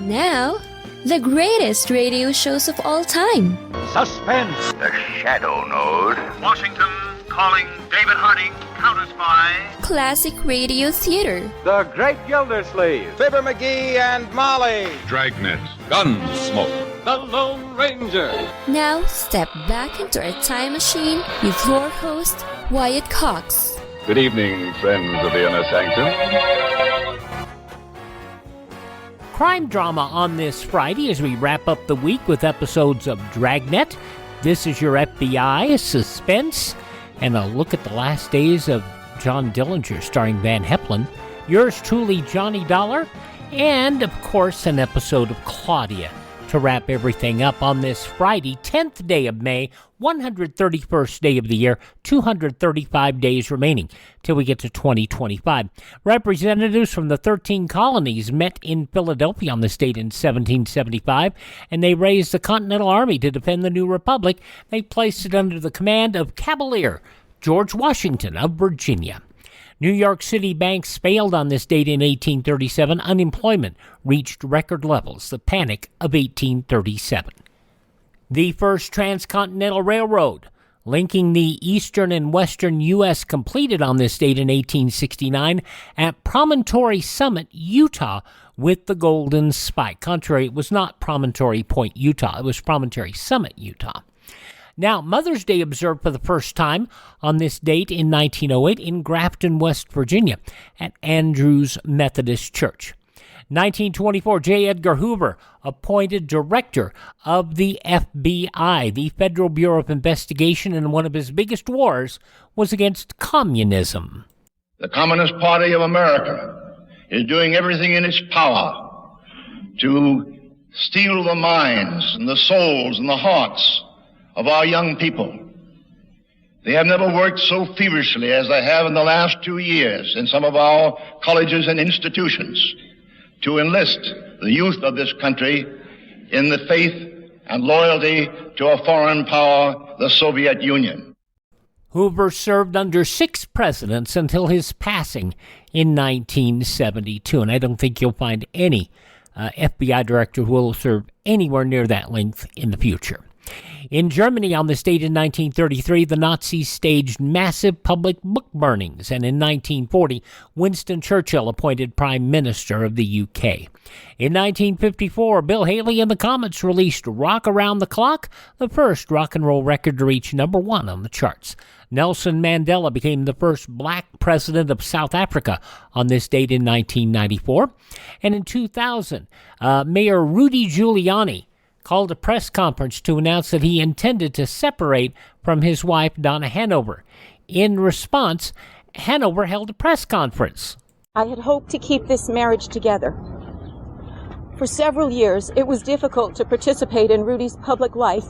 Now, the greatest radio shows of all time. Suspense. The Shadow Node. Washington calling David Harding, counter-spy. Classic radio theater. The Great Gildersleeve. Fibber McGee and Molly. Dragnet. Gunsmoke. The Lone Ranger. Now, step back into a time machine with your host, Wyatt Cox. Good evening, friends of the Inner Sanctum. Crime drama on this Friday as we wrap up the week with episodes of Dragnet. This is your FBI, Suspense, and a look at the last days of John Dillinger starring Van Heflin. Yours truly, Johnny Dollar, and of course an episode of Claudia to wrap everything up on this Friday, 10th day of May, 131st day of the year, 235 days remaining till we get to 2025. Representatives from the 13 colonies met in Philadelphia on this date in 1775, and they raised the Continental Army to defend the new republic. They placed it under the command of Cavalier George Washington of Virginia. New York City banks failed on this date in 1837. Unemployment reached record levels, the Panic of 1837. The first transcontinental railroad linking the eastern and western U.S. completed on this date in 1869 at Promontory Summit, Utah, with the Golden Spike. Contrary, it was not Promontory Point, Utah. It was Promontory Summit, Utah. Now, Mother's Day observed for the first time on this date in 1908 in Grafton, West Virginia, at Andrews Methodist Church. 1924, J. Edgar Hoover appointed director of the FBI, the Federal Bureau of Investigation, and one of his biggest wars was against communism. The Communist Party of America is doing everything in its power to steal the minds and the souls and the hearts of our young people. They have never worked so feverishly as they have in the last 2 years in some of our colleges and institutions to enlist the youth of this country in the faith and loyalty to a foreign power, the Soviet Union. Hoover served under 6 presidents until his passing in 1972, and I don't think you'll find any FBI director who will serve anywhere near that length in the future. In Germany on this date in 1933, the Nazis staged massive public book burnings, and in 1940, Winston Churchill appointed Prime Minister of the UK. In 1954, Bill Haley and the Comets released Rock Around the Clock, the first rock and roll record to reach number 1 on the charts. Nelson Mandela became the first black president of South Africa on this date in 1994. And in 2000, Mayor Rudy Giuliani called a press conference to announce that he intended to separate from his wife, Donna Hanover. In response, Hanover held a press conference. I had hoped to keep this marriage together. For several years, it was difficult to participate in Rudy's public life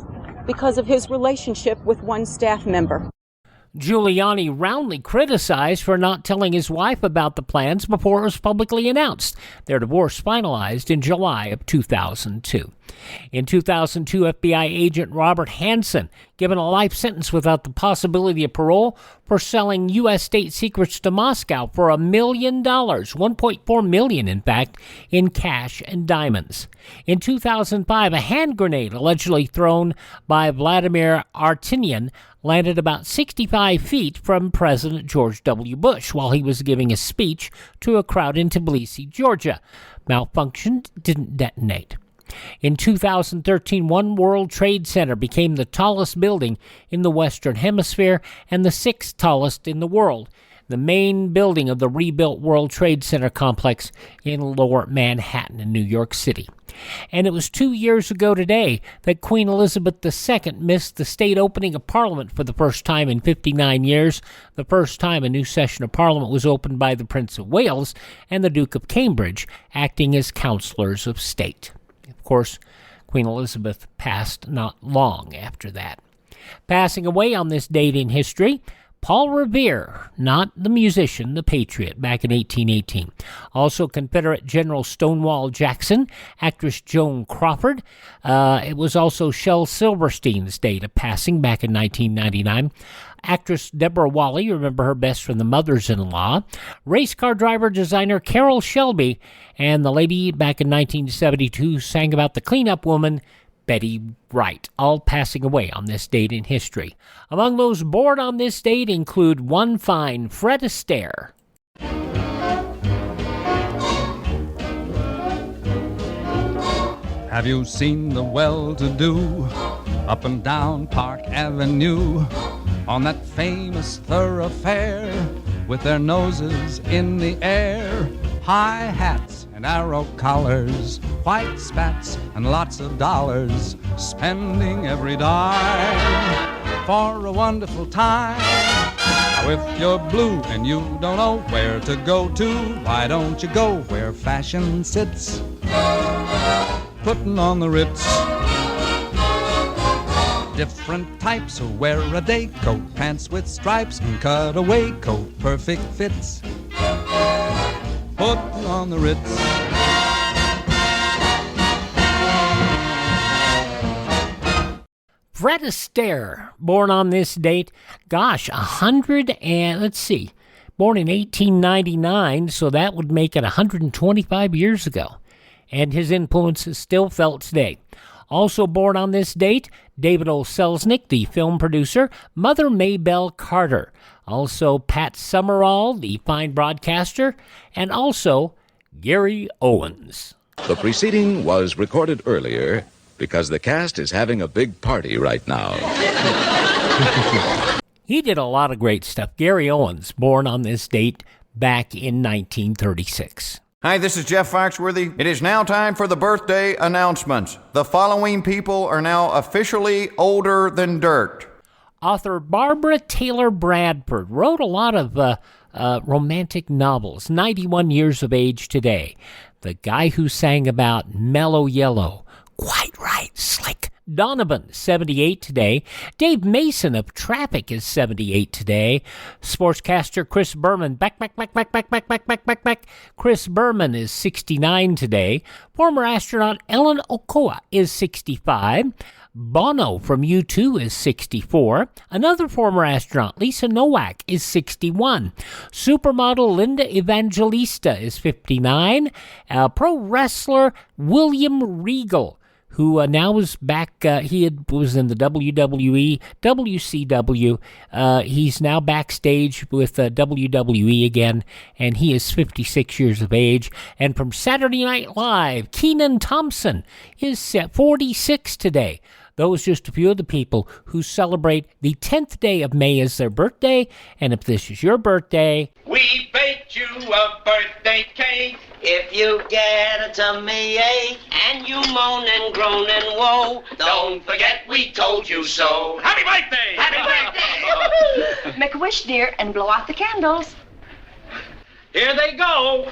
because of his relationship with one staff member. Giuliani roundly criticized for not telling his wife about the plans before it was publicly announced. Their divorce finalized in July of 2002. In 2002, FBI agent Robert Hansen given a life sentence without the possibility of parole for selling U.S. state secrets to Moscow for $1 million, $1.4 million, in fact, in cash and diamonds. In 2005, a hand grenade allegedly thrown by Vladimir Artinian landed about 65 feet from President George W. Bush while he was giving a speech to a crowd in Tbilisi, Georgia. Malfunctioned, didn't detonate. In 2013, One World Trade Center became the tallest building in the Western Hemisphere and the 6th tallest in the world, the main building of the rebuilt World Trade Center complex in Lower Manhattan in New York City. And it was 2 years ago today that Queen Elizabeth II missed the state opening of Parliament for the first time in 59 years, the first time a new session of Parliament was opened by the Prince of Wales and the Duke of Cambridge acting as councillors of state. Of course, Queen Elizabeth passed not long after that. Passing away on this date in history, Paul Revere, not the musician, the patriot, back in 1818. Also Confederate General Stonewall Jackson, actress Joan Crawford. It was also Shel Silverstein's date of passing back in 1999. Actress Deborah Wally, remember her best from The Mothers-in-Law. Race car driver, designer Carol Shelby, and the lady back in 1972 sang about the cleanup woman, Betty Wright, all passing away on this date in history. Among those born on this date include one fine Fred Astaire. Have you seen the well-to-do up and down Park Avenue on that famous thoroughfare with their noses in the air? High hats and arrow collars, white spats and lots of dollars, spending every dime for a wonderful time. Now if you're blue and you don't know where to go to, why don't you go where fashion sits, putting on the Ritz. Different types who wear a day coat, pants with stripes and cutaway coat, perfect fits, putting on the Ritz. Fred Astaire, born on this date, gosh, 100 and, let's see, born in 1899, so that would make it 125 years ago. And his influence is still felt today. Also born on this date, David O. Selznick, the film producer, Mother Maybelle Carter, also Pat Summerall, the fine broadcaster, and also Gary Owens. The preceding was recorded earlier because the cast is having a big party right now. He did a lot of great stuff. Gary Owens, born on this date back in 1936. Hi, this is Jeff Foxworthy. It is now time for the birthday announcements. The following people are now officially older than dirt. Author Barbara Taylor Bradford wrote a lot of romantic novels, 91 years of age today. The guy who sang about Mellow Yellow, Quite Right, Slick. Donovan, 78 today. Dave Mason of Traffic is 78 today. Sportscaster Chris Berman, back. Chris Berman is 69 today. Former astronaut Ellen Okoa is 65. Bono from U2 is 64. Another former astronaut, Lisa Nowak, is 61. Supermodel Linda Evangelista is 59. Pro wrestler William Regal, who now is back, was in the WWE, WCW. He's now backstage with WWE again, and he is 56 years of age. And from Saturday Night Live, Kenan Thompson is 46 today. Those just a few of the people who celebrate the 10th day of May as their birthday. And if this is your birthday, We baked you a birthday cake. If you get a tummy ache and you moan and groan and woe, Don't forget we told you so. Happy birthday! Happy birthday! Make a wish, dear, and blow out the candles. Here they go.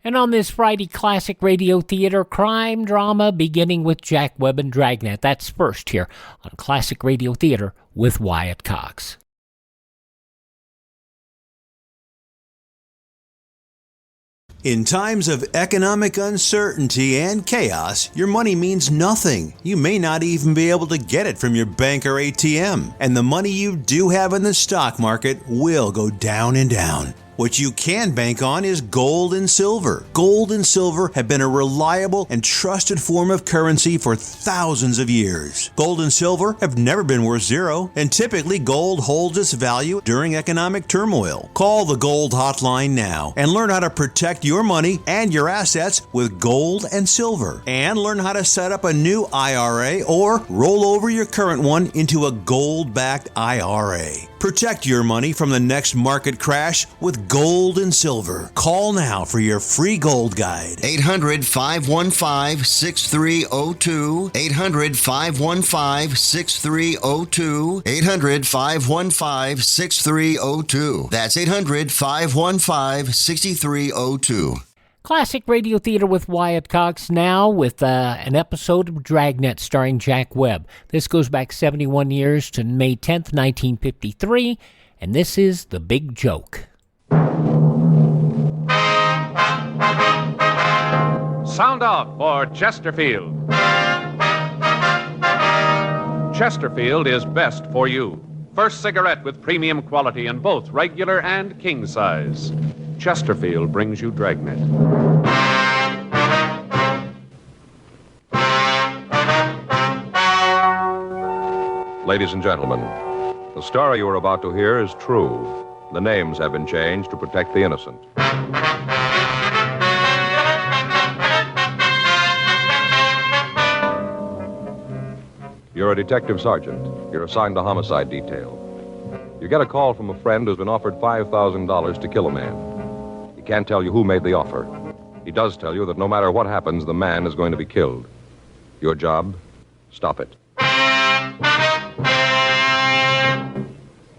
and on this Friday Classic Radio Theater crime drama beginning with Jack Webb and Dragnet. That's first here on Classic Radio Theater with Wyatt Cox. In times of economic uncertainty and chaos, your money means nothing. You may not even be able to get it from your bank or ATM. And the money you do have in the stock market will go down and down. What you can bank on is gold and silver. Gold and silver have been a reliable and trusted form of currency for thousands of years. Gold and silver have never been worth zero, and typically gold holds its value during economic turmoil. Call the Gold Hotline now and learn how to protect your money and your assets with gold and silver. And learn how to set up a new IRA or roll over your current one into a gold-backed IRA. Protect your money from the next market crash with gold and silver. Call now for your free gold guide. 800-515-6302. 800-515-6302. 800-515-6302. That's 800-515-6302. Classic Radio Theater with Wyatt Cox now with an episode of Dragnet starring Jack Webb. This goes back 71 years to May 10th, 1953, and this is The Big Joke. Sound out for Chesterfield. Chesterfield is best for you. First cigarette with premium quality in both regular and king size. Chesterfield brings you Dragnet. Ladies and gentlemen, the story you are about to hear is true. The names have been changed to protect the innocent. You're a detective sergeant. You're assigned to homicide detail. You get a call from a friend who's been offered $5,000 to kill a man. He can't tell you who made the offer. He does tell you that no matter what happens, the man is going to be killed. Your job? Stop it.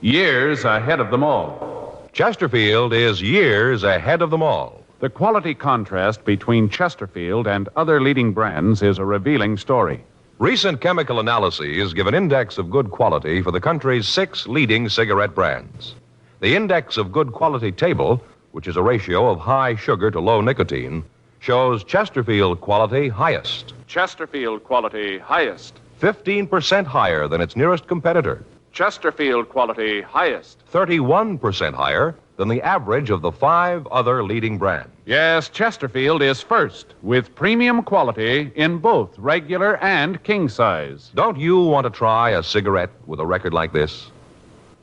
Years ahead of them all. Chesterfield is years ahead of them all. The quality contrast between Chesterfield and other leading brands is a revealing story. Recent chemical analyses give an index of good quality for the country's 6 leading cigarette brands. The index of good quality table, which is a ratio of high sugar to low nicotine, shows Chesterfield quality highest. Chesterfield quality highest. 15% higher than its nearest competitor. Chesterfield quality highest. 31% higher than the average of the 5 other leading brands. Yes, Chesterfield is first, with premium quality in both regular and king size. Don't you want to try a cigarette with a record like this?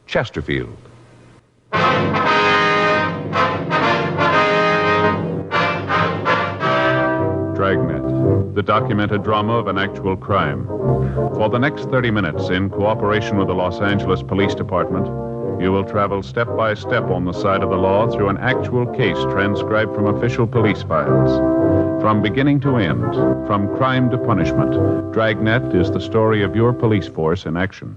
Chesterfield. Dragnet, the documented drama of an actual crime. For the next 30 minutes, in cooperation with the Los Angeles Police Department, you will travel step by step on the side of the law through an actual case transcribed from official police files. From beginning to end, from crime to punishment, Dragnet is the story of your police force in action.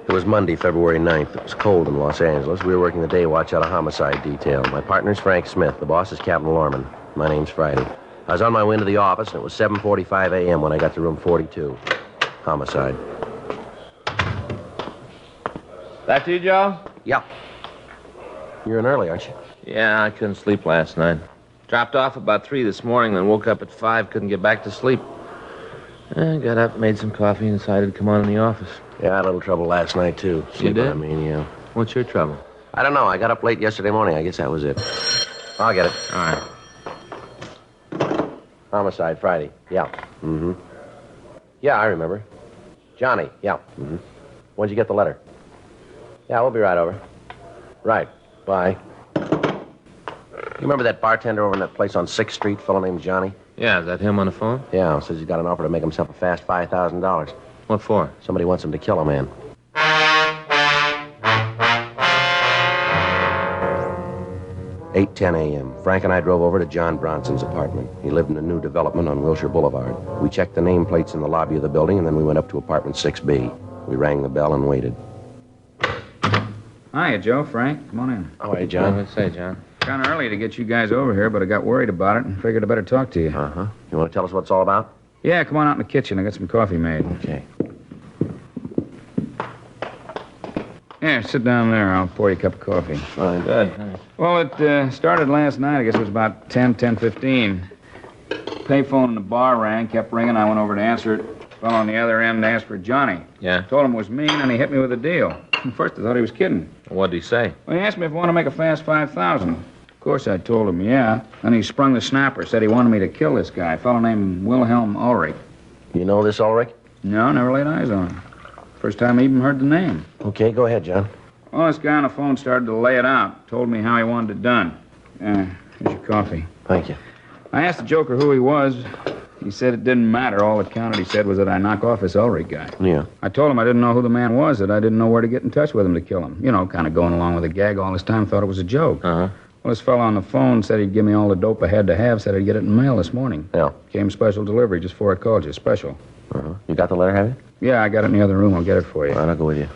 It was Monday, February 9th. It was cold in Los Angeles. We were working the day watch out of homicide detail. My partner's Frank Smith. The boss is Captain Lorman. My name's Friday. I was on my way into the office, and it was 7:45 a.m. when I got to room 42. Homicide. That you, Joe? Yeah. You're in early, aren't you? Yeah, I couldn't sleep last night. Dropped off about 3 this morning, then woke up at 5, couldn't get back to sleep. I got up, made some coffee, and decided to come on in the office. Yeah, I had a little trouble last night, too. You did? I mean, yeah. What's your trouble? I don't know. I got up late yesterday morning. I guess that was it. I'll get it. All right. Homicide, Friday. Yeah. Mm-hmm. Yeah, I remember. Johnny. Yeah. Mm-hmm. When'd you get the letter? Yeah, we'll be right over. Right. Bye. You remember that bartender over in that place on 6th Street, fellow named Johnny? Yeah, is that him on the phone? Yeah, says he's got an offer to make himself a fast $5,000. What for? Somebody wants him to kill a man. 8:10 a.m. Frank and I drove over to John Bronson's apartment. He lived in a new development on Wilshire Boulevard. We checked the nameplates in the lobby of the building, and then we went up to apartment 6B. We rang the bell and waited. Hiya, Joe, Frank. Come on in. Oh, hey, John. What'd say, John? Kind of early to get you guys over here, but I got worried about it and figured I better talk to you. Uh-huh. You want to tell us what it's all about? Yeah, come on out in the kitchen. I got some coffee made. Okay. Yeah, sit down there. I'll pour you a cup of coffee. Fine. Good. Well, it started last night. I guess it was about 10:15. Payphone in the bar rang, kept ringing. I went over to answer it. Fellow on the other end asked for Johnny. Yeah? Told him it was me, and he hit me with a deal. First, I thought he was kidding. What'd he say? Well, he asked me if I want to make a fast $5,000. Of course, I told him, yeah. Then he sprung the snapper, said he wanted me to kill this guy, a fellow named Wilhelm Ulrich. You know this Ulrich? No, never laid eyes on him. First time I even heard the name. Okay, go ahead, John. Well, this guy on the phone started to lay it out. Told me how he wanted it done. Here's your coffee. Thank you. I asked the joker who he was. He said it didn't matter. All that counted, he said, was that I knock off this Ulrich guy. Yeah. I told him I didn't know who the man was, that I didn't know where to get in touch with him to kill him. You know, kind of going along with a gag all this time, thought it was a joke. Uh-huh. Well, this fellow on the phone said he'd give me all the dope I had to have, said I'd get it in mail this morning. Yeah. Came special delivery just before I called you. Special. Uh-huh. You got the letter, have you? Yeah, I got it in the other room. I'll get it for you. All right, I'll go with you.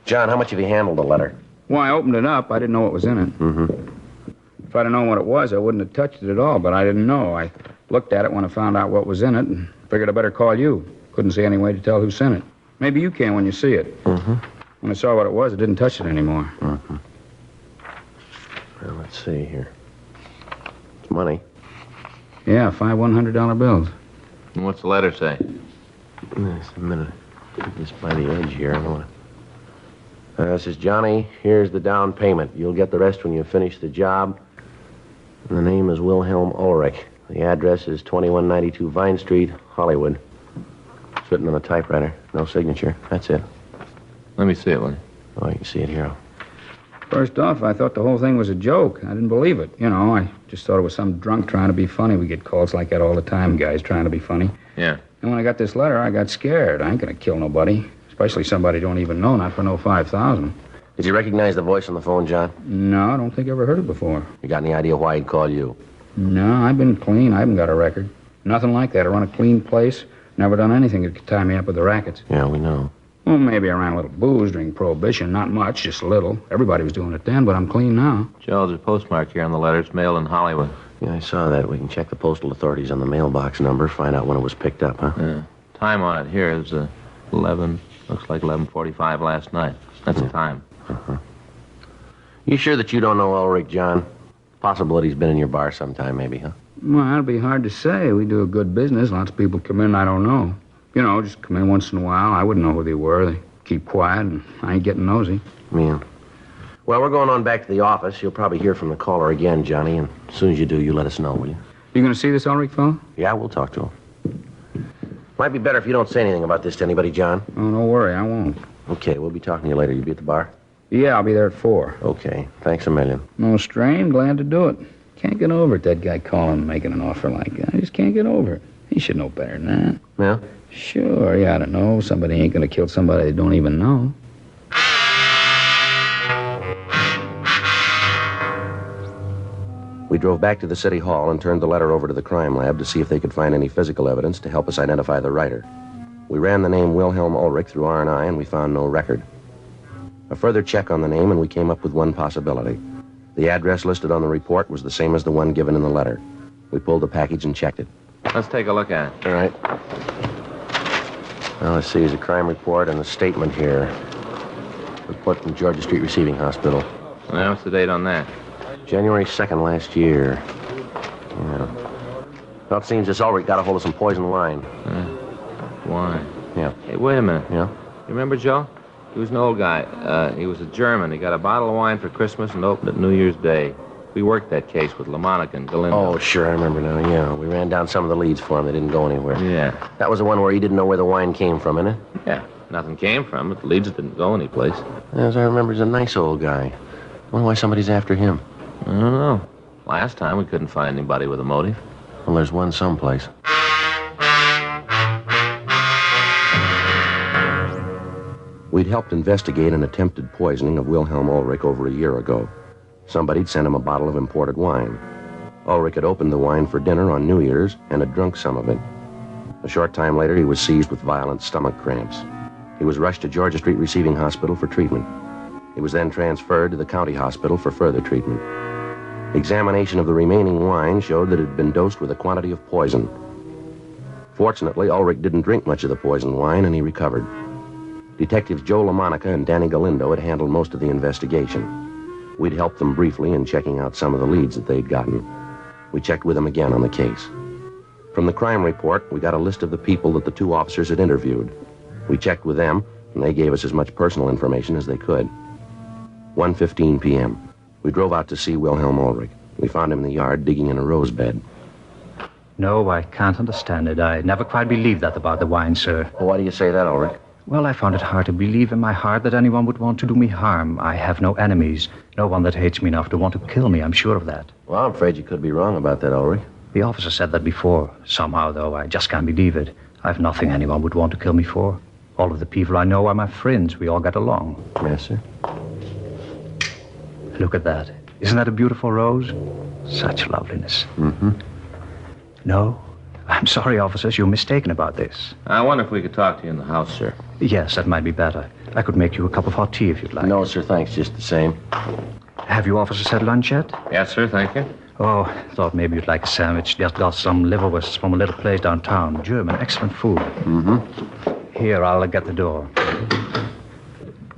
John, how much have you handled the letter? Well, I opened it up. I didn't know what was in it. Mm-hmm. If I'd have known what it was, I wouldn't have touched it at all, but I didn't know. I looked at it when I found out what was in it and figured I'd better call you. Couldn't see any way to tell who sent it. Maybe you can when you see it. Mm-hmm. When I saw what it was, I didn't touch it anymore. Mm-hmm. Well, let's see here. It's money. Yeah, 5 $100 bills. And what's the letter say? Just a minute. Get this by the edge here. I don't want to... It says, Johnny, here's the down payment. You'll get the rest when you finish the job. And the name is Wilhelm Ulrich. The address is 2192 Vine Street, Hollywood. It's written on a typewriter. No signature. That's it. Let me see it, will you? Oh, you can see it here. First off, I thought the whole thing was a joke. I didn't believe it. You know, I just thought it was some drunk trying to be funny. We get calls like that all the time, guys trying to be funny. Yeah. And when I got this letter, I got scared. I ain't gonna kill nobody, especially somebody I don't even know, not for no 5,000. Did you recognize the voice on the phone, John? No, I don't think I ever heard it before. You got any idea why he'd call you? No, I've been clean. I haven't got a record. Nothing like that. I run a clean place. Never done anything that could tie me up with the rackets. Yeah, we know. Well, maybe I ran a little booze during Prohibition. Not much, just a little. Everybody was doing it then, but I'm clean now. Joe, there's a postmark here on the letter. It's mailed in Hollywood. Yeah, I saw that. We can check the postal authorities on the mailbox number, find out when it was picked up, huh? Yeah. Time on it here is 11, looks like 11:45 last night. That's the time. Uh-huh. You sure that you don't know Ulrich, John? Possible that he's been in your bar sometime, maybe, huh? Well, that'd be hard to say. We do a good business. Lots of people come in I don't know. You know, just come in once in a while. I wouldn't know who they were. They keep quiet, and I ain't getting nosy. Yeah. Well, we're going on back to the office. You'll probably hear from the caller again, Johnny, and as soon as you do, you let us know, will you? You gonna see this Ulrich fellow? Yeah, we'll talk to him. Might be better if you don't say anything about this to anybody, John. Oh, don't worry, I won't. Okay, we'll be talking to you later. You be at the bar? Yeah, I'll be there at 4. Okay, thanks a million. No strain, glad to do it. Can't get over it, that guy calling and making an offer like that. I just can't get over it. He should know better than that. Yeah? Sure, yeah, I don't know. Somebody ain't gonna kill somebody they don't even know. We drove back to the city hall and turned the letter over to the crime lab to see if they could find any physical evidence to help us identify the writer. We ran the name Wilhelm Ulrich through R&I and we found no record. A further check on the name and we came up with one possibility. The address listed on the report was the same as the one given in the letter. We pulled the package and checked it. Let's take a look at it. All right. Well, let's see. There's a crime report and a statement here. Report from Georgia Street Receiving Hospital. Well, what's the date on that? January 2nd last year. Yeah. Well, it seems this Ulrich got a hold of some poison wine. Wine? Yeah. Hey, wait a minute. Yeah? You remember Joe? He was an old guy. He was a German. He got a bottle of wine for Christmas and opened it New Year's Day. We worked that case with LaMonica and Galindo. Oh, sure, I remember now, yeah. We ran down some of the leads for him. They didn't go anywhere. Yeah. That was the one where he didn't know where the wine came from, isn't it? Yeah. Nothing came from it. The leads didn't go anyplace. As I remember, he's a nice old guy. I wonder why somebody's after him. I don't know. Last time we couldn't find anybody with a motive. Well, there's one someplace. We'd helped investigate an attempted poisoning of Wilhelm Ulrich over a year ago. Somebody'd sent him a bottle of imported wine. Ulrich had opened the wine for dinner on New Year's and had drunk some of it. A short time later, he was seized with violent stomach cramps. He was rushed to Georgia Street Receiving Hospital for treatment. He was then transferred to the county hospital for further treatment. Examination of the remaining wine showed that it had been dosed with a quantity of poison. Fortunately, Ulrich didn't drink much of the poisoned wine, and he recovered. Detectives Joe LaMonica and Danny Galindo had handled most of the investigation. We'd helped them briefly in checking out some of the leads that they'd gotten. We checked with them again on the case. From the crime report, we got a list of the people that the two officers had interviewed. We checked with them, and they gave us as much personal information as they could. 1:15 p.m. We drove out to see Wilhelm Ulrich. We found him in the yard digging in a rose bed. No, I can't understand it. I never quite believed that about the wine, sir. Well, why do you say that, Ulrich? Well, I found it hard to believe in my heart that anyone would want to do me harm. I have no enemies. No one that hates me enough to want to kill me. I'm sure of that. Well, I'm afraid you could be wrong about that, Ulrich. The officer said that before. Somehow, though, I just can't believe it. I've nothing anyone would want to kill me for. All of the people I know are my friends. We all get along. Yes, sir. Look at that. Isn't that a beautiful rose? Such loveliness. Mm-hmm. No, I'm sorry, officers, you're mistaken about this. I wonder if we could talk to you in the house, sir. Yes, that might be better. I could make you a cup of hot tea if you'd like. No, sir, thanks, just the same. Have you officers had lunch yet? Yes, sir, thank you. Oh, thought maybe you'd like a sandwich. Just got some liverwursts from a little place downtown. German, excellent food. Mm-hmm. Here, I'll get the door.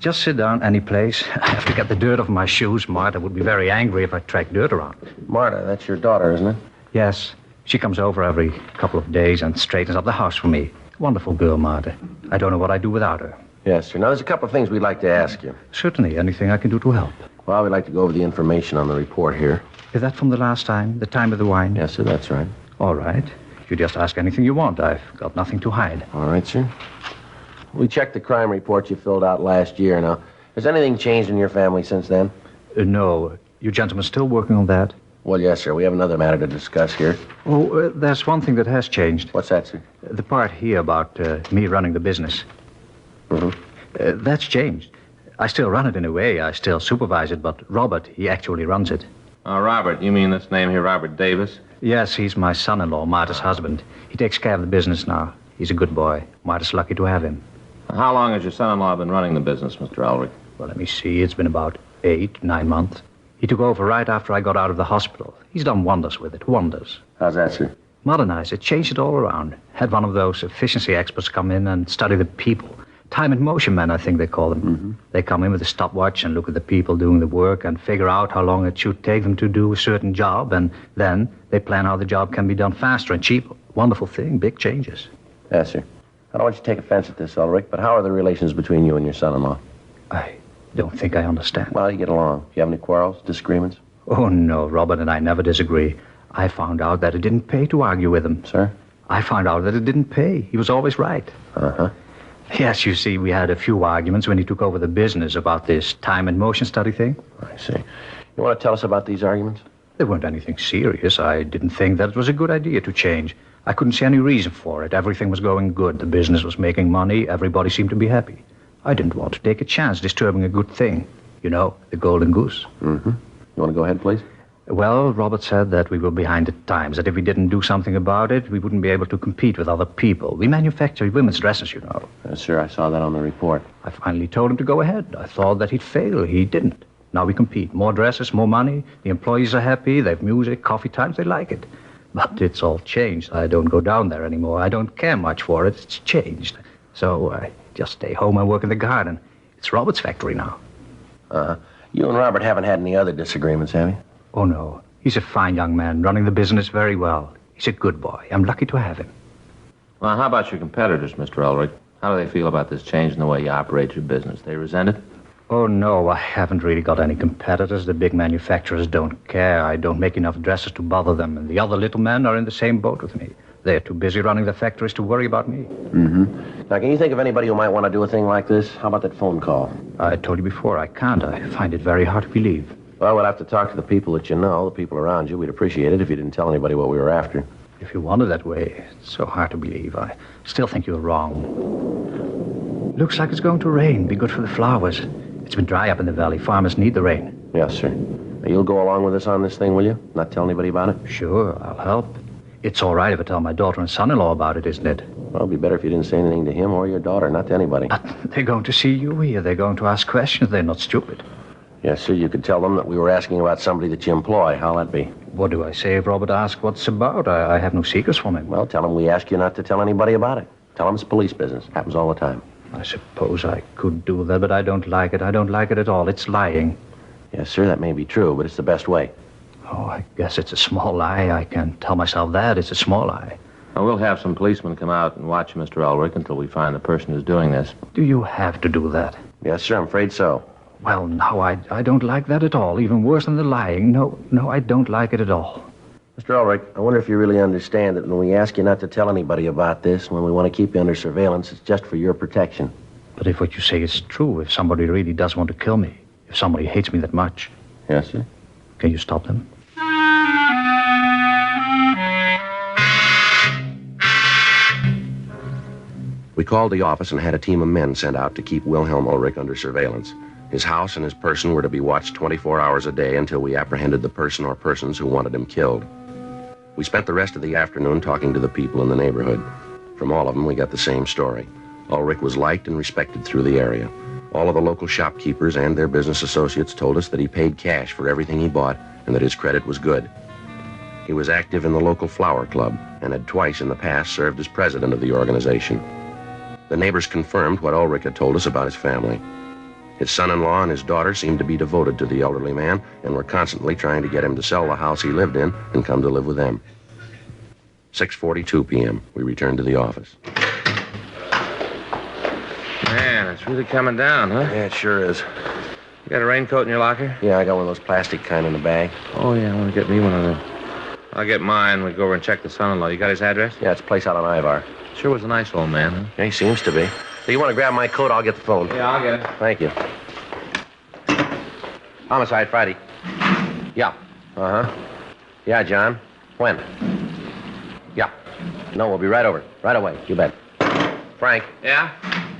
Just sit down any place. I have to get the dirt off my shoes. Martha would be very angry if I tracked dirt around. Martha, that's your daughter, isn't it? Yes. She comes over every couple of days and straightens up the house for me. Wonderful girl, Martha. I don't know what I'd do without her. Yes, sir. Now, there's a couple of things we'd like to ask you. Certainly. Anything I can do to help. Well, we'd like to go over the information on the report here. Is that from the last time? The time of the wine? Yes, sir, that's right. All right. You just ask anything you want. I've got nothing to hide. All right, sir. We checked the crime report you filled out last year. Now, has anything changed in your family since then? No. You gentlemen still working on that? Well, yes, sir. We have another matter to discuss here. Oh, there's one thing that has changed. What's that, sir? The part here about me running the business. Mm-hmm. That's changed. I still run it in a way. I still supervise it, but Robert, he actually runs it. Robert, you mean this name here, Robert Davis? Yes, he's my son-in-law, Martha's husband. He takes care of the business now. He's a good boy. Martha's lucky to have him. How long has your son-in-law been running the business, Mr. Ulrich? Well, let me see. It's been about 8, 9 months. He took over right after I got out of the hospital. He's done wonders with it, wonders. How's that, sir? Modernized it, changed it all around. Had one of those efficiency experts come in and study the people. Time and motion men, I think they call them. Mm-hmm. They come in with a stopwatch and look at the people doing the work and figure out how long it should take them to do a certain job, and then they plan how the job can be done faster and cheaper. Wonderful thing, big changes. Yes, sir. I don't want you to take offense at this, Ulrich, but how are the relations between you and your son-in-law? I don't think I understand. Well, you get along. You have any quarrels, disagreements? Oh, no, Robert and I never disagree. I found out that it didn't pay to argue with him. Sir? I found out that it didn't pay. He was always right. Uh-huh. Yes, you see, we had a few arguments when he took over the business about this time and motion study thing. I see. You want to tell us about these arguments? They weren't anything serious. I didn't think that it was a good idea to change. I couldn't see any reason for it. Everything was going good. The business was making money. Everybody seemed to be happy. I didn't want to take a chance disturbing a good thing. You know, the golden goose. Mm-hmm. You want to go ahead, please? Well, Robert said that we were behind the times, that if we didn't do something about it, we wouldn't be able to compete with other people. We manufacture women's dresses, you know. Yes, sir, I saw that on the report. I finally told him to go ahead. I thought that he'd fail. He didn't. Now we compete. More dresses, more money. The employees are happy. They have music, coffee times. They like it. But it's all changed. I don't go down there anymore. I don't care much for it. It's changed. So I just stay home and work in the garden. It's Robert's factory now. You and Robert haven't had any other disagreements, have you? Oh, no. He's a fine young man, running the business very well. He's a good boy. I'm lucky to have him. Well, how about your competitors, Mr. Ulrich? How do they feel about this change in the way you operate your business? They resent it? Oh, no, I haven't really got any competitors. The big manufacturers don't care. I don't make enough dresses to bother them, and the other little men are in the same boat with me. They're too busy running the factories to worry about me. Mm-hmm. Now, can you think of anybody who might want to do a thing like this? How about that phone call? I told you before, I can't. I find it very hard to believe. Well, we'll have to talk to the people that you know, the people around you. We'd appreciate it if you didn't tell anybody what we were after. If you want it that way, it's so hard to believe. I still think you're wrong. Looks like it's going to rain. Be good for the flowers. It's been dry up in the valley. Farmers need the rain. Yes, sir. Now, you'll go along with us on this thing, will you? Not tell anybody about it? Sure, I'll help. It's all right if I tell my daughter and son-in-law about it, isn't it? Well, it'd be better if you didn't say anything to him or your daughter, not to anybody. But they're going to see you here. They're going to ask questions. They're not stupid. Yes, sir. You could tell them that we were asking about somebody that you employ. How'll that be? What do I say if Robert asks what's about? I have no secrets from him. Well, tell him we ask you not to tell anybody about it. Tell him it's police business. Happens all the time. I suppose I could do that, but I don't like it. I don't like it at all. It's lying. Yes, sir, that may be true, but it's the best way. Oh, I guess it's a small lie. I can tell myself that. It's a small lie. Well, we'll have some policemen come out and watch Mr. Ulrich until we find the person who's doing this. Do you have to do that? Yes, sir, I'm afraid so. Well, no, I don't like that at all. Even worse than the lying. No, I don't like it at all. Mr. Ulrich, I wonder if you really understand that when we ask you not to tell anybody about this, when we want to keep you under surveillance, it's just for your protection. But if what you say is true, if somebody really does want to kill me, if somebody hates me that much... Yes, sir? Can you stop them? We called the office and had a team of men sent out to keep Wilhelm Ulrich under surveillance. His house and his person were to be watched 24 hours a day until we apprehended the person or persons who wanted him killed. We spent the rest of the afternoon talking to the people in the neighborhood. From all of them, we got the same story. Ulrich was liked and respected through the area. All of the local shopkeepers and their business associates told us that he paid cash for everything he bought and that his credit was good. He was active in the local flower club and had twice in the past served as president of the organization. The neighbors confirmed what Ulrich had told us about his family. His son-in-law and his daughter seemed to be devoted to the elderly man and were constantly trying to get him to sell the house he lived in and come to live with them. 6:42 p.m. We returned to the office. Man, it's really coming down, huh? Yeah, it sure is. You got a raincoat in your locker? Yeah, I got one of those plastic kind in the bag. Oh, yeah, I want to get me one of them. I'll get mine. We'll go over and check the son-in-law. You got his address? Yeah, it's a place out on Ivar. Sure was a nice old man, huh? Yeah, he seems to be. So you want to grab my coat? I'll get the phone. Yeah, I'll get it. Thank you. Homicide Friday. Yeah. Uh-huh. Yeah, John. When? Yeah. No, we'll be right over. Right away. You bet. Frank. Yeah?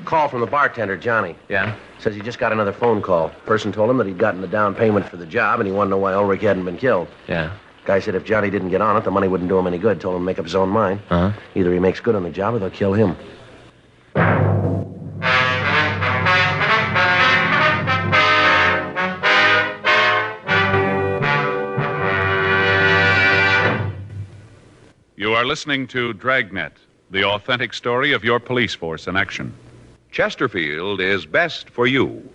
Call from the bartender, Johnny. Yeah? Says he just got another phone call. Person told him that he'd gotten the down payment for the job, and he wanted to know why Ulrich hadn't been killed. Yeah? Guy said if Johnny didn't get on it, the money wouldn't do him any good. Told him to make up his own mind. Uh-huh. Either he makes good on the job or they'll kill him. You are listening to Dragnet, the authentic story of your police force in action. Chesterfield is best for you.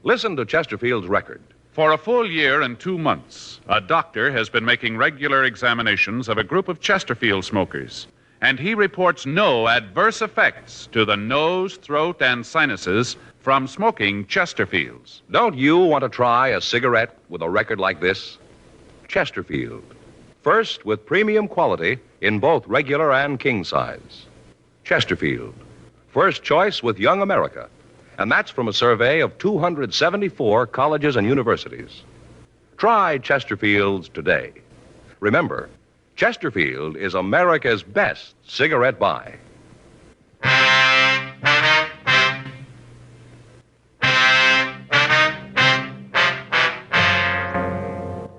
Listen to Chesterfield's record. For a full year and 2 months, a doctor has been making regular examinations of a group of Chesterfield smokers, and he reports no adverse effects to the nose, throat, and sinuses from smoking Chesterfields. Don't you want to try a cigarette with a record like this? Chesterfield. First with premium quality in both regular and king size. Chesterfield. First choice with Young America. And that's from a survey of 274 colleges and universities. Try Chesterfields today. Remember, Chesterfield is America's best cigarette buy.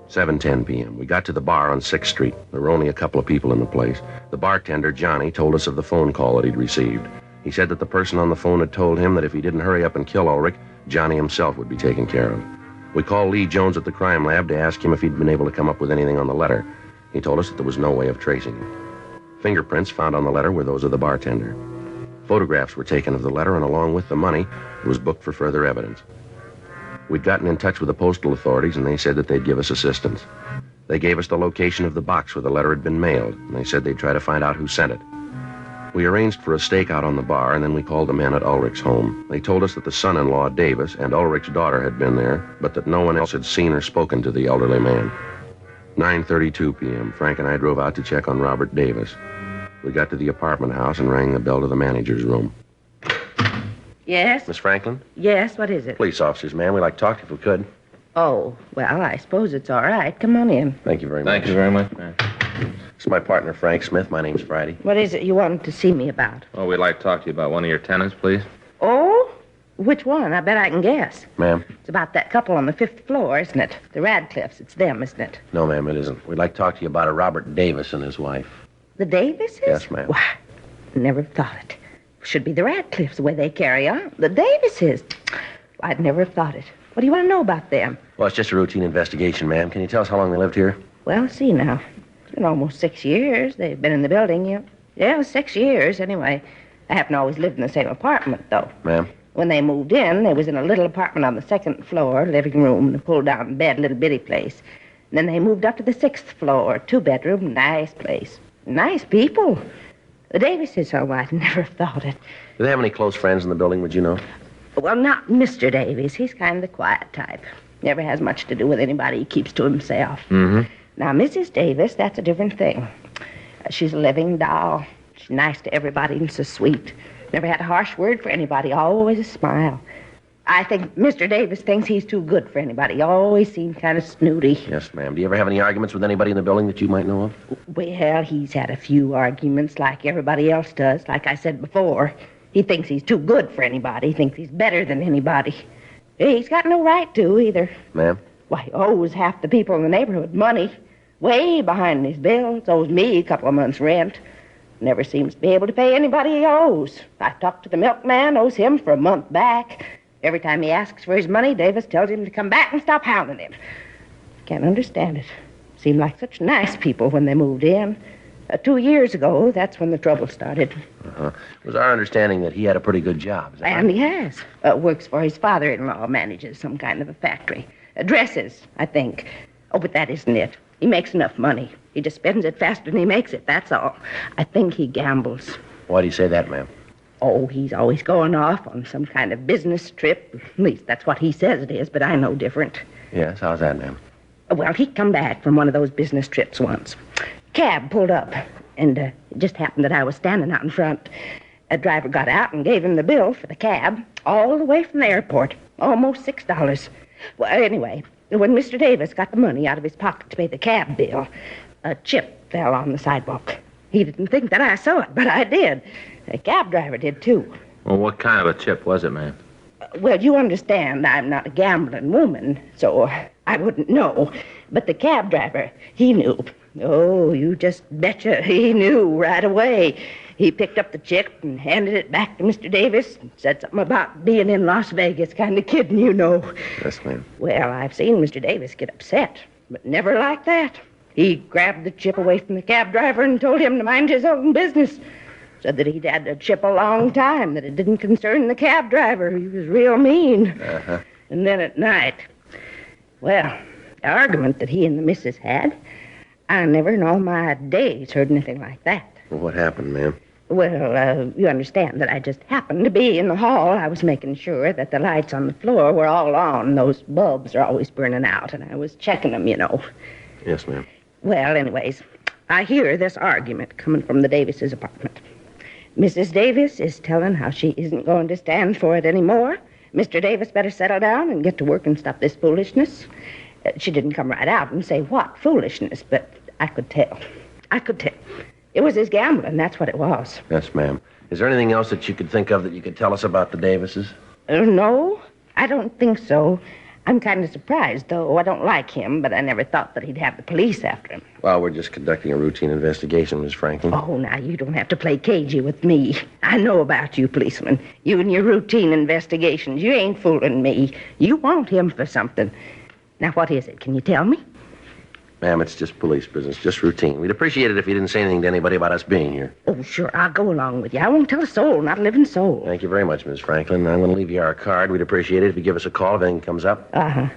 7:10 p.m. We got to the bar on 6th Street. There were only a couple of people in the place. The bartender, Johnny, told us of the phone call that he'd received. He said that the person on the phone had told him that if he didn't hurry up and kill Ulrich, Johnny himself would be taken care of. We called Lee Jones at the crime lab to ask him if he'd been able to come up with anything on the letter. He told us that there was no way of tracing it. Fingerprints found on the letter were those of the bartender. Photographs were taken of the letter, and along with the money, it was booked for further evidence. We'd gotten in touch with the postal authorities, and they said that they'd give us assistance. They gave us the location of the box where the letter had been mailed, and they said they'd try to find out who sent it. We arranged for a stakeout on the bar, and then we called the men at Ulrich's home. They told us that the son-in-law, Davis, and Ulrich's daughter had been there, but that no one else had seen or spoken to the elderly man. 9:32 p.m., Frank and I drove out to check on Robert Davis. We got to the apartment house and rang the bell to the manager's room. Yes? Miss Franklin? Yes, what is it? Police officers, ma'am. We'd like to talk to you if we could. Oh, well, I suppose it's all right. Come on in. Thank you very much. Thank you very much, ma'am. This is my partner, Frank Smith. My name's Friday. What is it you wanted to see me about? Oh, we'd like to talk to you about one of your tenants, please. Oh? Which one? I bet I can guess. Ma'am? It's about that couple on the 5th floor, isn't it? The Radcliffes. It's them, isn't it? No, ma'am, it isn't. We'd like to talk to you about a Robert Davis and his wife. The Davises? Yes, ma'am. Why, never thought it. Should be the Radcliffes, the way they carry on. The Davises. I'd never have thought it. What do you want to know about them? Well, it's just a routine investigation, ma'am. Can you tell us how long they lived here? Well, see now. It's been almost 6 years. They've been in the building, Yeah, 6 years, anyway. I haven't always lived in the same apartment, though. Ma'am? When they moved in, they was in a little apartment on the 2nd floor, living room, and a pull-down bed, little bitty place. And then they moved up to the 6th floor, 2-bedroom, nice place. Nice people. The Davises, oh, I'd never have thought it. Do they have any close friends in the building, would you know? Well, not Mr. Davies. He's kind of the quiet type. Never has much to do with anybody. He keeps to himself. Mm-hmm. Now, Mrs. Davis, that's a different thing. She's a living doll. She's nice to everybody and so sweet. Never had a harsh word for anybody. Always a smile. I think Mr. Davis thinks he's too good for anybody. He always seemed kind of snooty. Yes, ma'am. Do you ever have any arguments with anybody in the building that you might know of? Well, he's had a few arguments like everybody else does. Like I said before, he thinks he's too good for anybody. He thinks he's better than anybody. He's got no right to either. Ma'am? Why, he owes half the people in the neighborhood money. Way behind his bills. Owes me a couple of months' rent. Never seems to be able to pay anybody he owes. I talked to the milkman, owes him for a month back. Every time he asks for his money, Davis tells him to come back and stop hounding him. Can't understand it. Seemed like such nice people when they moved in. 2 years ago, that's when the trouble started. It was our understanding that he had a pretty good job. Is that And right? he has. Works for his father-in-law, manages some kind of a factory. Dresses, I think. Oh, but that isn't it. He makes enough money. He just spends it faster than he makes it, that's all. I think he gambles. Why do you say that, ma'am? Oh, he's always going off on some kind of business trip. At least that's what he says it is, but I know different. Yes, how's that, ma'am? Well, he'd come back from one of those business trips once. Cab pulled up, and it just happened that I was standing out in front. A driver got out and gave him the bill for the cab, all the way from the airport. Almost $6. Well, anyway, when Mr. Davis got the money out of his pocket to pay the cab bill, a chip fell on the sidewalk. He didn't think that I saw it, but I did. The cab driver did, too. Well, what kind of a chip was it, ma'am? Well, you understand, I'm not a gambling woman, so I wouldn't know. But the cab driver, he knew. Oh, you just betcha he knew right away. He picked up the chip and handed it back to Mr. Davis and said something about being in Las Vegas, kind of kidding, you know. Yes, ma'am. Well, I've seen Mr. Davis get upset, but never like that. He grabbed the chip away from the cab driver and told him to mind his own business. Said that he'd had the chip a long time, that it didn't concern the cab driver. He was real mean. Uh-huh. And then at night, well, the argument that he and the missus had, I never in all my days heard anything like that. Well, what happened, ma'am? Well, you understand that I just happened to be in the hall. I was making sure that the lights on the floor were all on. Those bulbs are always burning out, and I was checking them, you know. Yes, ma'am. Well, anyways, I hear this argument coming from the Davises' apartment. Mrs. Davis is telling how she isn't going to stand for it anymore. Mr. Davis better settle down and get to work and stop this foolishness. She didn't come right out and say what foolishness, but I could tell. I could tell. It was his gambling, that's what it was. Yes, ma'am. Is there anything else that you could think of that you could tell us about the Davises? No, I don't think so. I'm kind of surprised, though. I don't like him, but I never thought that he'd have the police after him. Well, we're just conducting a routine investigation, Miss Franklin. Oh, now, you don't have to play cagey with me. I know about you, policeman. You and your routine investigations. You ain't fooling me. You want him for something. Now, what is it? Can you tell me? Ma'am, it's just police business, just routine. We'd appreciate it if you didn't say anything to anybody about us being here. Oh, sure, I'll go along with you. I won't tell a soul, not a living soul. Thank you very much, Miss Franklin. I'm going to leave you our card. We'd appreciate it if you give us a call if anything comes up. Uh-huh.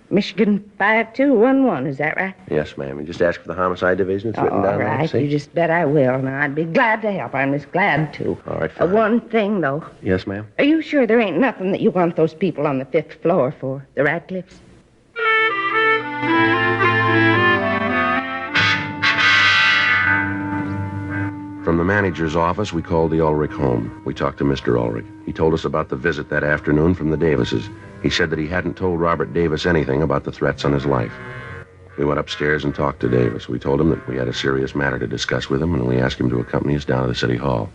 Michigan 5211, is that right? Yes, ma'am. You just ask for the homicide division. It's written down All there. right, See? you just bet I will. Now, I'd be glad to help. I'm just glad to. All right, fine. One thing, though. Yes, ma'am? Are you sure there ain't nothing that you want those people on the 5th floor for, the Radcliffes? From the manager's office, we called the Ulrich home. We talked to Mr. Ulrich. He told us about the visit that afternoon from the Davises. He said that he hadn't told Robert Davis anything about the threats on his life. We went upstairs and talked to Davis. We told him that we had a serious matter to discuss with him, and we asked him to accompany us down to the city hall.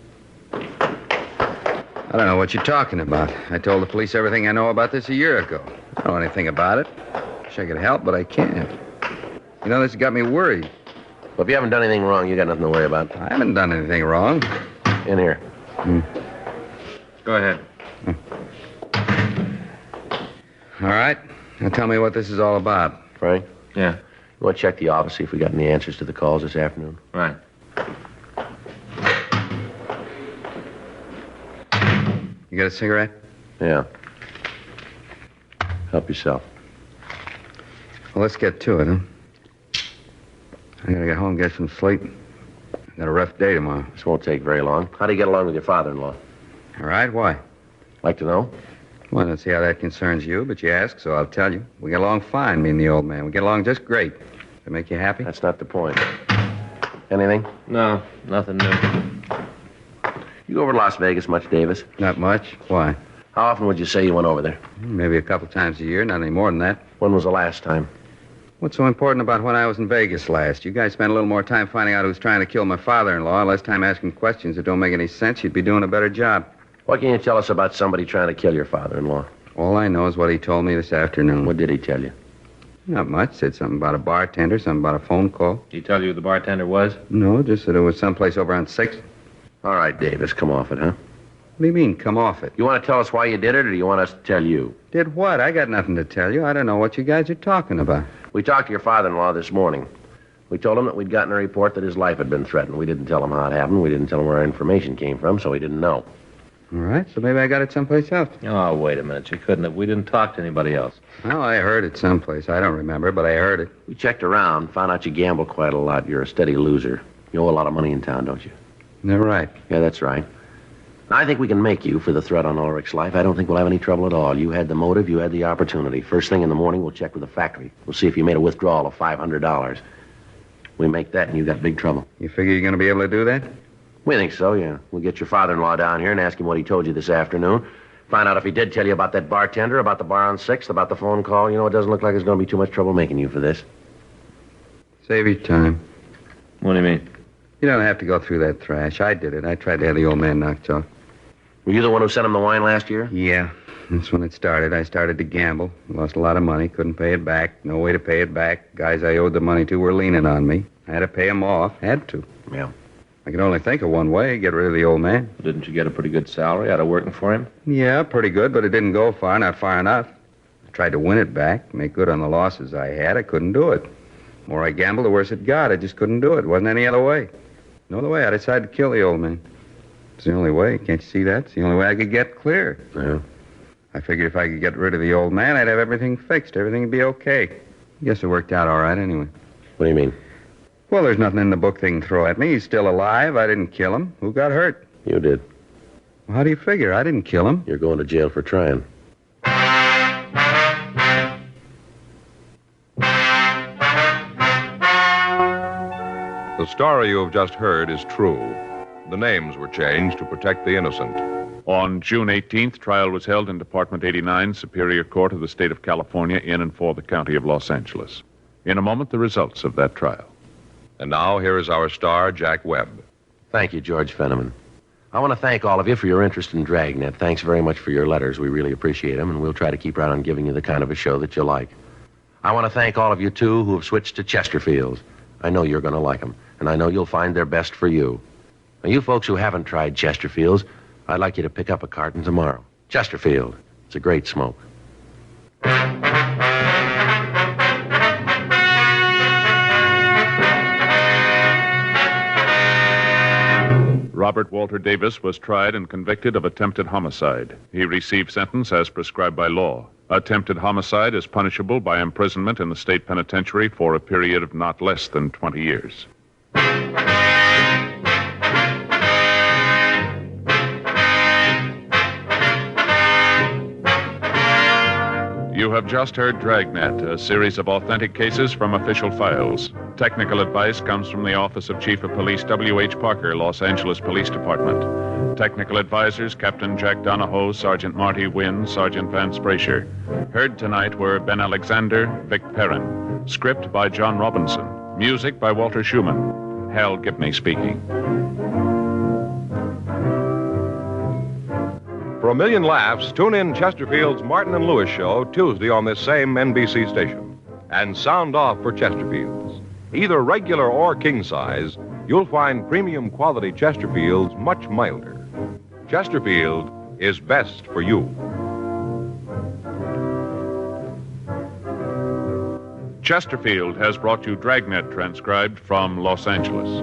I don't know what you're talking about. I told the police everything I know about this a year ago. I don't know anything about it. Wish I could help, but I can't. You know, this has got me worried. Well, if you haven't done anything wrong, you got nothing to worry about. I haven't done anything wrong. In here. Go ahead. All right. Now tell me what this is all about. Frank? Yeah. You want to check the office, see if we got any answers to the calls this afternoon? Right. You got a cigarette? Yeah. Help yourself. Well, let's get to it, huh? I gotta get home and get some sleep. I got a rough day tomorrow. This won't take very long. How do you get along with your father-in-law? All right, why? Like to know? Well, I don't see how that concerns you, but you ask, so I'll tell you. We get along fine, me and the old man. We get along just great. Does that make you happy? That's not the point. Anything? No, nothing new. You go over to Las Vegas much, Davis? Not much. Why? How often would you say you went over there? Maybe a couple times a year, not any more than that. When was the last time? What's so important about when I was in Vegas last? You guys spent a little more time finding out who's trying to kill my father-in-law, less time asking questions that don't make any sense. You'd be doing a better job. What can you tell us about somebody trying to kill your father-in-law? All I know is what he told me this afternoon. What did he tell you? Not much. Said something about a bartender, something about a phone call. Did he tell you who the bartender was? No, just that it was someplace over on 6th. All right, Davis, come off it, huh? What do you mean, come off it? You want to tell us why you did it, or do you want us to tell you? Did what? I got nothing to tell you. I don't know what you guys are talking about. We talked to your father-in-law this morning. We told him that we'd gotten a report that his life had been threatened. We didn't tell him how it happened. We didn't tell him where our information came from, so he didn't know. All right, so maybe I got it someplace else. Oh, wait a minute. You couldn't have. We didn't talk to anybody else. Well, I heard it someplace. I don't remember, but I heard it. We checked around, found out you gamble quite a lot. You're a steady loser. You owe a lot of money in town, don't you? They're right. Yeah, that's right. Now, I think we can make you for the threat on Ulrich's life. I don't think we'll have any trouble at all. You had the motive. You had the opportunity. First thing in the morning, we'll check with the factory. We'll see if you made a withdrawal of $500. We make that, and you got big trouble. You figure you're going to be able to do that? We think so, yeah. We'll get your father-in-law down here and ask him what he told you this afternoon. Find out if he did tell you about that bartender, about the bar on 6th, about the phone call. You know, it doesn't look like there's going to be too much trouble making you for this. Save your time. What do you mean? You don't have to go through that trash. I did it. I tried to have the old man knocked off. Were you the one who sent him the wine last year? Yeah. That's when it started. I started to gamble. Lost a lot of money. Couldn't pay it back. No way to pay it back. Guys I owed the money to were leaning on me. I had to pay them off. Had to. Yeah. I could only think of one way, get rid of the old man. Didn't you get a pretty good salary out of working for him? Yeah, pretty good, but it didn't go far, not far enough. I tried to win it back, make good on the losses I had. I couldn't do it. The more I gambled, the worse it got. I just couldn't do it. Wasn't any other way. No other way. I decided to kill the old man. It's the only way. Can't you see that? It's the only way I could get clear. Yeah. I figured if I could get rid of the old man, I'd have everything fixed. Everything would be okay. Guess it worked out all right anyway. What do you mean? Well, there's nothing in the book they can throw at me. He's still alive. I didn't kill him. Who got hurt? You did. Well, how do you figure? I didn't kill him. You're going to jail for trying. The story you have just heard is true. The names were changed to protect the innocent. On June 18th, trial was held in Department 89, Superior Court of the State of California, in and for the County of Los Angeles. In a moment, the results of that trial. And now, here is our star, Jack Webb. Thank you, George Fenneman. I want to thank all of you for your interest in Dragnet. Thanks very much for your letters. We really appreciate them, and we'll try to keep right on giving you the kind of a show that you like. I want to thank all of you, too, who have switched to Chesterfields. I know you're going to like them, and I know you'll find they're best for you. Now, you folks who haven't tried Chesterfields, I'd like you to pick up a carton tomorrow. Chesterfield. It's a great smoke. Robert Walter Davis was tried and convicted of attempted homicide. He received sentence as prescribed by law. Attempted homicide is punishable by imprisonment in the state penitentiary for a period of not less than 20 years. You have just heard Dragnet, a series of authentic cases from official files. Technical advice comes from the Office of Chief of Police W.H. Parker, Los Angeles Police Department. Technical advisors, Captain Jack Donahoe, Sergeant Marty Wynn, Sergeant Vance Brasher. Heard tonight were Ben Alexander, Vic Perrin. Script by John Robinson. Music by Walter Schumann. Hal Gibney speaking. For a million laughs, tune in Chesterfield's Martin and Lewis show Tuesday on this same NBC station. And sound off for Chesterfield's. Either regular or king size, you'll find premium quality Chesterfield's much milder. Chesterfield is best for you. Chesterfield has brought you Dragnet, transcribed from Los Angeles.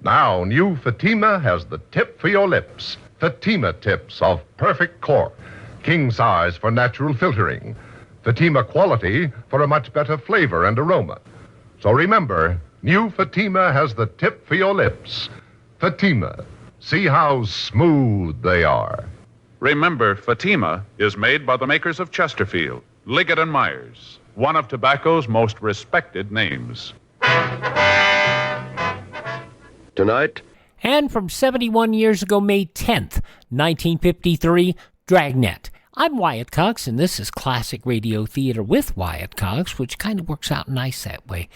Now, new Fatima has the tip for your lips. Fatima tips of perfect cork. King size for natural filtering. Fatima quality for a much better flavor and aroma. So remember, new Fatima has the tip for your lips. Fatima. See how smooth they are. Remember, Fatima is made by the makers of Chesterfield, Liggett & Myers, one of tobacco's most respected names. Tonight. And from 71 years ago, May 10th, 1953, Dragnet. I'm Wyatt Cox, and this is Classic Radio Theater with Wyatt Cox, which kind of works out nice that way.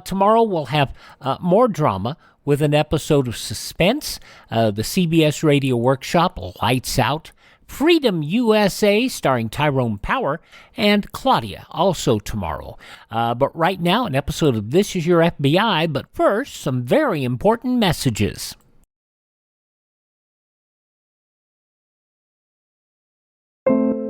Tomorrow we'll have more drama with an episode of Suspense, the CBS Radio Workshop, Lights Out, Freedom USA, starring Tyrone Power, and Claudia, also tomorrow. But right now, an episode of This Is Your FBI, but first, some very important messages.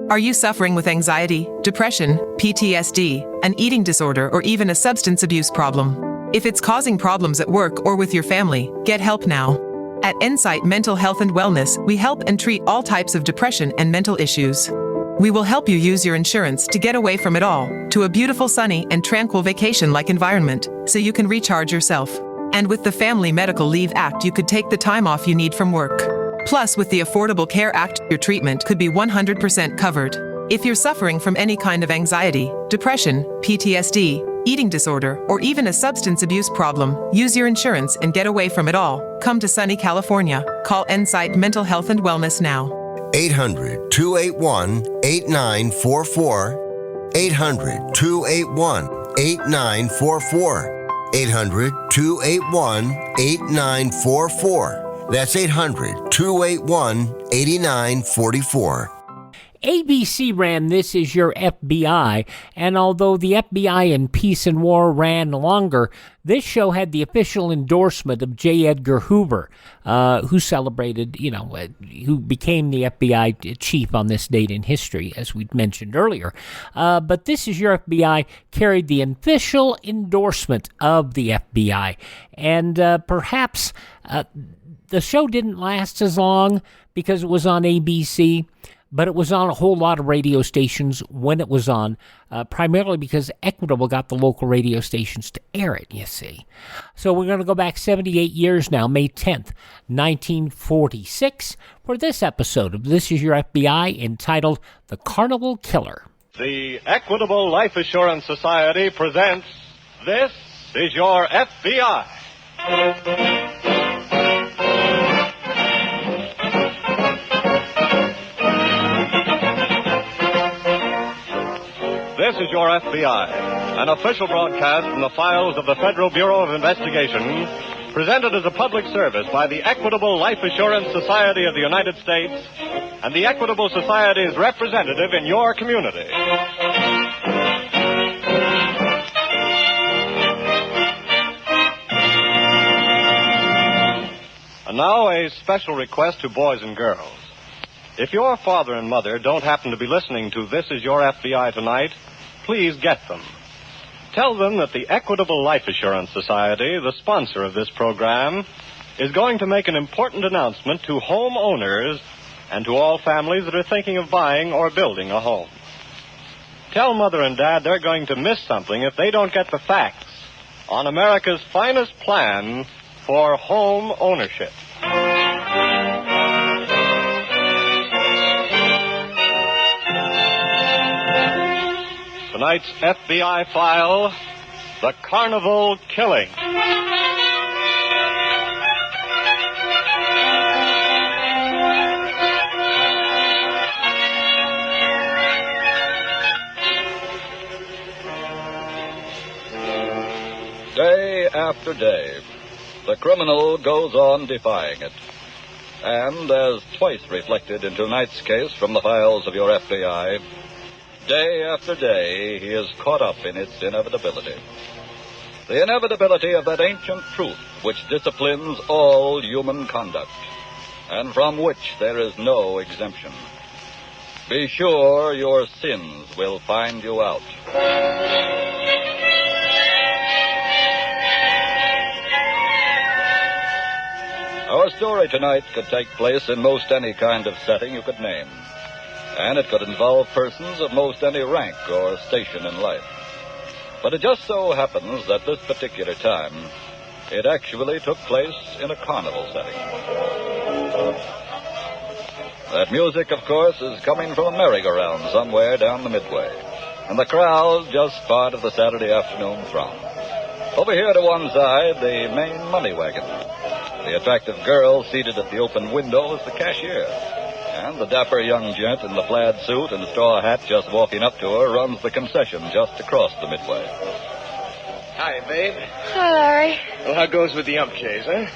Are you suffering with anxiety, depression, PTSD, an eating disorder, or even a substance abuse problem? If it's causing problems at work or with your family, get help now. At Insight Mental Health and Wellness, we help and treat all types of depression and mental issues. We will help you use your insurance to get away from it all, to a beautiful, sunny, and tranquil vacation-like environment, so you can recharge yourself. And with the Family Medical Leave Act, you could take the time off you need from work. Plus, with the Affordable Care Act, your treatment could be 100% covered. If you're suffering from any kind of anxiety, depression, PTSD, eating disorder, or even a substance abuse problem, use your insurance and get away from it all. Come to sunny California. Call Insight Mental Health and Wellness now. 800-281-8944. 800-281-8944. 800-281-8944. That's 800-281-8944. ABC ran This Is Your FBI, and although the FBI in Peace and War ran longer, this show had the official endorsement of J. Edgar Hoover, who celebrated, who became the FBI chief on this date in history, as we mentioned earlier. But This Is Your FBI carried the official endorsement of the FBI, and perhaps the show didn't last as long because it was on ABC, but it was on a whole lot of radio stations when it was on, primarily because Equitable got the local radio stations to air it, you see. So we're going to go back 78 years now, May 10th, 1946, for this episode of This Is Your FBI, entitled The Carnival Killer. The Equitable Life Assurance Society presents This Is Your FBI. This is Your FBI, an official broadcast from the files of the Federal Bureau of Investigation, presented as a public service by the Equitable Life Assurance Society of the United States and the Equitable Society's representative in your community. And now a special request to boys and girls. If your father and mother don't happen to be listening to This Is Your FBI tonight, please get them. Tell them that the Equitable Life Assurance Society, the sponsor of this program, is going to make an important announcement to homeowners and to all families that are thinking of buying or building a home. Tell Mother and Dad they're going to miss something if they don't get the facts on America's finest plan for home ownership. Tonight's FBI file, The Carnival Killing. Day after day, the criminal goes on defying it. And, as twice reflected in tonight's case from the files of your FBI, day after day, he is caught up in its inevitability. The inevitability of that ancient truth which disciplines all human conduct, and from which there is no exemption. Be sure your sins will find you out. Our story tonight could take place in most any kind of setting you could name. And it could involve persons of most any rank or station in life. But it just so happens that this particular time, it actually took place in a carnival setting. That music, of course, is coming from a merry-go-round somewhere down the midway. And the crowd just part of the Saturday afternoon throng. Over here to one side, the main money wagon. The attractive girl seated at the open window is the cashier. And the dapper young gent in the plaid suit and straw hat just walking up to her runs the concession just across the midway. Hi, babe. Hi, Larry. Well, how goes with the ump chase, huh?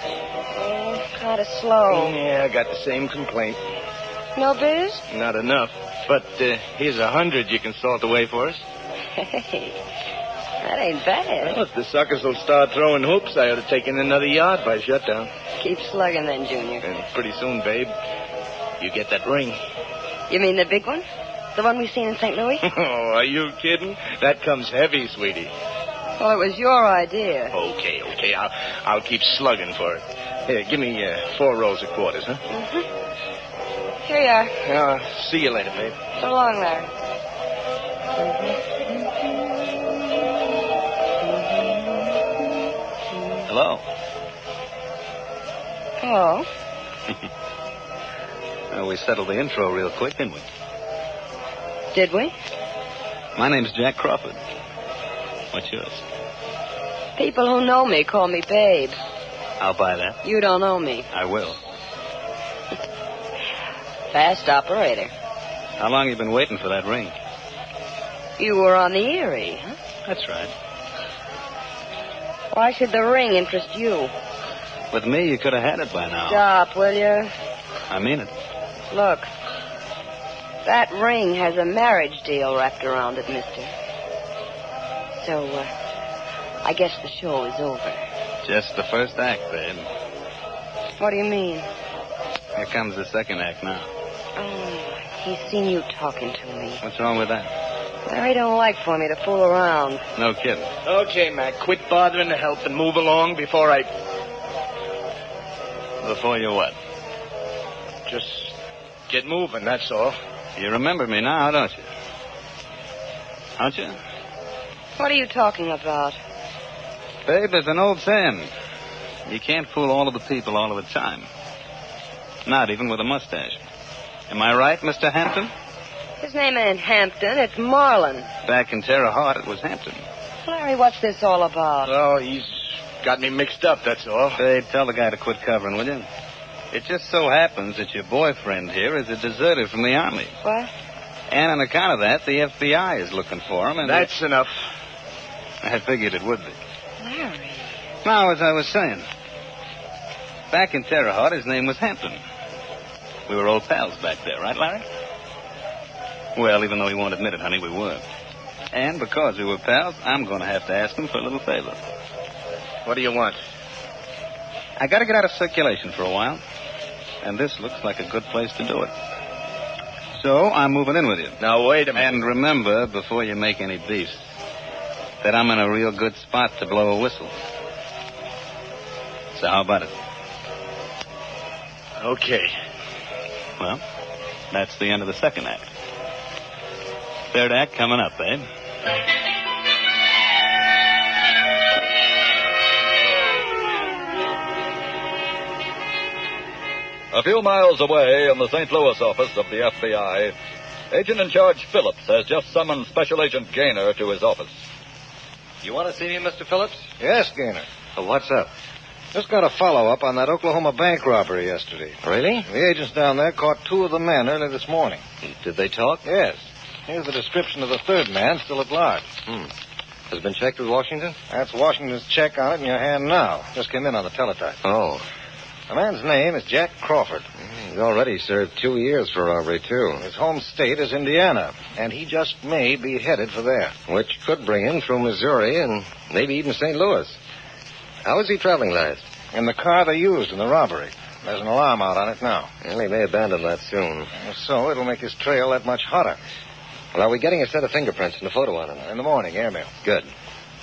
Oh, kind of slow. Yeah, I got the same complaint. No biz? Not enough. But here's 100 you can salt away for us. Hey, that ain't bad. Well, if the suckers will start throwing hoops, I ought to take in another yard by shutdown. Keep slugging then, Junior. And pretty soon, babe, you get that ring. You mean the big one? The one we seen in St. Louis? Oh, are you kidding? That comes heavy, sweetie. Well, it was your idea. Okay. I'll keep slugging for it. Here, give me 4 rolls of quarters, huh? Mm-hmm. Here you are. See you later, babe. So long, Larry. Hello. Hello. Well, we settled the intro real quick, didn't we? Did we? My name's Jack Crawford. What's yours? People who know me call me Babe. I'll buy that. You don't know me. I will. Fast operator. How long you been waiting for that ring? You were on the Erie, huh? That's right. Why should the ring interest you? With me, you could have had it by now. Stop, will you? I mean it. Look. That ring has a marriage deal wrapped around it, mister. So, I guess the show is over. Just the first act, babe. What do you mean? Here comes the second act now. Oh, he's seen you talking to me. What's wrong with that? Larry don't like for me to fool around. No kidding. Okay, Mac, quit bothering to help and move along before I... Before you what? Just get moving, that's all. You remember me now, don't you? Don't you? What are you talking about? Babe, there's an old saying. You can't fool all of the people all of the time. Not even with a mustache. Am I right, Mr. Hampton? His name ain't Hampton, it's Marlin. Back in Terre Haute, it was Hampton. Larry, what's this all about? Oh, he's got me mixed up, that's all. Hey, tell the guy to quit covering, will you? It just so happens that your boyfriend here is a deserter from the Army. What? And on account of that, the FBI is looking for him, and... That's enough. I figured it would be. Larry. Now, as I was saying, back in Terre Haute, his name was Hampton. We were old pals back there, right, Larry? Well, even though he won't admit it, honey, we were. And because we were pals, I'm going to have to ask him for a little favor. What do you want? I got to get out of circulation for a while, and this looks like a good place to do it. So I'm moving in with you. Now, wait a minute. And remember, before you make any beefs, that I'm in a real good spot to blow a whistle. So how about it? Okay. Well, that's the end of the second act. Third act coming up, babe. A few miles away in the St. Louis office of the FBI, Agent-in-Charge Phillips has just summoned Special Agent Gaynor to his office. You want to see me, Mr. Phillips? Yes, Gaynor. What's up? Just got a follow-up on that Oklahoma bank robbery yesterday. Really? The agents down there caught 2 of the men early this morning. Did they talk? Yes. Here's the description of the third man still at large. Has it been checked with Washington? That's Washington's check on it in your hand now. Just came in on the teletype. Oh. The man's name is Jack Crawford. He's already served 2 years for robbery, too. His home state is Indiana, and he just may be headed for there. Which could bring him through Missouri and maybe even St. Louis. How was he traveling last? In the car they used in the robbery. There's an alarm out on it now. Well, he may abandon that soon. If so, it'll make his trail that much hotter. Well, are we getting a set of fingerprints and a photo on him? In the morning, airmail. Good.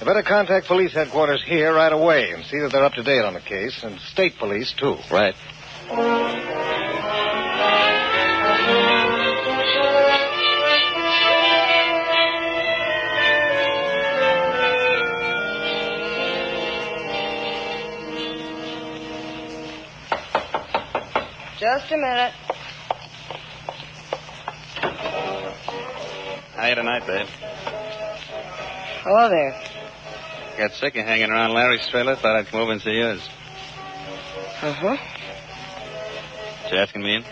You better contact police headquarters here right away and see that they're up to date on the case, and state police, too. Right. Just a minute. Hiya tonight, babe. Hello there. Got sick of hanging around Larry's trailer. Thought I'd come over and see yours. Uh-huh. You asking me in?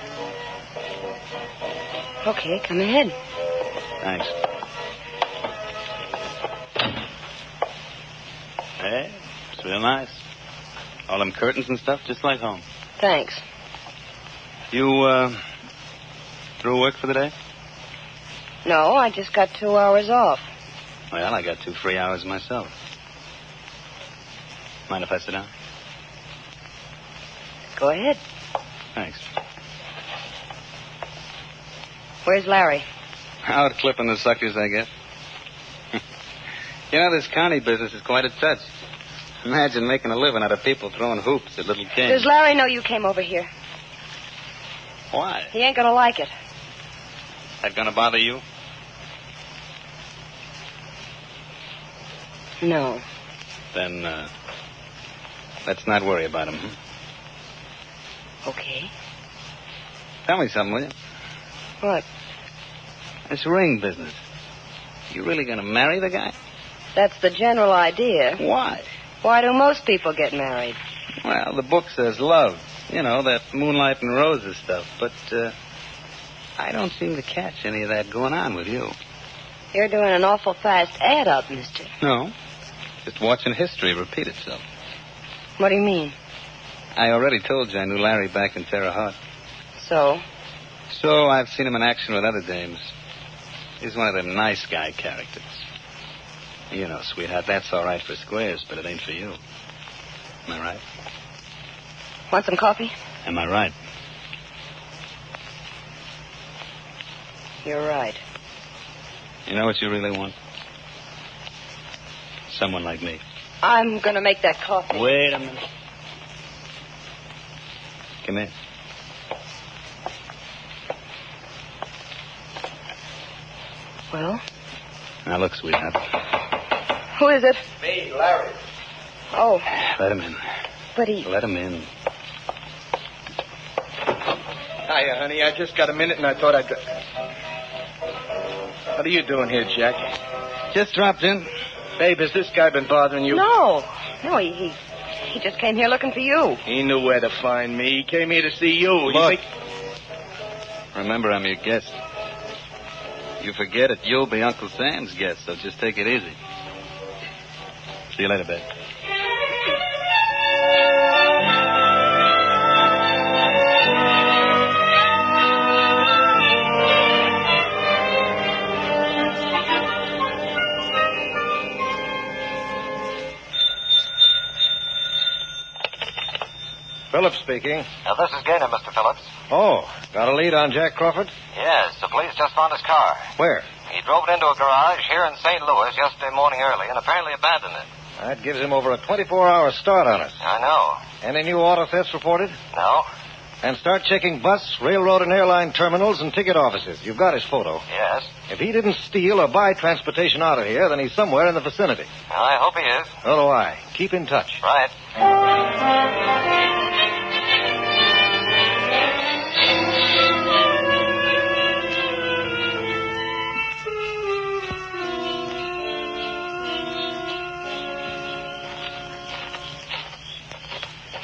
Okay, come ahead. Thanks. Hey, it's real nice. All them curtains and stuff, just like home. Thanks. You Through work for the day? No, I just got 2 hours off. Well, I got 2 free hours myself. Mind if I sit down? Go ahead. Thanks. Where's Larry? Out clipping the suckers, I guess. You know, this county business is quite a touch. Imagine making a living out of people throwing hoops at little kids. Does Larry know you came over here? Why? He ain't gonna like it. That gonna bother you? No. Then, let's not worry about him. Okay. Tell me something, will you? What? This ring business. You really gonna marry the guy? That's the general idea. Why? Why do most people get married? Well, the book says love. You know, that moonlight and roses stuff. But, I don't seem to catch any of that going on with you. You're doing an awful fast add up, mister. No. Just watching history repeat itself. What do you mean? I already told you I knew Larry back in Terre Haute. So? So I've seen him in action with other dames. He's one of them nice guy characters. You know, sweetheart, that's all right for squares, but it ain't for you. Am I right? Want some coffee? Am I right? You're right. You know what you really want? Someone like me. I'm gonna make that coffee. Wait a minute. Come here. Well? Now, look, sweetheart. Who is it? Me, Larry. Oh. Let him in. But he... Let him in. Hiya, honey. I just got a minute, and I thought I'd... What are you doing here, Jack? Just dropped in. Babe, has this guy been bothering you? No. No, he just came here looking for you. He knew where to find me. He came here to see you. Look. Remember, I'm your guest. You forget it, you'll be Uncle Sam's guest, so just take it easy. See you later, babe. Phillips speaking. This is Gaynor, Mr. Phillips. Oh, got a lead on Jack Crawford? Yes, the police just found his car. Where? He drove it into a garage here in St. Louis yesterday morning early and apparently abandoned it. That gives him over a 24-hour start on us. I know. Any new auto thefts reported? No? And start checking bus, railroad, and airline terminals and ticket offices. You've got his photo. Yes. If he didn't steal or buy transportation out of here, then he's somewhere in the vicinity. Well, I hope he is. So do I. Keep in touch. Right.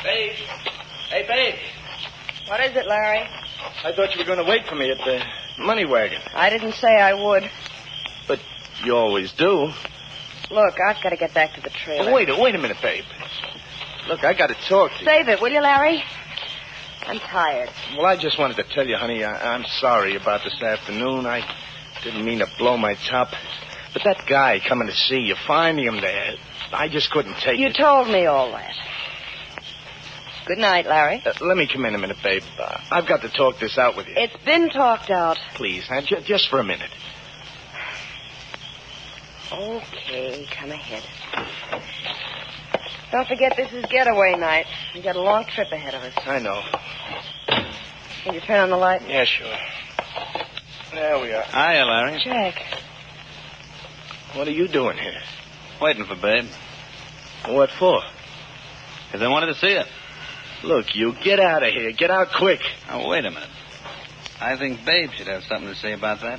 Babe. Hey, babe. What is it, Larry? I thought you were going to wait for me at the money wagon. I didn't say I would. But you always do. Look, I've got to get back to the trailer. Oh, wait a minute, babe. Look, I got to talk to you. Save it, will you, Larry? I'm tired. Well, I just wanted to tell you, honey, I'm sorry about this afternoon. I didn't mean to blow my top. But that guy coming to see you, finding him there, I just couldn't take it. You told me all that. Good night, Larry. Let me come in a minute, babe. I've got to talk this out with you. It's been talked out. Please, just for a minute. Okay, come ahead. Don't forget this is getaway night. We got a long trip ahead of us. I know. Can you turn on the light? Yeah, sure. There we are. Hiya, Larry. Jack. What are you doing here? Waiting for Babe. What for? Because I wanted to see it. Look, you get out of here. Get out quick. Oh, wait a minute. I think Babe should have something to say about that.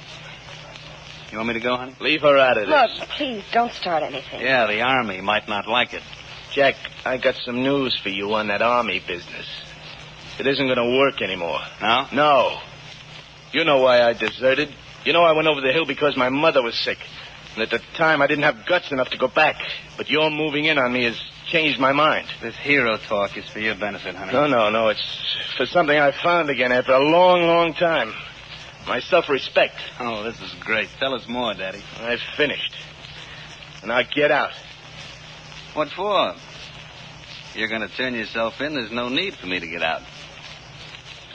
You want me to go, honey? Leave her out of this. Look, please, don't start anything. Yeah, the Army might not like it. Jack, I got some news for you on that Army business. It isn't going to work anymore. No? No. You know why I deserted. You know I went over the hill because my mother was sick. And at the time, I didn't have guts enough to go back. But your moving in on me has changed my mind. This hero talk is for your benefit, honey. No. It's for something I found again after a long, long time. My self-respect. Oh, this is great. Tell us more, Daddy. I've finished. And I'll get out. What for? You're going to turn yourself in. There's no need for me to get out.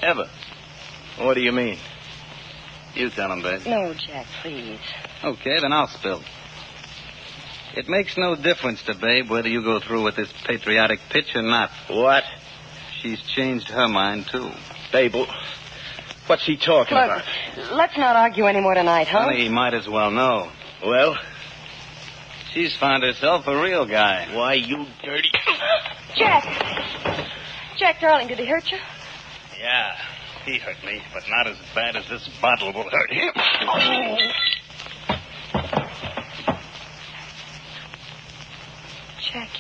Ever. What do you mean? You tell him, babe. No, Jack, please. Okay, then I'll spill. It makes no difference to Babe whether you go through with this patriotic pitch or not. What? She's changed her mind, too. Babe, what's he talking about? Let's not argue anymore tonight, huh? Honey, he might as well know. Well? She's found herself a real guy. Why, you dirty... Jack! Jack, darling, did he hurt you? Yeah, he hurt me, but not as bad as this bottle will hurt him. Oh. Jack,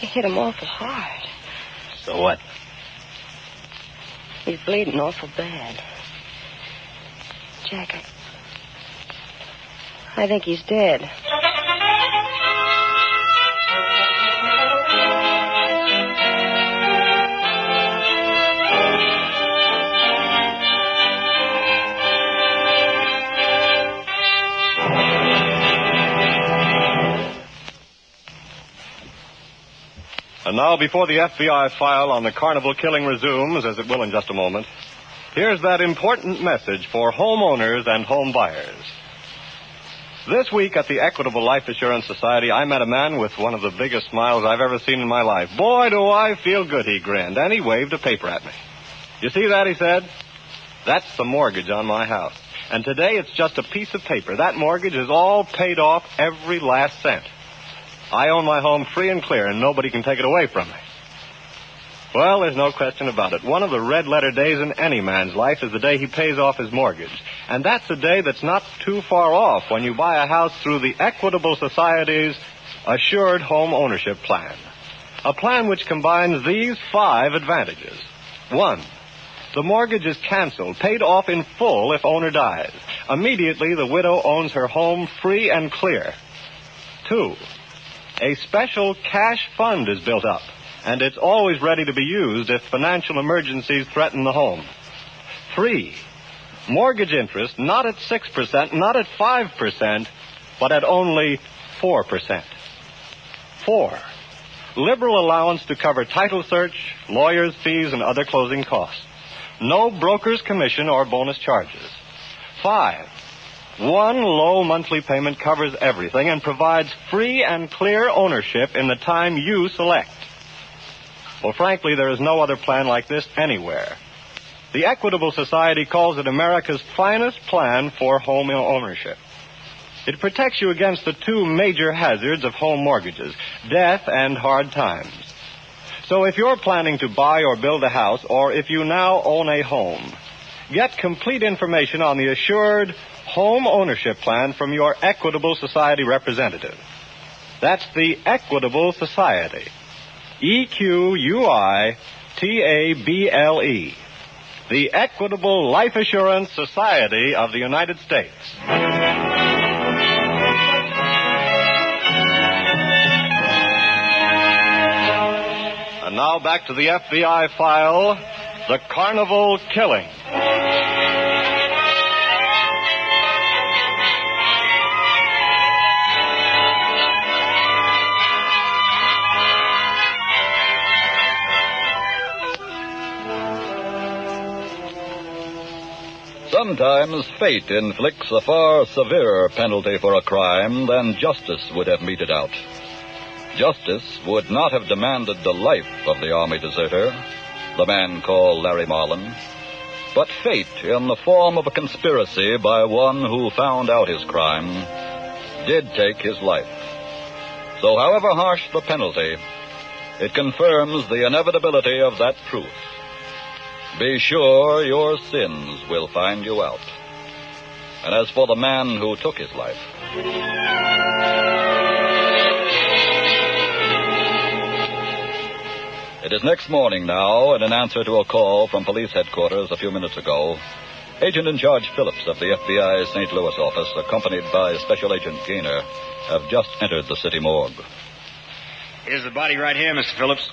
you hit him awful hard. So what? He's bleeding awful bad. Jack, I think he's dead. And now, before the FBI file on the Carnival Killing resumes, as it will in just a moment, here's that important message for homeowners and home buyers. This week at the Equitable Life Assurance Society, I met a man with one of the biggest smiles I've ever seen in my life. Boy, do I feel good, he grinned, and he waved a paper at me. You see that, he said? That's the mortgage on my house. And today it's just a piece of paper. That mortgage is all paid off, every last cent. I own my home free and clear, and nobody can take it away from me. Well, there's no question about it. One of the red-letter days in any man's life is the day he pays off his mortgage. And that's a day that's not too far off when you buy a house through the Equitable Society's Assured Home Ownership Plan. A plan which combines these 5 advantages. 1, the mortgage is canceled, paid off in full if owner dies. Immediately, the widow owns her home free and clear. 2, a special cash fund is built up, and it's always ready to be used if financial emergencies threaten the home. 3, mortgage interest not at 6%, not at 5%, but at only 4%. 4, liberal allowance to cover title search, lawyer's fees, and other closing costs. No broker's commission or bonus charges. 5, 1 low monthly payment covers everything and provides free and clear ownership in the time you select. Well, frankly, there is no other plan like this anywhere. The Equitable Society calls it America's finest plan for home ownership. It protects you against the 2 major hazards of home mortgages, death and hard times. So if you're planning to buy or build a house, or if you now own a home, get complete information on the Assured Home Ownership Plan from your Equitable Society representative. That's the Equitable Society. EQUITABLE. The Equitable Life Assurance Society of the United States. And now back to the FBI file, the Carnival Killing. Sometimes fate inflicts a far severer penalty for a crime than justice would have meted out. Justice would not have demanded the life of the Army deserter, the man called Larry Marlin, but fate, in the form of a conspiracy by one who found out his crime, did take his life. So however harsh the penalty, it confirms the inevitability of that truth. Be sure your sins will find you out. And as for the man who took his life, it is next morning now, and in answer to a call from police headquarters a few minutes ago, Agent in Charge Phillips of the FBI's St. Louis office, accompanied by Special Agent Gaynor, have just entered the city morgue. Here's the body right here, Mr. Phillips.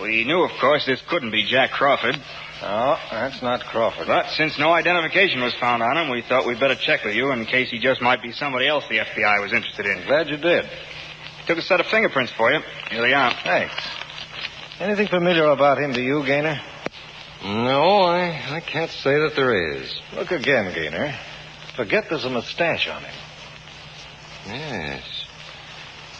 We knew, of course, this couldn't be Jack Crawford. No, that's not Crawford. But since no identification was found on him, we thought we'd better check with you in case he just might be somebody else the FBI was interested in. Glad you did. Took a set of fingerprints for you. Here they are. Thanks. Anything familiar about him to you, Gaynor? No, I can't say that there is. Look again, Gaynor. Forget there's a mustache on him. Yes.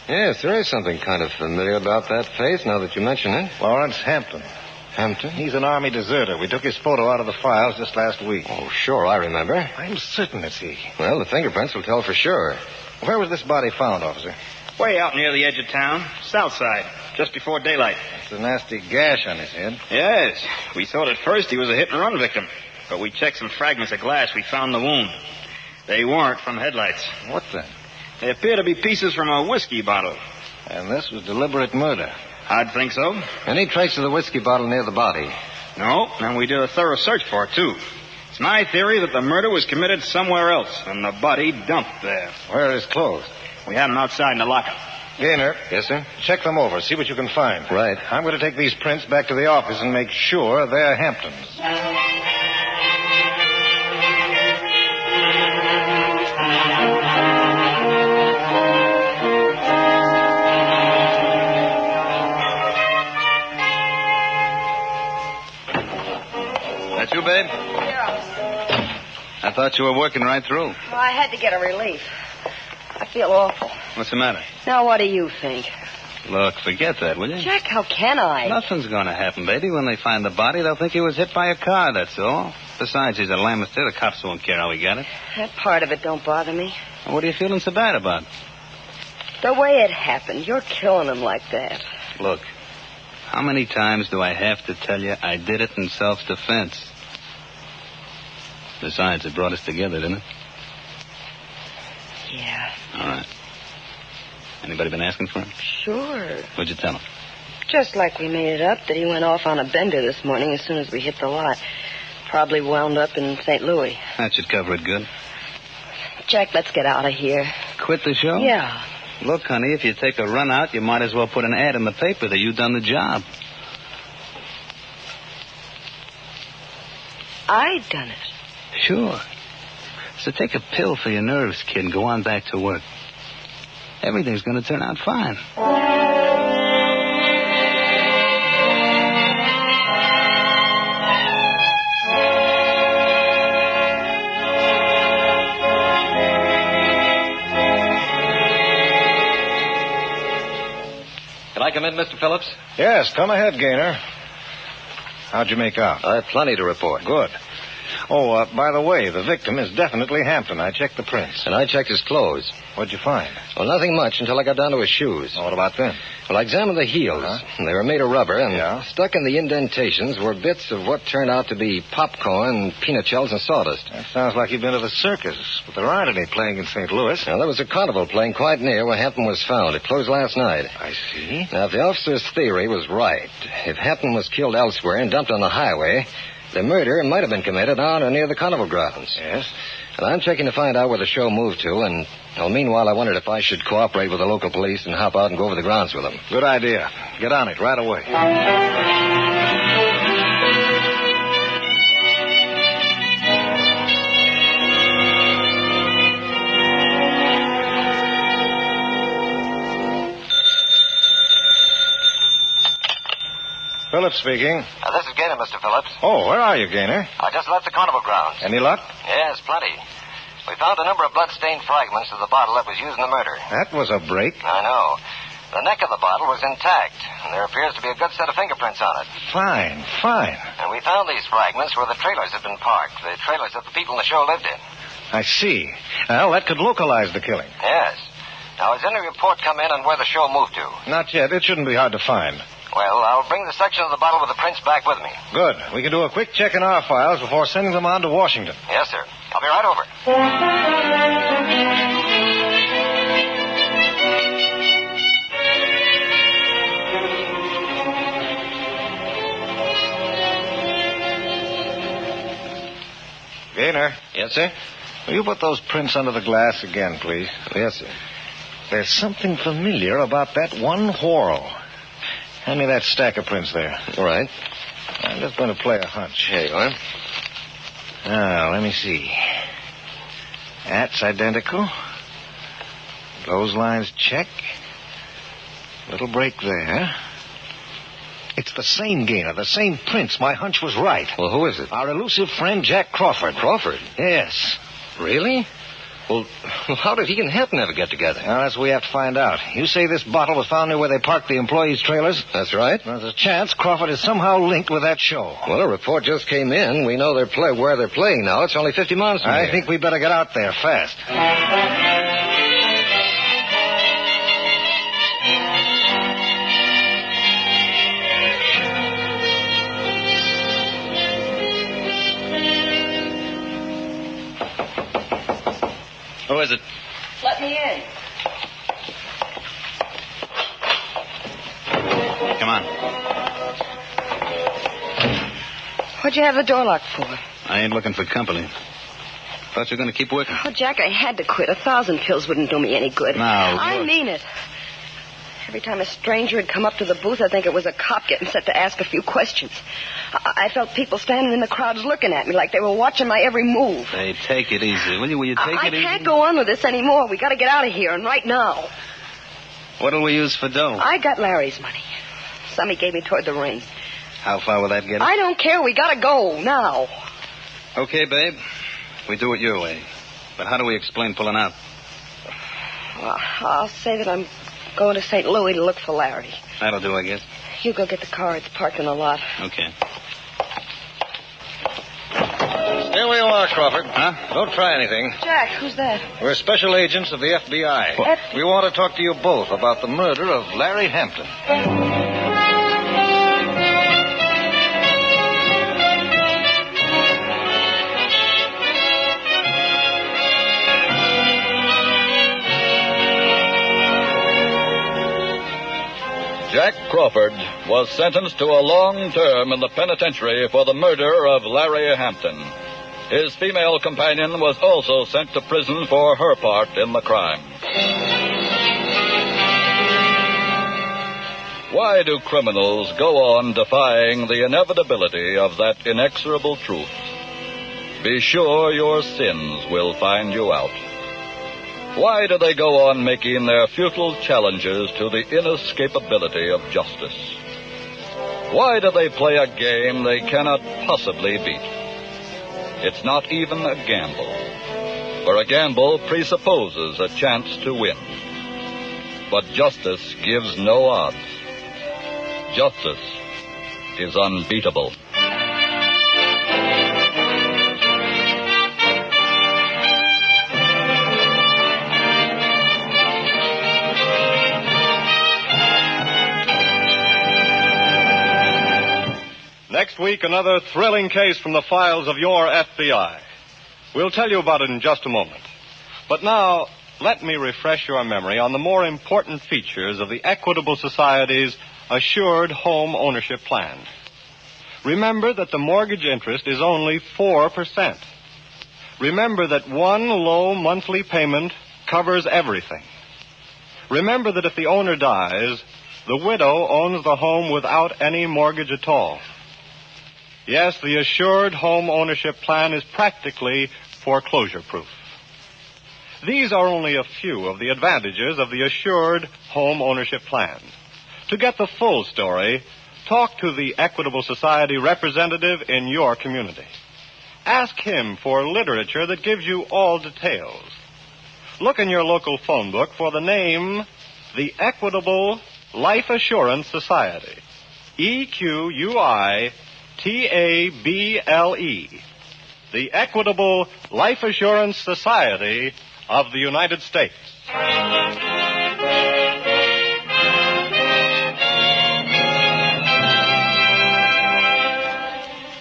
Yes, there is something kind of familiar about that face now that you mention it. Lawrence Hampton. Hampton? He's an Army deserter. We took his photo out of the files just last week. Oh, sure, I remember. I'm certain it's he. Well, the fingerprints will tell for sure. Where was this body found, officer? Way out near the edge of town. South side. Just before daylight. It's a nasty gash on his head. Yes. We thought at first he was a hit-and-run victim. But we checked some fragments of glass. We found the wound. They weren't from headlights. What then? They appear to be pieces from a whiskey bottle. And this was deliberate murder. I'd think so. Any trace of the whiskey bottle near the body? No, and we did a thorough search for it, too. It's my theory that the murder was committed somewhere else, and the body dumped there. Where are his clothes? We had them outside in the locker. Gaynor. Yes, sir? Check them over. See what you can find. Right. I'm going to take these prints back to the office and make sure they're Hampton's. That you, babe? Yeah. I thought you were working right through. Well, I had to get a relief. I feel awful. What's the matter? Now, what do you think? Look, forget that, will you? Jack, how can I? Nothing's going to happen, baby. When they find the body, they'll think he was hit by a car, that's all. Besides, he's a Lamester. The cops won't care how he got it. That part of it don't bother me. What are you feeling so bad about? The way it happened. You're killing him like that. Look, how many times do I have to tell you I did it in self-defense? Besides, it brought us together, didn't it? Yeah. All right. Anybody been asking for him? Sure. What'd you tell him? Just like we made it up that he went off on a bender this morning as soon as we hit the lot. Probably wound up in St. Louis. That should cover it good. Jack, let's get out of here. Quit the show? Yeah. Look, honey, if you take a run out, you might as well put an ad in the paper that you've done the job. I done it. Sure. So take a pill for your nerves, kid, and go on back to work. Everything's going to turn out fine. Can I come in, Mr. Phillips? Yes, come ahead, Gaynor. How'd you make out? I have plenty to report. Good. Oh, by the way, the victim is definitely Hampton. I checked the prints. And I checked his clothes. What'd you find? Well, nothing much until I got down to his shoes. Oh, what about them? Well, I examined the heels. Uh-huh. They were made of rubber, and Yeah? stuck in the indentations were bits of what turned out to be popcorn, peanut shells, and sawdust. That sounds like you've been to the circus, but there aren't any playing in St. Louis. Now, there was a carnival playing quite near where Hampton was found. It closed last night. I see. Now, if the officer's theory was right, if Hampton was killed elsewhere and dumped on the highway, the murder might have been committed on or near the carnival grounds. Yes? And I'm checking to find out where the show moved to, and well, meanwhile, I wondered if I should cooperate with the local police and hop out and go over the grounds with them. Good idea. Get on it right away. Phillips speaking. This is Gaynor, Mr. Phillips. Oh, where are you, Gaynor? I just left the carnival grounds. Any luck? Yes, plenty. We found a number of blood-stained fragments of the bottle that was used in the murder. That was a break. I know. The neck of the bottle was intact, and there appears to be a good set of fingerprints on it. Fine. And we found these fragments where the trailers had been parked, the trailers that the people in the show lived in. I see. Well, that could localize the killing. Yes. Now, has any report come in on where the show moved to? Not yet. It shouldn't be hard to find. Well, I'll bring the section of the bottle with the prints back with me. Good. We can do a quick check in our files before sending them on to Washington. Yes, sir. I'll be right over. Gaynor. Yes, sir? Will you put those prints under the glass again, please? Yes, sir. There's something familiar about that one whorl. Hand me that stack of prints there. All right. I'm just going to play a hunch. Here you are. Now, let me see. That's identical. Those lines check. Little break there. It's the same Gainer, the same prints. My hunch was right. Well, who is it? Our elusive friend, Jack Crawford. Crawford? Yes. Really? Well, how did he and Hampton ever get together? Well, that's what we have to find out. You say this bottle was found near where they parked the employees' trailers? That's right. There's a chance Crawford is somehow linked with that show. Well, a report just came in. We know where they're playing now. It's only 50 miles from here. I think we better get out there fast. Who is it? Let me in. Come on. What'd you have the door locked for? I ain't looking for company. Thought you were going to keep working. Oh, Jack, I had to quit. 1,000 pills wouldn't do me any good. Now, I look. mean it. Every time a stranger had come up to the booth, I'd think it was a cop getting set to ask a few questions. I felt people standing in the crowds looking at me like they were watching my every move. Hey, take it easy. Will you take it easy? I can't go on with this anymore. We got to get out of here, and right now. What'll we use for dough? I got Larry's money. Some he gave me toward the ring. How far will that get us? I don't care. We got to go now. Okay, babe. We do it your way. But how do we explain pulling out? Well, I'll say that I'm going to St. Louis to look for Larry. That'll do, I guess. You go get the car. It's parked in the lot. Okay. Here we are, Crawford. Huh? Don't try anything. Jack, who's that? We're special agents of the FBI. We want to talk to you both about the murder of Larry Hampton. Jack Crawford was sentenced to a long term in the penitentiary for the murder of Larry Hampton. His female companion was also sent to prison for her part in the crime. Why do criminals go on defying the inevitability of that inexorable truth? Be sure your sins will find you out. Why do they go on making their futile challenges to the inescapability of justice? Why do they play a game they cannot possibly beat? It's not even a gamble, for a gamble presupposes a chance to win. But justice gives no odds. Justice is unbeatable. Next week, another thrilling case from the files of your FBI. We'll tell you about it in just a moment. But now, let me refresh your memory on the more important features of the Equitable Society's Assured Home Ownership Plan. Remember that the mortgage interest is only 4%. Remember that one low monthly payment covers everything. Remember that if the owner dies, the widow owns the home without any mortgage at all. Yes, the Assured Home Ownership Plan is practically foreclosure-proof. These are only a few of the advantages of the Assured Home Ownership Plan. To get the full story, talk to the Equitable Society representative in your community. Ask him for literature that gives you all details. Look in your local phone book for the name, the Equitable Life Assurance Society. EQUITABLE. The Equitable Life Assurance Society of the United States.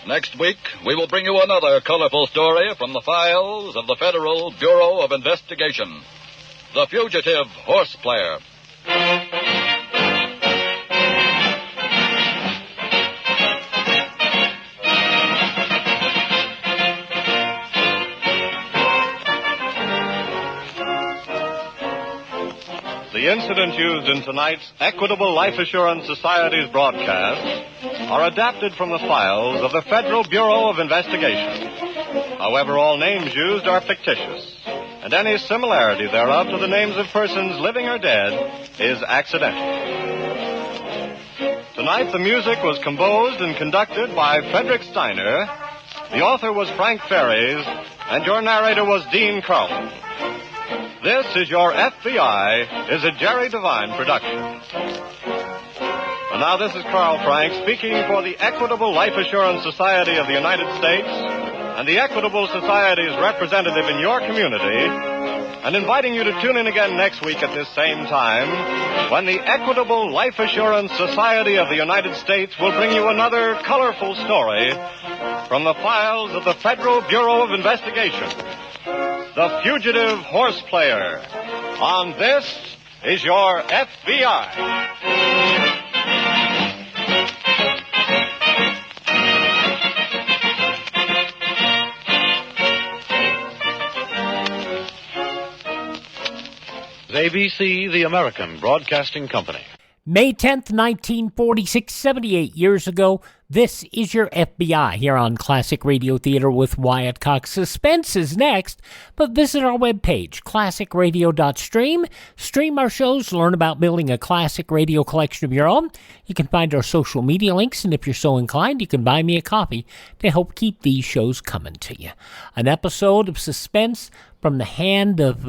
Next week, we will bring you another colorful story from the files of the Federal Bureau of Investigation. The Fugitive Horse Player. The The incidents used in tonight's Equitable Life Assurance Society's broadcast are adapted from the files of the Federal Bureau of Investigation. However, all names used are fictitious, and any similarity thereof to the names of persons living or dead is accidental. Tonight, the music was composed and conducted by Frederick Steiner. The author was Frank Ferries, and your narrator was Dean Carlton. This is Your FBI is a Jerry Devine production. And now this is Carl Frank speaking for the Equitable Life Assurance Society of the United States and the Equitable Society's representative in your community, and inviting you to tune in again next week at this same time when the Equitable Life Assurance Society of the United States will bring you another colorful story from the files of the Federal Bureau of Investigation. The Fugitive Horse Player. On This is Your FBI. ABC, the American Broadcasting Company. May 10th, 1946, 78 years ago, this is Your FBI here on Classic Radio Theater with Wyatt Cox. Suspense is next, but visit our webpage, classicradio.stream. Stream our shows, learn about building a classic radio collection of your own. You can find our social media links, and if you're so inclined, you can buy me a copy to help keep these shows coming to you. An episode of Suspense from the hand of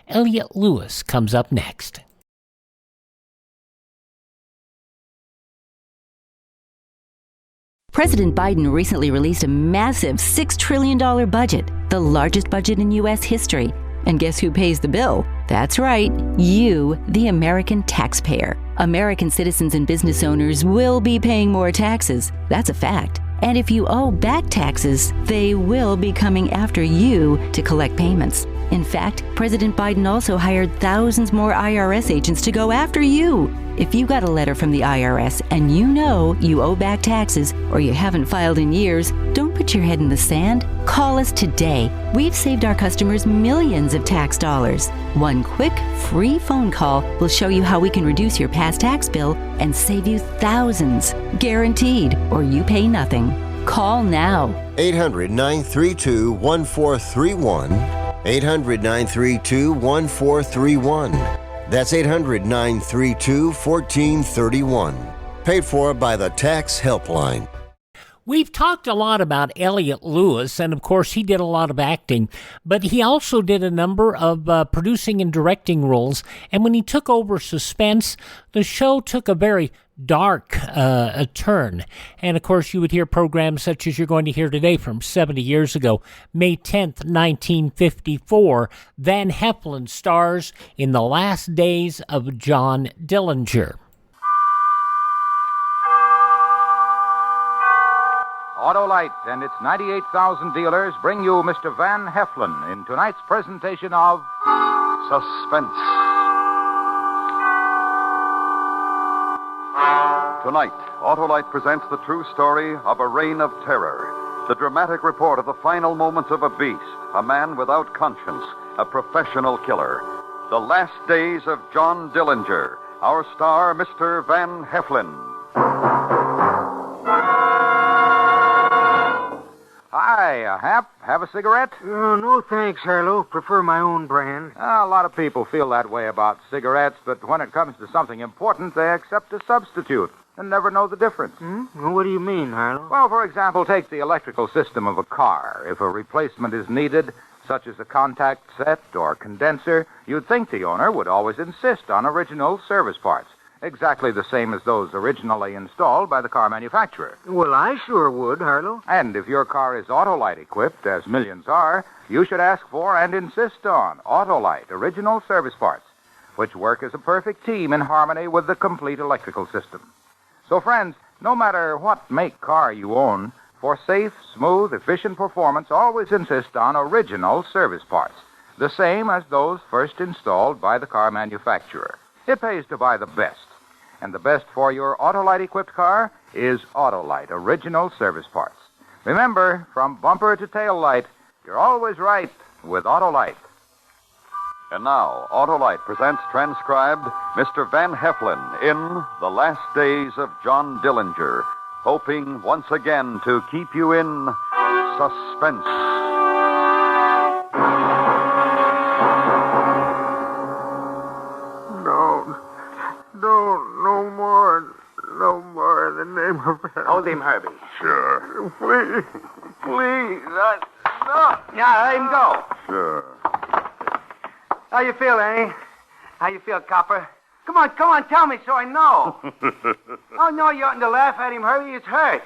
Elliot Lewis comes up next. President Biden recently released a massive $6 trillion budget, the largest budget in U.S. history. And guess who pays the bill? That's right, you, the American taxpayer. American citizens and business owners will be paying more taxes. That's a fact. And if you owe back taxes, they will be coming after you to collect payments. In fact, President Biden also hired thousands more IRS agents to go after you. If you got a letter from the IRS and you know you owe back taxes or you haven't filed in years, don't put your head in the sand. Call us today. We've saved our customers millions of tax dollars. One quick, free phone call will show you how we can reduce your past tax bill and save you thousands. Guaranteed, or you pay nothing. Call now. 800-932-1431. 800-932-1431. That's 800-932-1431. Paid for by the Tax Helpline. We've talked a lot about Elliot Lewis, and of course he did a lot of acting, but he also did a number of producing and directing roles, and when he took over Suspense, the show took a very dark turn. And of course you would hear programs such as you're going to hear today from 70 years ago. May 10th, 1954, Van Heflin stars in The Last Days of John Dillinger. Autolite and its 98,000 dealers bring you Mr. Van Heflin in tonight's presentation of Suspense. Tonight, Autolite presents the true story of a reign of terror. The dramatic report of the final moments of a beast, a man without conscience, a professional killer. The Last Days of John Dillinger. Our star, Mr. Van Heflin. Hi, Hap. Have a cigarette? No, thanks, Harlow. Prefer my own brand. A lot of people feel that way about cigarettes, but when it comes to something important, they accept a substitute and never know the difference. Well, what do you mean, Harlow? Well, for example, take the electrical system of a car. If a replacement is needed, such as a contact set or condenser, you'd think the owner would always insist on original service parts, exactly the same as those originally installed by the car manufacturer. Well, I sure would, Harlow. And if your car is Autolite equipped, as millions are, you should ask for and insist on Autolite original service parts, which work as a perfect team in harmony with the complete electrical system. So, friends, no matter what make car you own, for safe, smooth, efficient performance, always insist on original service parts, the same as those first installed by the car manufacturer. It pays to buy the best. And the best for your Autolite-equipped car is Autolite original service parts. Remember, from bumper to tail light, you're always right with Autolite. And now, Autolite presents transcribed Mr. Van Heflin in The Last Days of John Dillinger, hoping once again to keep you in suspense. No more in the name of heaven. Hold him, Herbie. Sure. Please. No. Yeah, let him go. Sure. How you feel, Ernie? How you feel, Copper? Come on, tell me so I know. Oh, no, you oughtn't to laugh at him, Herbie. He's hurt.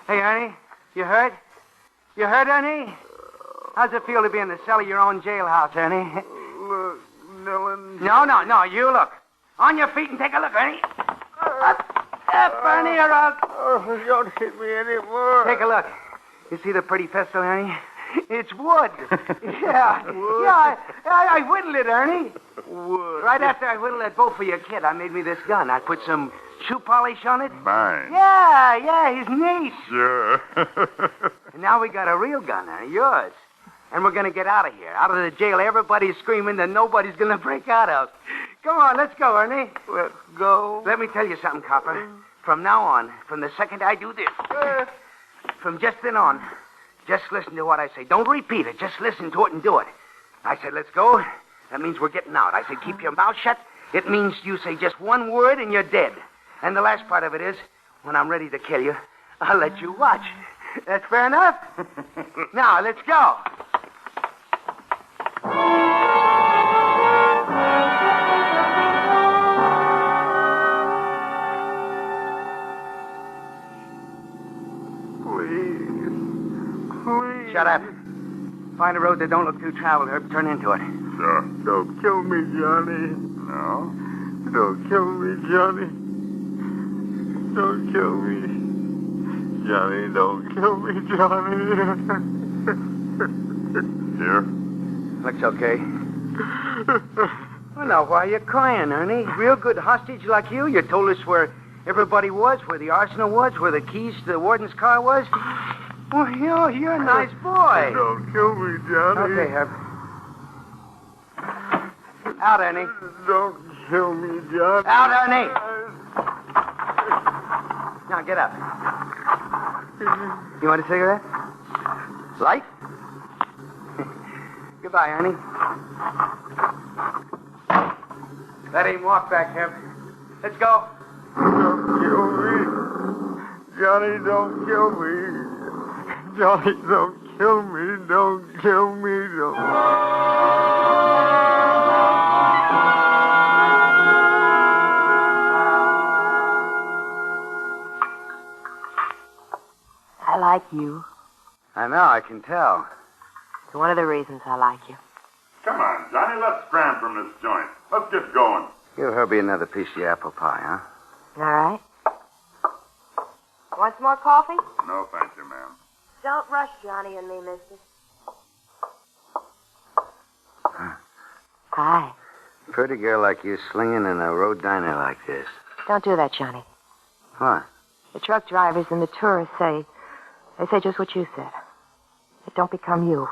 Hey, Ernie, you hurt? You hurt, Ernie? How's it feel to be in the cell of your own jailhouse, Ernie? Look, Dylan. No, you look. On your feet and take a look, Ernie. Ernie, or I'll... Oh, don't hit me anymore. Take a look. You see the pretty pistol, Ernie? It's wood. Yeah. Wood? Yeah, I whittled it, Ernie. Wood. Right after I whittled that bow for your kid, I made me this gun. I put some shoe polish on it. Mine. Yeah, his niece. Sure. And now we got a real gun, Ernie, yours. And we're going to get out of here. Out of the jail everybody's screaming that nobody's going to break out of. Come on, let's go, Ernie. Let's go. Let me tell you something, Copper. From now on, from the second I do this, from just then on, just listen to what I say. Don't repeat it. Just listen to it and do it. I said, let's go. That means we're getting out. I said, keep your mouth shut. It means you say just one word and you're dead. And the last part of it is, when I'm ready to kill you, I'll let you watch. That's fair enough? Now, let's go. Please. Shut up. Find a road that don't look too traveled, Herb. Turn into it. Sure. Don't kill me, Johnny. No? Don't kill me, Johnny. Don't kill me. Johnny, don't kill me, Johnny. Here? Looks okay. Well, now, why are you crying, Ernie? Real good hostage like you told us where everybody was, where the arsenal was, where the keys to the warden's car was. Well, you're a nice boy. Don't kill me, Johnny. Okay, Herb. Out, Ernie. Don't kill me, Johnny. Out, Ernie. Now, get up. You want a cigarette? Light? Goodbye, Ernie. Let him walk back, Herb. Let's go. Don't kill me. Johnny, don't kill me. Johnny, don't kill me. Don't kill me. Don't. I like you. I know, I can tell. It's one of the reasons I like you. Come on, Johnny, let's scram from this joint. Let's get going. Give Herbie another piece of your apple pie, huh? All right. Want some more coffee? No, thank you, ma'am. Don't rush Johnny and me, mister. Hi. Pretty girl like you slinging in a road diner like this. Don't do that, Johnny. What? The truck drivers and the tourists say just what you said. It don't become you.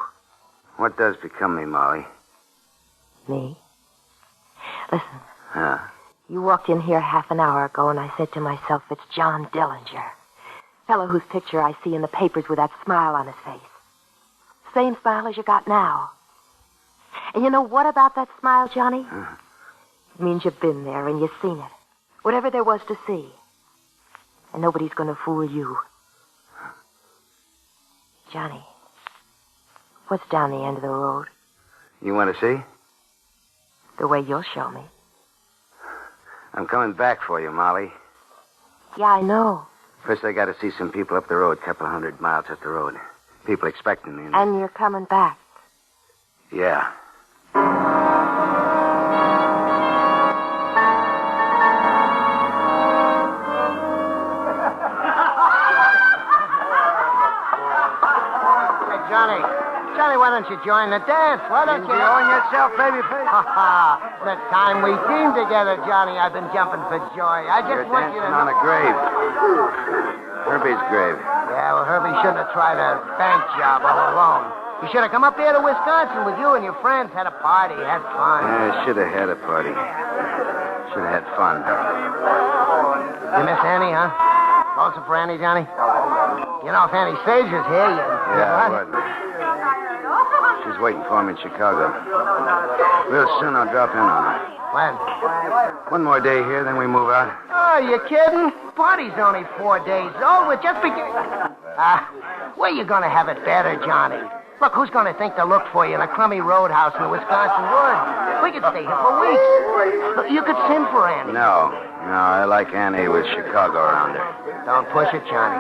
What does become me, Molly? Me? Listen. Huh? You walked in here half an hour ago, and I said to myself, it's John Dillinger. Fellow whose picture I see in the papers with that smile on his face. Same smile as you got now. And you know what about that smile, Johnny? Huh? It means you've been there and you've seen it. Whatever there was to see. And nobody's going to fool you. Johnny, what's down the end of the road? You want to see? The way you'll show me. I'm coming back for you, Molly. Yeah, I know. First, I got to see some people up the road, a couple 100 miles up the road. People expecting me. And you're coming back. Yeah. Johnny, why don't you join the dance? Why don't you... Enjoying yourself, babyface? The time we teamed together, Johnny, I've been jumping for joy. I just want you to know... on a grave. Herbie's grave. Yeah, well, Herbie shouldn't have tried a bank job all alone. You should have come up there to Wisconsin with you and your friends. Had a party, had fun. I should have had a party. Should have had fun. You miss Annie, huh? Lonesome for Annie, Johnny? You know, if Annie Stager's here, you... Yeah, I would. She's waiting for me in Chicago. Real soon I'll drop in on her. When? One more day here, then we move out. Oh, you kidding? Party's only 4 days old. We're just beginning. Where you gonna have it better, Johnny? Look, who's gonna think to look for you in a crummy roadhouse in the Wisconsin woods? We could stay here for weeks. Look, you could send for Annie. No, I like Annie with Chicago around her. Don't push it, Johnny.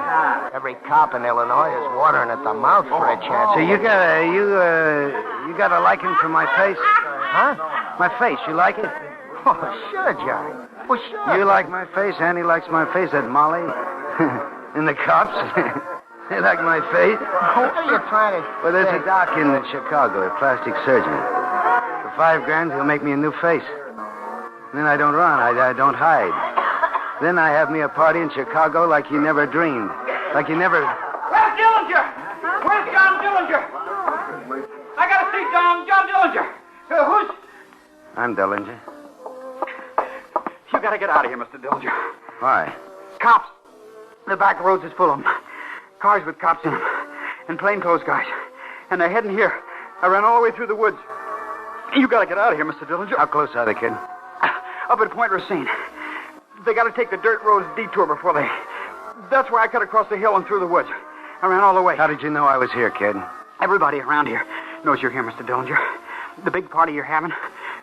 Every cop in Illinois is watering at the mouth for a chance. So you got a liking for my face? Huh? My face, you like it? Oh, sure, Johnny. Well, sure. You like my face, Annie likes my face, that Molly. And the cops, they like my face. What are you trying to Well, there's say? a doc in Chicago, a plastic surgeon. For $5,000, he'll make me a new face. And then I don't run, I don't hide. Then I have me a party in Chicago like you never dreamed. Like you never... Where's Dillinger? Where's John Dillinger? I gotta see John Dillinger. Who's... I'm Dillinger. You gotta get out of here, Mr. Dillinger. Why? Cops. The back roads is full of them. Cars with cops in them. And plainclothes guys. And they're heading here. I ran all the way through the woods. You gotta get out of here, Mr. Dillinger. How close are they, kid? Up at Point Racine. They gotta take the dirt roads detour before they... That's why I cut across the hill and through the woods. I ran all the way. How did you know I was here, kid? Everybody around here knows you're here, Mr. Dillinger. The big party you're having,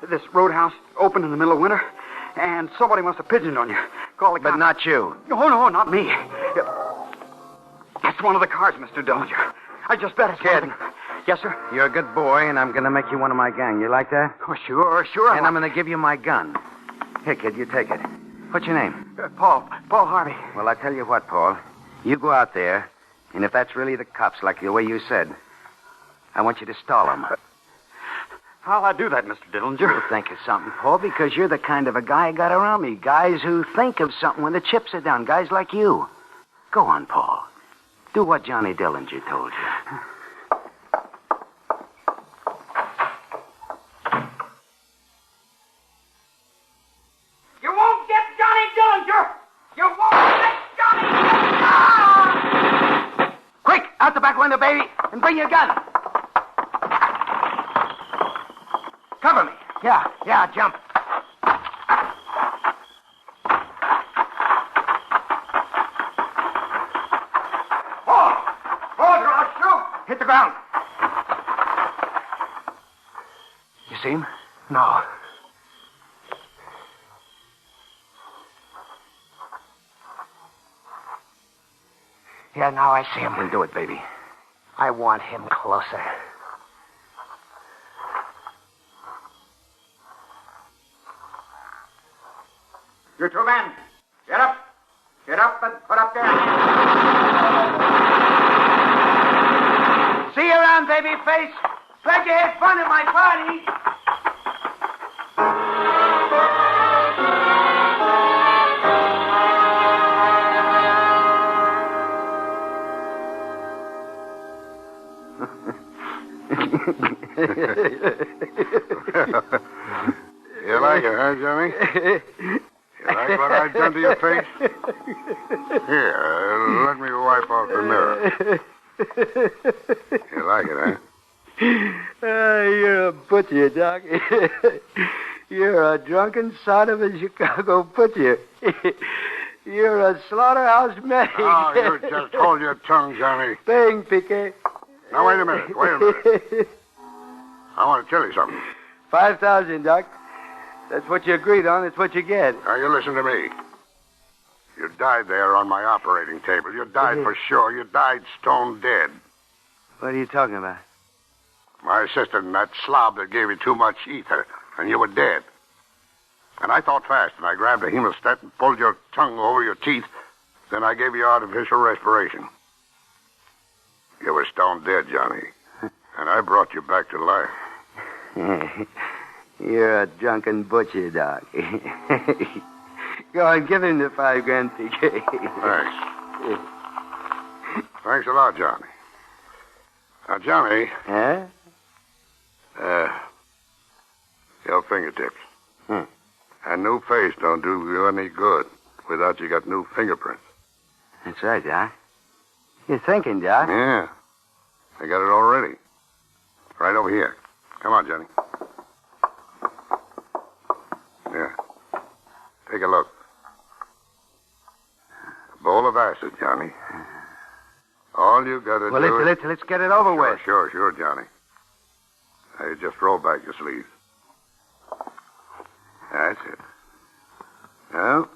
this roadhouse open in the middle of winter, and somebody must have pigeoned on you. Call the cops. But not you. No, not me. That's one of the cars, Mr. Dillinger. I just bet it's Kid. one. Yes, sir? You're a good boy, and I'm going to make you one of my gang. You like that? Oh, sure. And I'm going to give you my gun. Here, kid, you take it. What's your name? Paul Harvey. Well, I tell you what, Paul. You go out there, and if that's really the cops, like the way you said, I want you to stall them. How'll I do that, Mr. Dillinger? You'll think of something, Paul, because you're the kind of a guy I got around me. Guys who think of something when the chips are down. Guys like you. Go on, Paul. Do what Johnny Dillinger told you. You won't get Johnny Dillinger! You won't get Johnny Dillinger! Quick, out the back window, baby, and bring your gun. Cover me. Yeah, jump. Hold, or I'll shoot. Hit the ground. You see him? No. Yeah, now I see him. Then do it, baby. I want him closer. You two men, get up. Get up and put up there. See you around, baby face. Glad you had fun at my party. You like it, huh, Johnny? You like what I've done to your face? Here, let me wipe off the mirror. You like it, huh? You're a butcher, Doc. You're a drunken son of a Chicago butcher. You're a slaughterhouse medic. Oh, you just hold your tongue, Johnny. Bang, Piquet. Now, wait a minute. I want to tell you something. 5,000, Doc. That's what you agreed on. That's what you get. Now, you listen to me. You died there on my operating table. You died for sure. You died stone dead. What are you talking about? My assistant and that slob that gave you too much ether, and you were dead. And I thought fast, and I grabbed a hemostat and pulled your tongue over your teeth. Then I gave you artificial respiration. You were stone dead, Johnny. And I brought you back to life. You're a drunken butcher, Doc. Go on, give him the $5,000, PK. Thanks. Thanks a lot, Johnny. Now, Johnny. Yeah? Your fingertips. A new face don't do you any good without you got new fingerprints. That's right, Doc. You're thinking, Doc. Yeah. I got it already. Right over here. Come on, Johnny. Yeah. Take a look. A bowl of acid, Johnny. All you got to do is... Let's get it over with. Sure, Johnny. Now, you just roll back your sleeves. That's it. Now,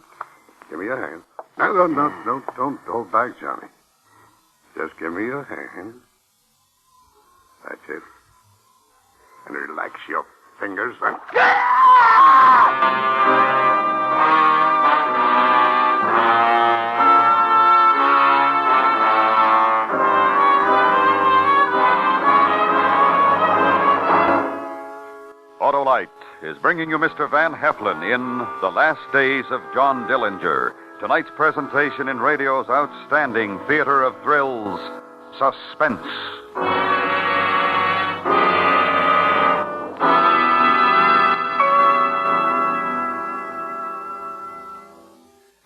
give me your hand. No, don't hold back, Johnny. Just give me your hand. That's it. And relax your fingers and... Autolite is bringing you Mr. Van Heflin in The Last Days of John Dillinger. Tonight's presentation in radio's outstanding theater of thrills, Suspense.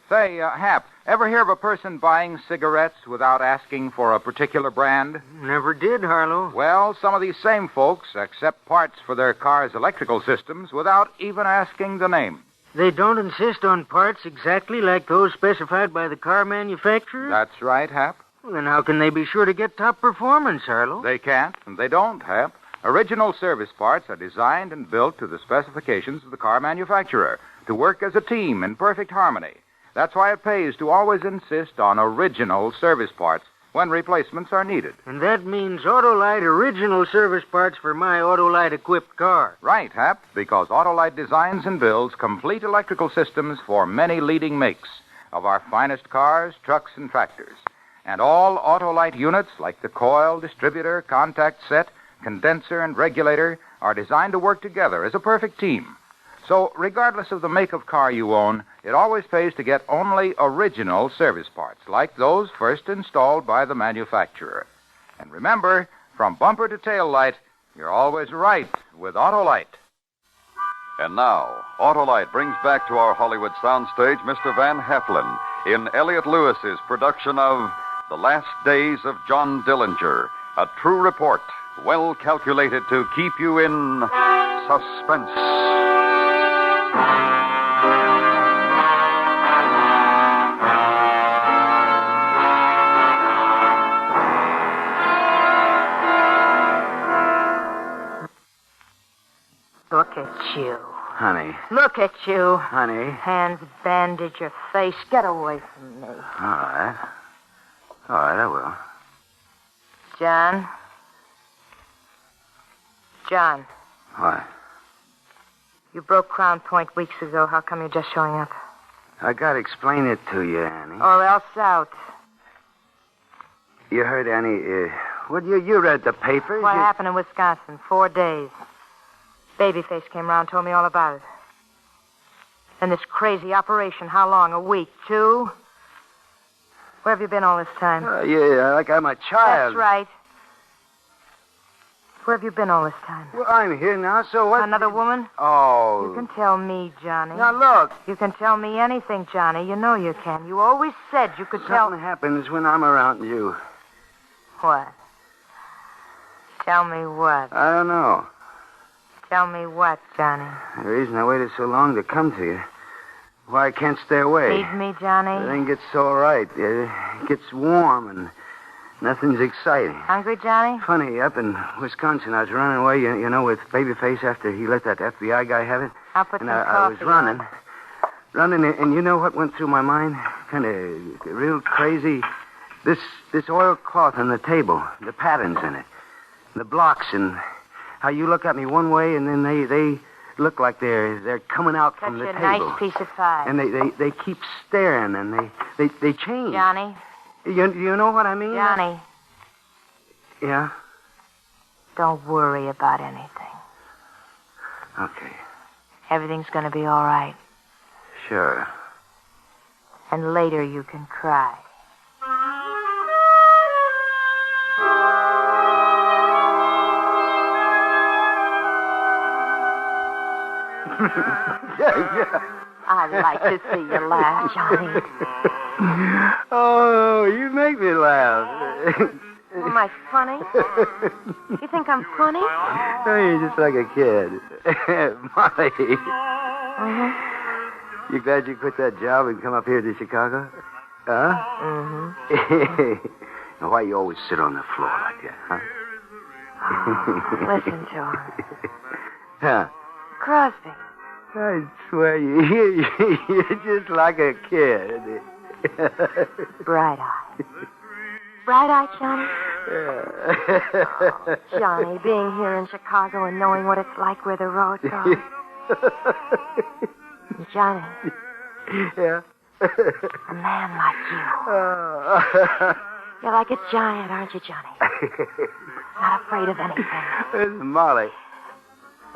Say, Hap, ever hear of a person buying cigarettes without asking for a particular brand? Never did, Harlow. Well, some of these same folks accept parts for their car's electrical systems without even asking the name. They don't insist on parts exactly like those specified by the car manufacturer? That's right, Hap. Well, then how can they be sure to get top performance, Harlow? They can't, and they don't, Hap. Original service parts are designed and built to the specifications of the car manufacturer to work as a team in perfect harmony. That's why it pays to always insist on original service parts when replacements are needed. And that means Autolite original service parts for my Autolite-equipped car. Right, Hap, because Autolite designs and builds complete electrical systems for many leading makes of our finest cars, trucks, and tractors. And all Autolite units, like the coil, distributor, contact set, condenser, and regulator, are designed to work together as a perfect team. So, regardless of the make of car you own, it always pays to get only original service parts, like those first installed by the manufacturer. And remember, from bumper to tail light, you're always right with Autolite. And now, Autolite brings back to our Hollywood soundstage Mr. Van Heflin in Elliot Lewis's production of The Last Days of John Dillinger, a true report, well calculated to keep you in suspense. Look at you. Honey. Look at you. Honey. Hands bandage your face. Get away from me. All right, I will. John? John. What? You broke Crown Point weeks ago. How come you're just showing up? I gotta explain it to you, Annie. Or else out. You heard, Annie, you read the papers? What happened in Wisconsin? 4 days. Babyface came round, told me all about it. And this crazy operation, how long? A week? 2? Where have you been all this time? Yeah, like I'm a child. That's right. Where have you been all this time? Well, I'm here now, so what? Another woman? Oh. You can tell me, Johnny. Now, look. You can tell me anything, Johnny. You know you can. You always said you could tell... Something happens when I'm around you. What? Tell me what? I don't know. Tell me what, Johnny? The reason I waited so long to come to you. Why I can't stay away. Feed me, Johnny? Everything gets so right. It gets warm and nothing's exciting. Hungry, Johnny? Funny, up in Wisconsin, I was running away, you know, with Babyface after he let that FBI guy have it. I'll put some coffee I was running, and you know what went through my mind? Kind of real crazy. This oilcloth on the table, the patterns in it, the blocks, and how you look at me one way, and then they look like they're coming out from the table. Such a nice piece of pie. And they keep staring, and they change. Johnny? You know what I mean? Johnny. Yeah? Don't worry about anything. Okay. Everything's going to be all right. Sure. And later you can cry. I like to see you laugh, Johnny. Oh, you make me laugh. Am I funny? You think I'm funny? Oh, you're just like a kid. Molly. Mm-hmm. You glad you quit that job and come up here to Chicago? Huh? Mm-hmm. Now, why you always sit on the floor like that, huh? Listen to him. Huh? Crosby. I swear you're just like a kid. Bright-eyed. Bright-eyed, Johnny? Oh, Johnny, being here in Chicago and knowing what it's like where the road goes. Johnny. Yeah? A man like you. You're like a giant, aren't you, Johnny? Not afraid of anything. This is Molly.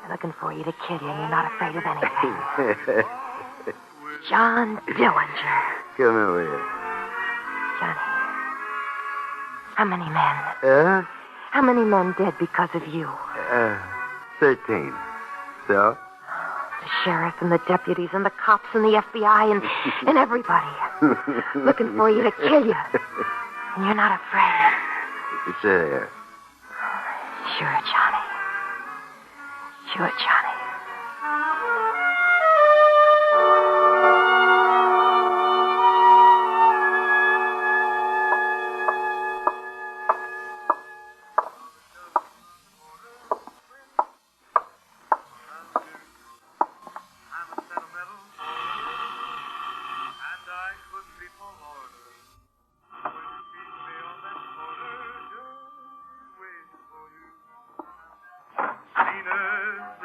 They're looking for you to kill you, and you're not afraid of anything. John Dillinger. Come over here. Johnny. How many men? How many men dead because of you? 13. So? The sheriff and the deputies and the cops and the FBI and everybody. Looking for you to kill you. And you're not afraid. Sit here. Sure, Johnny. Sure, Johnny.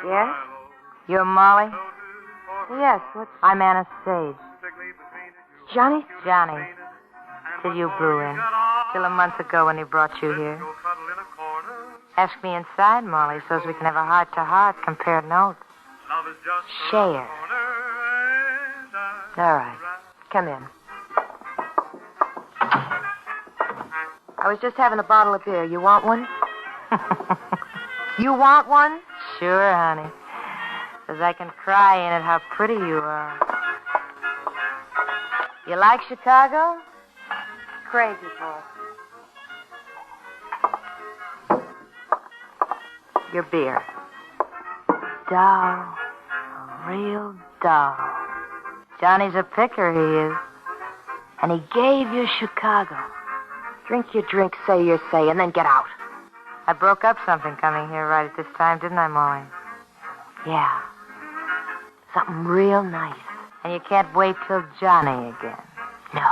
Yes? You're Molly? Yes, I'm Anna Sage. Johnny? Johnny. Till you blew in. Till a month ago when he brought you here. Ask me inside, Molly, so we can have a heart-to-heart, compare notes. Share. All right. Come in. I was just having a bottle of beer. You want one? You want one? Sure, honey. 'Cause I can cry in it how pretty you are. You like Chicago? Crazy for it. Your beer. Dull. A real dull. Johnny's a picker, he is. And he gave you Chicago. Drink your drink, say your say, and then get out. I broke up something coming here right at this time, didn't I, Molly? Yeah. Something real nice. And you can't wait till Johnny again. No.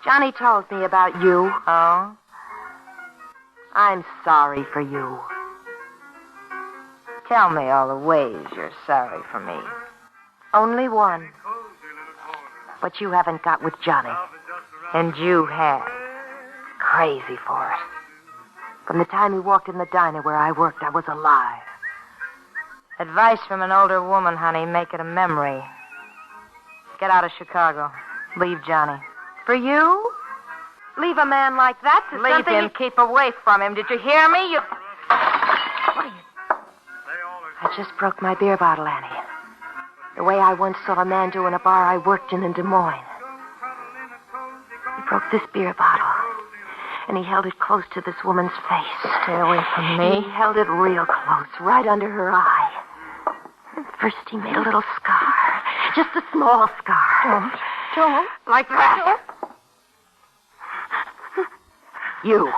Johnny told me about you. Oh? I'm sorry for you. Tell me all the ways you're sorry for me. Only one. But you haven't got with Johnny. And you have. Crazy for it. From the time he walked in the diner where I worked, I was alive. Advice from an older woman, honey. Make it a memory. Get out of Chicago. Leave Johnny. For you? Leave a man like that to leave something... Leave him. Keep away from him. Did you hear me? You... What are you... I just broke my beer bottle, Annie. The way I once saw a man do in a bar I worked in Des Moines. He broke this beer bottle. And he held it close to this woman's face. Stay away from me. He held it real close, right under her eye. First he made a little scar. Just a small scar. Don't. Like that. You.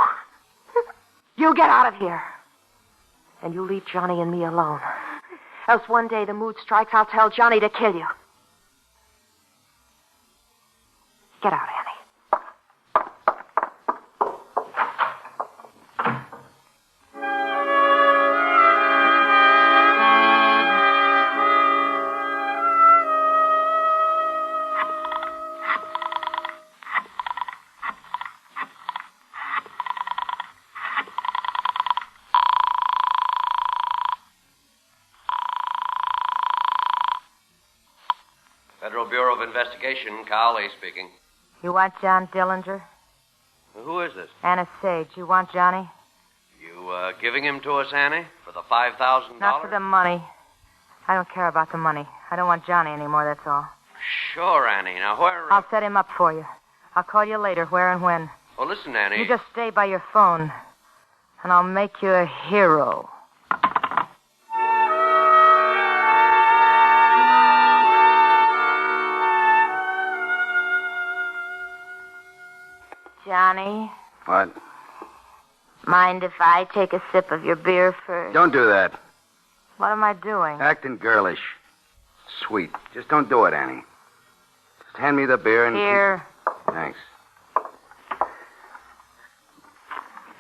You get out of here. And you leave Johnny and me alone. Else one day the mood strikes, I'll tell Johnny to kill you. Get out, Annie. Federal Bureau of Investigation, Carl Lee speaking. You want John Dillinger? Who is this? Anna Sage. You want Johnny? You giving him to us, Annie, for the $5,000? Not for the money. I don't care about the money. I don't want Johnny anymore, that's all. Sure, Annie. Now, where... I'll set him up for you. I'll call you later, where and when. Oh, listen, Annie. You just stay by your phone, and I'll make you a hero. Johnny? What? Mind if I take a sip of your beer first? Don't do that. What am I doing? Acting girlish. Sweet. Just don't do it, Annie. Just hand me the beer and... Here. Thanks.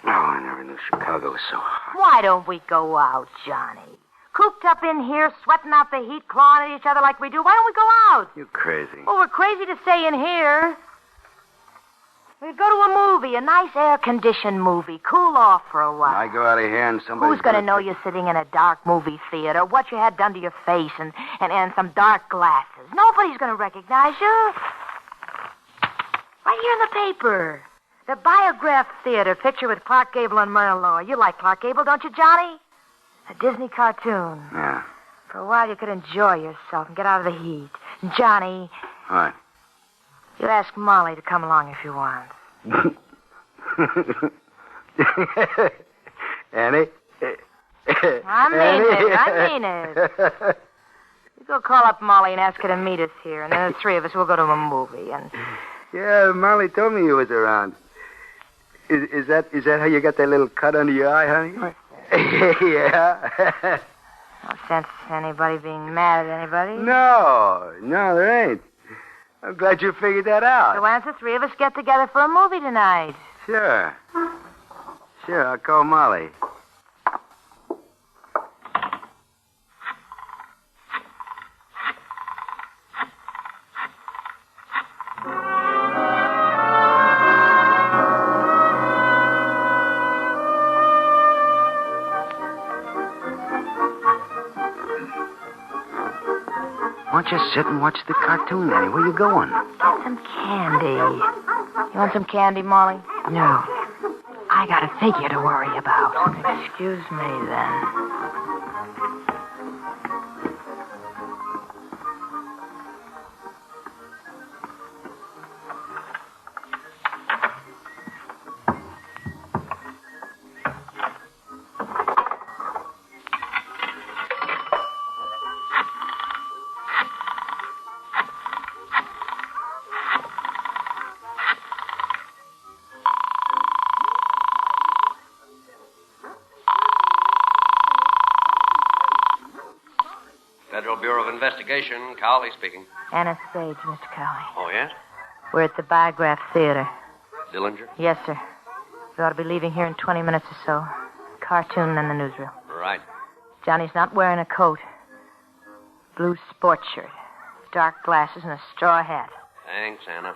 Oh, I never knew Chicago was so hot. Why don't we go out, Johnny? Cooped up in here, sweating out the heat, clawing at each other like we do. Why don't we go out? You crazy. Well, we're crazy to stay in here. We'd go to a movie, a nice air-conditioned movie. Cool off for a while. I go out of here and somebody... Who's going to know you're sitting in a dark movie theater, what you had done to your face, and some dark glasses? Nobody's going to recognize you. Right here in the paper. The Biograph Theater, picture with Clark Gable and Myrna Loy. You like Clark Gable, don't you, Johnny? A Disney cartoon. Yeah. For a while, you could enjoy yourself and get out of the heat. And Johnny... What? You ask Molly to come along if you want. Annie? I mean it. You go call up Molly and ask her to meet us here, and then the three of us will go to a movie. And Yeah, Molly told me you was around. Is that how you got that little cut under your eye, honey? Yeah. No sense anybody being mad at anybody. No, there ain't. I'm glad you figured that out. So why don't the three of us get together for a movie tonight? Sure, I'll call Molly. Why don't you sit and watch the cartoon, Annie? Where you going? Get some candy. You want some candy, Molly? No. I got a figure to worry about. Excuse me, then. Federal Bureau of Investigation, Cowley speaking. Anna Spade, Mr. Cowley. Oh, yes? We're at the Biograph Theater. Dillinger? Yes, sir. We ought to be leaving here in 20 minutes or so. Cartoon and the newsreel. Right. Johnny's not wearing a coat. Blue sports shirt. Dark glasses and a straw hat. Thanks, Anna.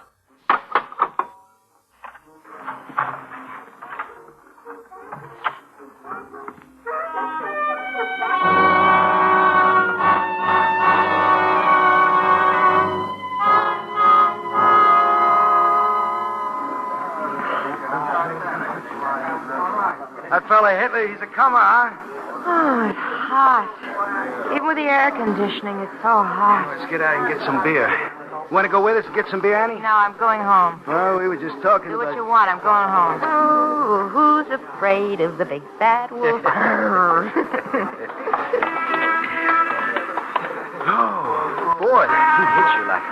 That fella Hitler, he's a comer, huh? Oh, it's hot. Even with the air conditioning, it's so hot. Let's get out and get some beer. Want to go with us and get some beer, Annie? No, I'm going home. Well, we were just talking Do about... what you want. I'm going home. Oh, who's afraid of the big bad wolf? Oh, boy, that heat hits you like...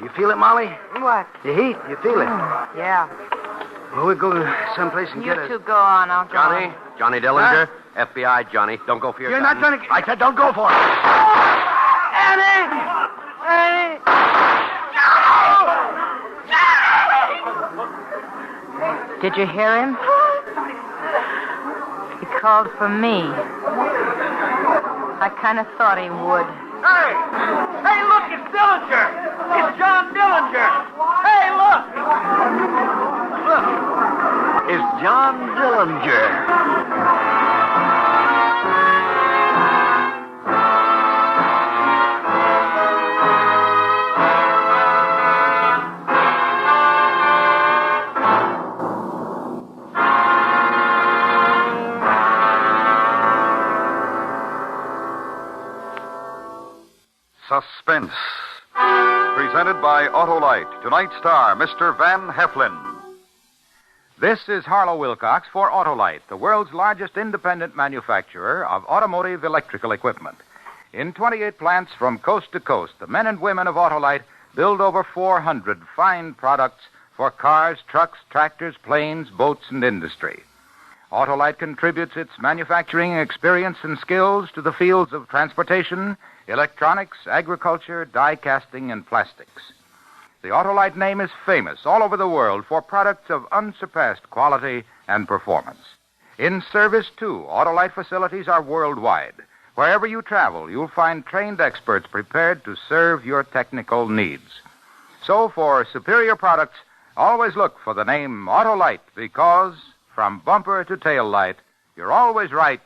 You feel it, Molly? What? The heat, you feel it? Yeah. Well, we'll go someplace and You get two go on. I'll go on. Johnny Dillinger, FBI, Johnny. Don't go for your You're gun. not going to... I said don't go for it. Annie! Did you hear him? He called for me. I kind of thought he would. Hey! Hey, look, it's Dillinger! It's John Dillinger! Hey, look! Look! It's John Dillinger. Suspense. Presented by Autolite. Tonight's star, Mr. Van Heflin. This is Harlow Wilcox for Autolite, the world's largest independent manufacturer of automotive electrical equipment. In 28 plants from coast to coast, the men and women of Autolite build over 400 fine products for cars, trucks, tractors, planes, boats, and industry. Autolite contributes its manufacturing experience and skills to the fields of transportation, electronics, agriculture, die casting, and plastics. The Autolite name is famous all over the world for products of unsurpassed quality and performance. In service, too, Autolite facilities are worldwide. Wherever you travel, you'll find trained experts prepared to serve your technical needs. So, for superior products, always look for the name Autolite, because from bumper to tail light, you're always right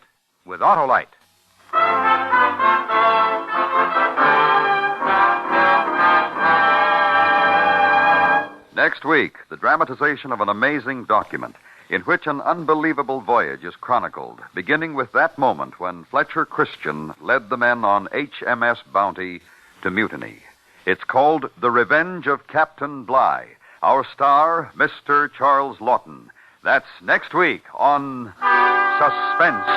with Autolite. Next week, the dramatization of an amazing document in which an unbelievable voyage is chronicled, beginning with that moment when Fletcher Christian led the men on HMS Bounty to mutiny. It's called The Revenge of Captain Bligh. Our star, Mr. Charles Lawton. That's next week on Suspense.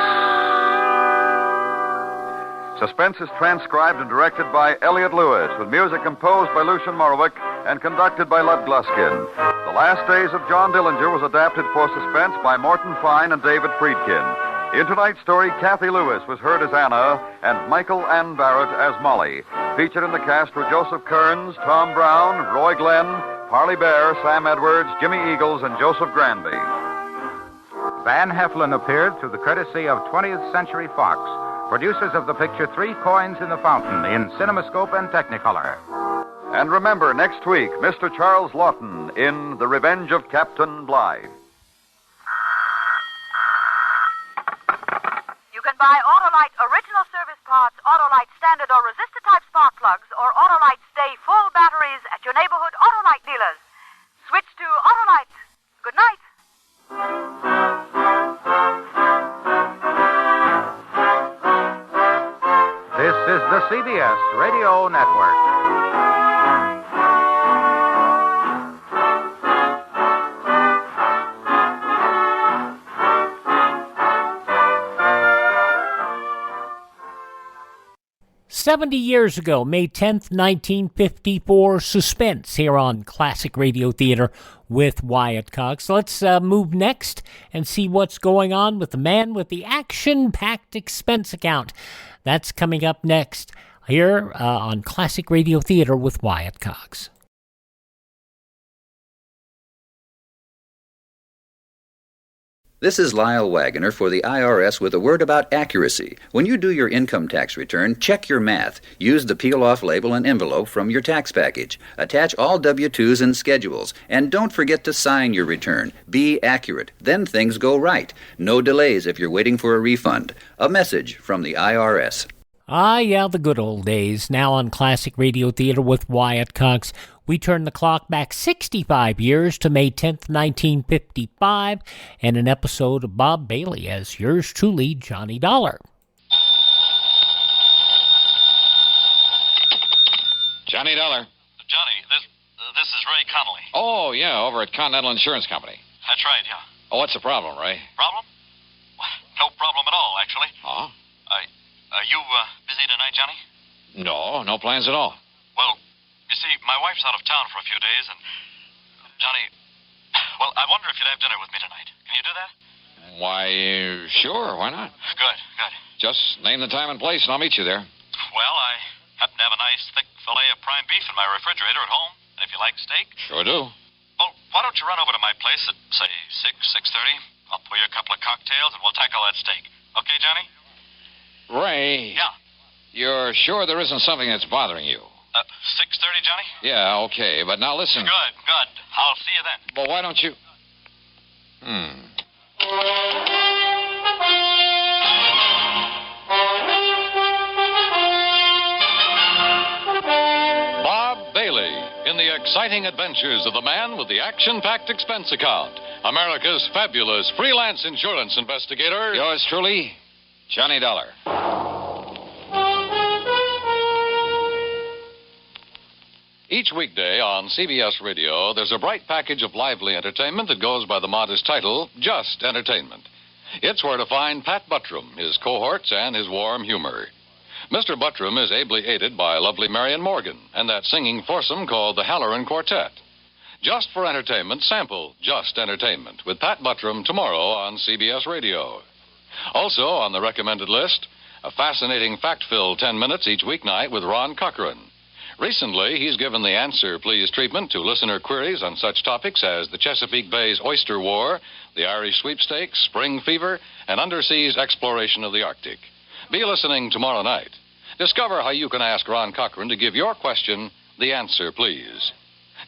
Suspense is transcribed and directed by Elliot Lewis, with music composed by Lucien Morawick and conducted by Lud Gluskin. The Last Days of John Dillinger was adapted for Suspense by Morton Fine and David Friedkin. In tonight's story, Kathy Lewis was heard as Anna and Michael Ann Barrett as Molly. Featured in the cast were Joseph Kearns, Tom Brown, Roy Glenn, Parley Bear, Sam Edwards, Jimmy Eagles, and Joseph Granby. Van Heflin appeared through the courtesy of 20th Century Fox, producers of the picture Three Coins in the Fountain in CinemaScope and Technicolor. And remember, next week, Mr. Charles Lawton in The Revenge of Captain Bligh. You can buy Autolite original service parts, Autolite standard or resistor type spark plugs, or Autolite Stay full batteries at your neighborhood Autolite dealers. Switch to Autolite. Good night. This is the CBS Radio Network. "70 years ago, May 10th, 1954, Suspense here on Classic Radio Theater with Wyatt Cox. Let's move next and see what's going on with the man with the action-packed expense account. That's coming up next here on Classic Radio Theater with Wyatt Cox. This is Lyle Wagoner for the IRS with a word about accuracy. When you do your income tax return, check your math. Use the peel-off label and envelope from your tax package. Attach all W-2s and schedules. And don't forget to sign your return. Be accurate. Then things go right. No delays if you're waiting for a refund. A message from the IRS. Ah, yeah, the good old days. Now on Classic Radio Theater with Wyatt Cox. We turn the clock back 65 years to May 10th, 1955, and an episode of Bob Bailey as yours truly, Johnny Dollar. Johnny Dollar. Johnny, this is Ray Connolly. Oh, yeah, over at Continental Insurance Company. That's right, yeah. Oh, what's the problem, Ray? Problem? Well, no problem at all, actually. Huh? Are you busy tonight, Johnny? No plans at all. Well, you see, my wife's out of town for a few days, and Johnny, well, I wonder if you'd have dinner with me tonight. Can you do that? Why, sure, why not? Good. Just name the time and place, and I'll meet you there. Well, I happen to have a nice thick fillet of prime beef in my refrigerator at home, and if you like steak... Sure do. Well, why don't you run over to my place at, say, 6:30? I'll pour you a couple of cocktails, and we'll tackle that steak. Okay, Johnny? Ray. Yeah? You're sure there isn't something that's bothering you? 6:30, Johnny? Yeah, okay, but now listen. Good. I'll see you then. Well, why don't you... Bob Bailey in the exciting adventures of the man with the action-packed expense account. America's fabulous freelance insurance investigator. Yours truly, Johnny Dollar. Each weekday on CBS Radio, there's a bright package of lively entertainment that goes by the modest title, Just Entertainment. It's where to find Pat Buttram, his cohorts, and his warm humor. Mr. Buttram is ably aided by lovely Marion Morgan and that singing foursome called the Halloran Quartet. Just for entertainment, sample Just Entertainment with Pat Buttram tomorrow on CBS Radio. Also on the recommended list, a fascinating fact-filled 10 minutes each weeknight with Ron Cochran. Recently, he's given the Answer Please treatment to listener queries on such topics as the Chesapeake Bay's Oyster War, the Irish Sweepstakes, Spring Fever, and underseas exploration of the Arctic. Be listening tomorrow night. Discover how you can ask Ron Cochran to give your question the answer, please.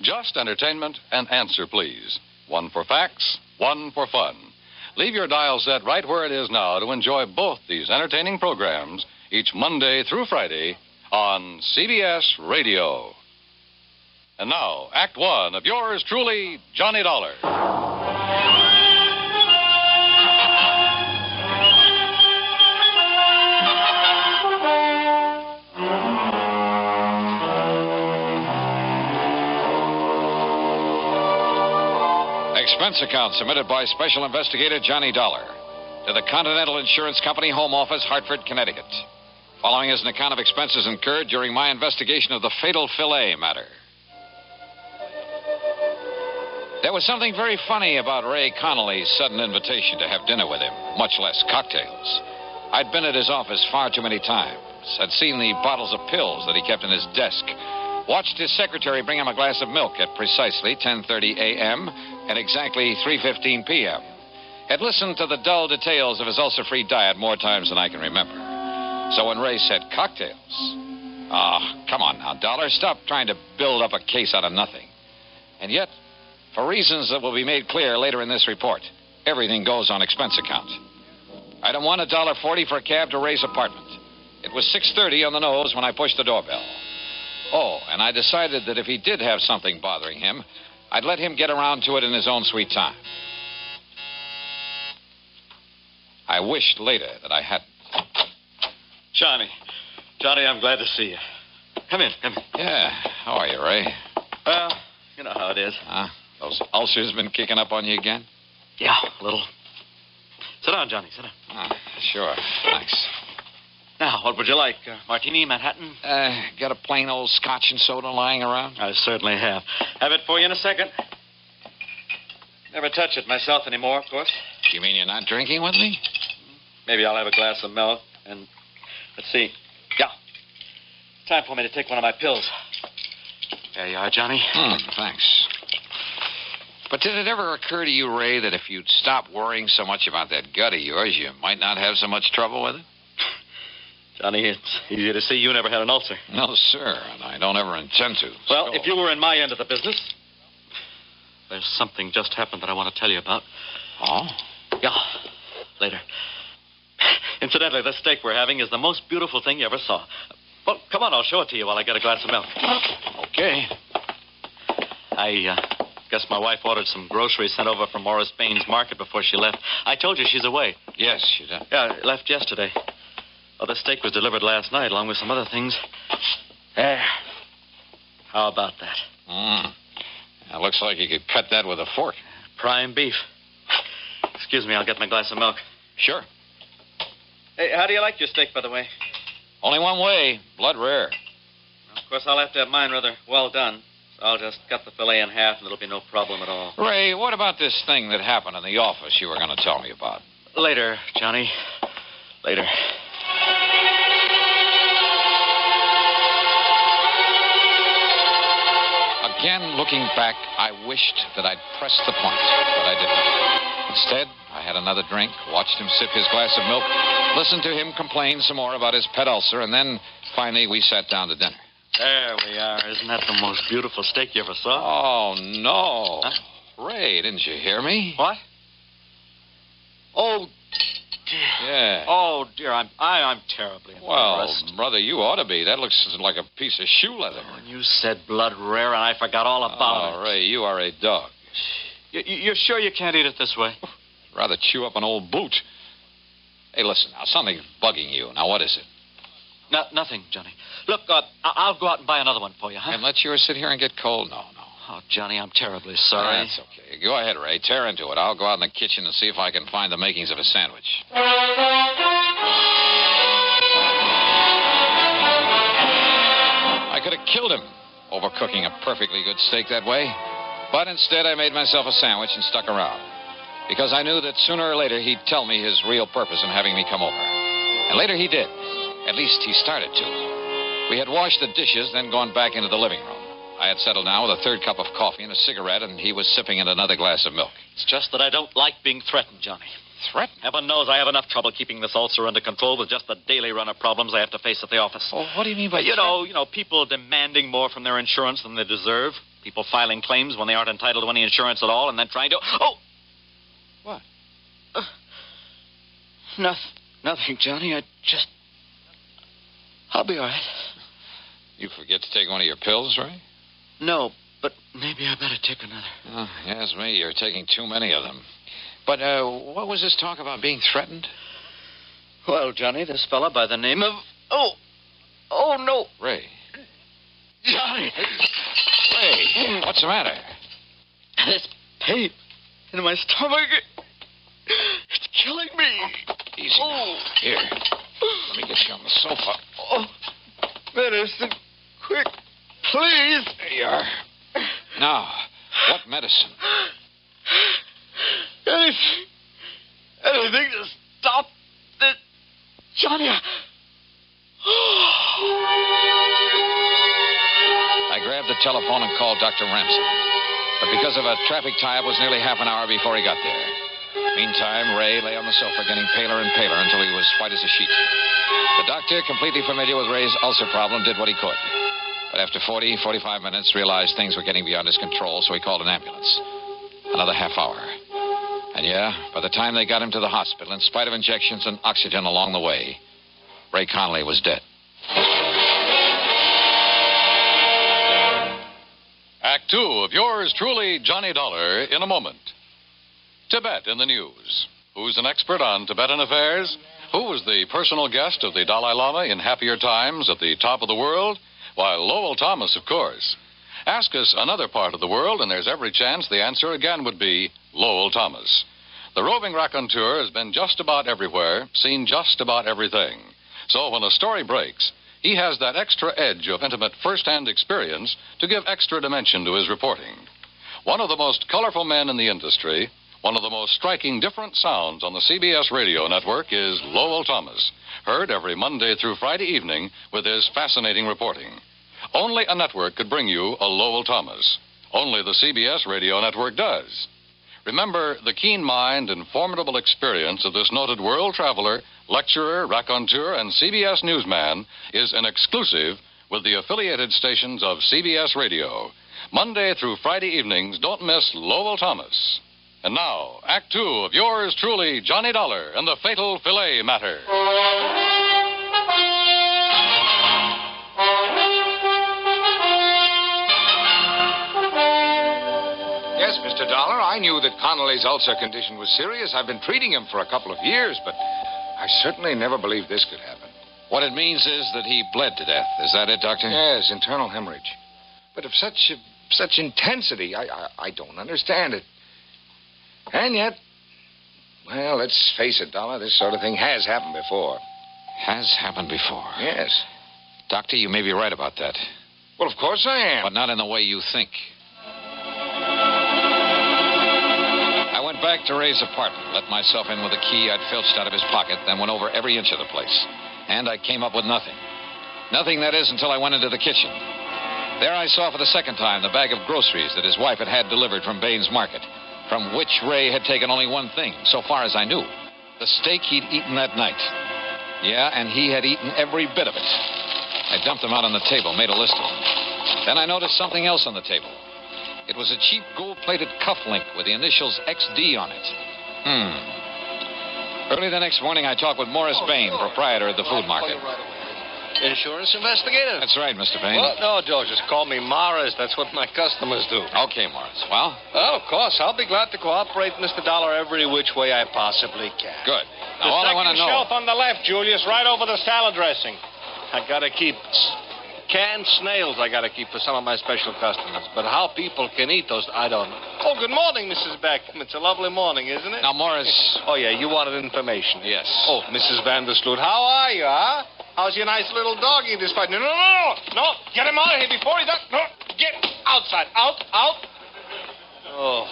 Just Entertainment and Answer Please. One for facts, one for fun. Leave your dial set right where it is now to enjoy both these entertaining programs each Monday through Friday on CBS Radio. And now, Act One of yours truly, Johnny Dollar. Expense account submitted by Special Investigator Johnny Dollar to the Continental Insurance Company, Home Office, Hartford, Connecticut. Following is an account of expenses incurred during my investigation of the Fatal Filet Matter. There was something very funny about Ray Connolly's sudden invitation to have dinner with him, much less cocktails. I'd been at his office far too many times. I'd seen the bottles of pills that he kept in his desk, watched his secretary bring him a glass of milk at precisely 10:30 a.m. and exactly 3:15 p.m. Had listened to the dull details of his ulcer-free diet more times than I can remember. So when Ray said cocktails, come on now, Dollar, stop trying to build up a case out of nothing. And yet, for reasons that will be made clear later in this report, everything goes on expense account. Item one, $1.40 for a cab to Ray's apartment. It was 6:30 on the nose when I pushed the doorbell. Oh, and I decided that if he did have something bothering him, I'd let him get around to it in his own sweet time. I wished later that I hadn't. Johnny, I'm glad to see you. Come in. Yeah, how are you, Ray? Well, you know how it is. Those ulcers been kicking up on you again? Yeah, a little. Sit down, Johnny, sit down. Sure, thanks. Now, what would you like? Martini, Manhattan? Got a plain old scotch and soda lying around? I certainly have. Have it for you in a second. Never touch it myself anymore, of course. You mean you're not drinking with me? Maybe I'll have a glass of milk and... Let's see. Yeah. Time for me to take one of my pills. There you are, Johnny. Thanks. But did it ever occur to you, Ray, that if you'd stop worrying so much about that gut of yours, you might not have so much trouble with it? Johnny, it's easy to see you never had an ulcer. No, sir, and I don't ever intend to. Well, if you were in my end of the business, there's something just happened that I want to tell you about. Oh? Yeah, later. Incidentally, the steak we're having is the most beautiful thing you ever saw. Well, come on, I'll show it to you while I get a glass of milk. Okay. I guess my wife ordered some groceries sent over from Morris Baines Market before she left. I told you she's away. Yes, she did. Yeah, left yesterday. Well, the steak was delivered last night, along with some other things. There. How about that? It looks like you could cut that with a fork. Prime beef. Excuse me, I'll get my glass of milk. Sure. Hey, how do you like your steak, by the way? Only one way, blood rare. Well, of course, I'll have to have mine rather well done. So I'll just cut the fillet in half, and it'll be no problem at all. Ray, what about this thing that happened in the office you were going to tell me about? Later, Johnny. Later. Again, looking back, I wished that I'd pressed the point, but I didn't. Instead, I had another drink, watched him sip his glass of milk, listened to him complain some more about his pet ulcer, and then, finally, we sat down to dinner. There we are. Isn't that the most beautiful steak you ever saw? Oh, no. Huh? Ray, didn't you hear me? What? Oh, dear. Yeah. Oh, dear, I'm terribly embarrassed. Well, brother, you ought to be. That looks like a piece of shoe leather. Oh, you said blood rare, and I forgot all about it. Oh, Ray, you are a dog. You're sure you can't eat it this way? Rather chew up an old boot. Hey, listen, now, something's bugging you. Now, what is it? Nothing, Johnny. Look, I'll go out and buy another one for you, huh? And let yours sit here and get cold? No. Oh, Johnny, I'm terribly sorry. That's okay. Go ahead, Ray. Tear into it. I'll go out in the kitchen and see if I can find the makings of a sandwich. I could have killed him overcooking a perfectly good steak that way. But instead, I made myself a sandwich and stuck around. Because I knew that sooner or later he'd tell me his real purpose in having me come over. And later he did. At least he started to. We had washed the dishes, then gone back into the living room. I had settled now with a third cup of coffee and a cigarette, and he was sipping in another glass of milk. It's just that I don't like being threatened, Johnny. Threatened? Heaven knows I have enough trouble keeping this ulcer under control with just the daily run of problems I have to face at the office. Oh, what do you mean by you know, people demanding more from their insurance than they deserve. People filing claims when they aren't entitled to any insurance at all, and then trying to... Oh! What? Nothing, Johnny. I'll be all right. You forget to take one of your pills, Ray? No, but maybe I better take another. Oh, yes, me. You're taking too many of them. But what was this talk about being threatened? Well, Johnny, this fella by the name of... Oh, no. Ray. Johnny! Ray, what's the matter? This pain in my stomach, it's killing me. Easy. Here, let me get you on the sofa. Oh, medicine, quick, please. There you are. Now, what medicine? Anything to stop this, Johnny. I grabbed the telephone and called Dr. Ramsey. But because of a traffic tie-up, it was nearly half an hour before he got there. Meantime, Ray lay on the sofa getting paler and paler until he was white as a sheet. The doctor, completely familiar with Ray's ulcer problem, did what he could. But after 45 minutes, realized things were getting beyond his control, so he called an ambulance. Another half hour. And yeah, by the time they got him to the hospital, in spite of injections and oxygen along the way, Ray Connolly was dead. Act 2 of yours truly, Johnny Dollar, in a moment. Tibet in the news. Who's an expert on Tibetan affairs? Who was the personal guest of the Dalai Lama in happier times at the top of the world? Why, Lowell Thomas, of course. Ask us another part of the world, and there's every chance the answer again would be Lowell Thomas. The roving raconteur has been just about everywhere, seen just about everything. So when a story breaks, he has that extra edge of intimate first-hand experience to give extra dimension to his reporting. One of the most colorful men in the industry, one of the most striking different sounds on the CBS radio network is Lowell Thomas, heard every Monday through Friday evening with his fascinating reporting. Only a network could bring you a Lowell Thomas. Only the CBS radio network does. Remember, the keen mind and formidable experience of this noted world traveler, lecturer, raconteur, and CBS newsman is an exclusive with the affiliated stations of CBS Radio. Monday through Friday evenings, don't miss Lowell Thomas. And now, Act 2 of yours truly, Johnny Dollar and the Fatal Filet Matter. Yes, Mr. Dollar, I knew that Connolly's ulcer condition was serious. I've been treating him for a couple of years, but I certainly never believed this could happen. What it means is that he bled to death. Is that it, Doctor? Yes, internal hemorrhage. But of such intensity, I don't understand it. And yet, well, let's face it, Dollar, this sort of thing has happened before. Has happened before? Yes. Doctor, you may be right about that. Well, of course I am. But not in the way you think. I went back to Ray's apartment, let myself in with a key I'd filched out of his pocket, then went over every inch of the place. And I came up with nothing. Nothing, that is, until I went into the kitchen. There I saw for the second time the bag of groceries that his wife had had delivered from Baines Market, from which Ray had taken only one thing, so far as I knew. The steak he'd eaten that night. Yeah, and he had eaten every bit of it. I dumped them out on the table, made a list of them. Then I noticed something else on the table. It was a cheap gold-plated cufflink with the initials XD on it. Early the next morning, I talked with Morris Bain, proprietor of the food market. Insurance investigator? That's right, Mr. Bain. Well, no, Joe, just call me Morris. That's what my customers do. Okay, Morris. Well? Well, of course. I'll be glad to cooperate, Mr. Dollar, every which way I possibly can. Good. Now, all I want to know... The second shelf on the left, Julius, right over the salad dressing. I gotta keep canned snails. I gotta keep for some of my special customers. But how people can eat those, I don't know. Oh, good morning, Mrs. Beckham. It's a lovely morning, isn't it? Now, Morris. Oh, yeah, you wanted information. Yes. Oh, Mrs. Vandersloot, how are you, huh? How's your nice little doggy this fight? No, get him out of here before he does. No, get outside. Out. Oh,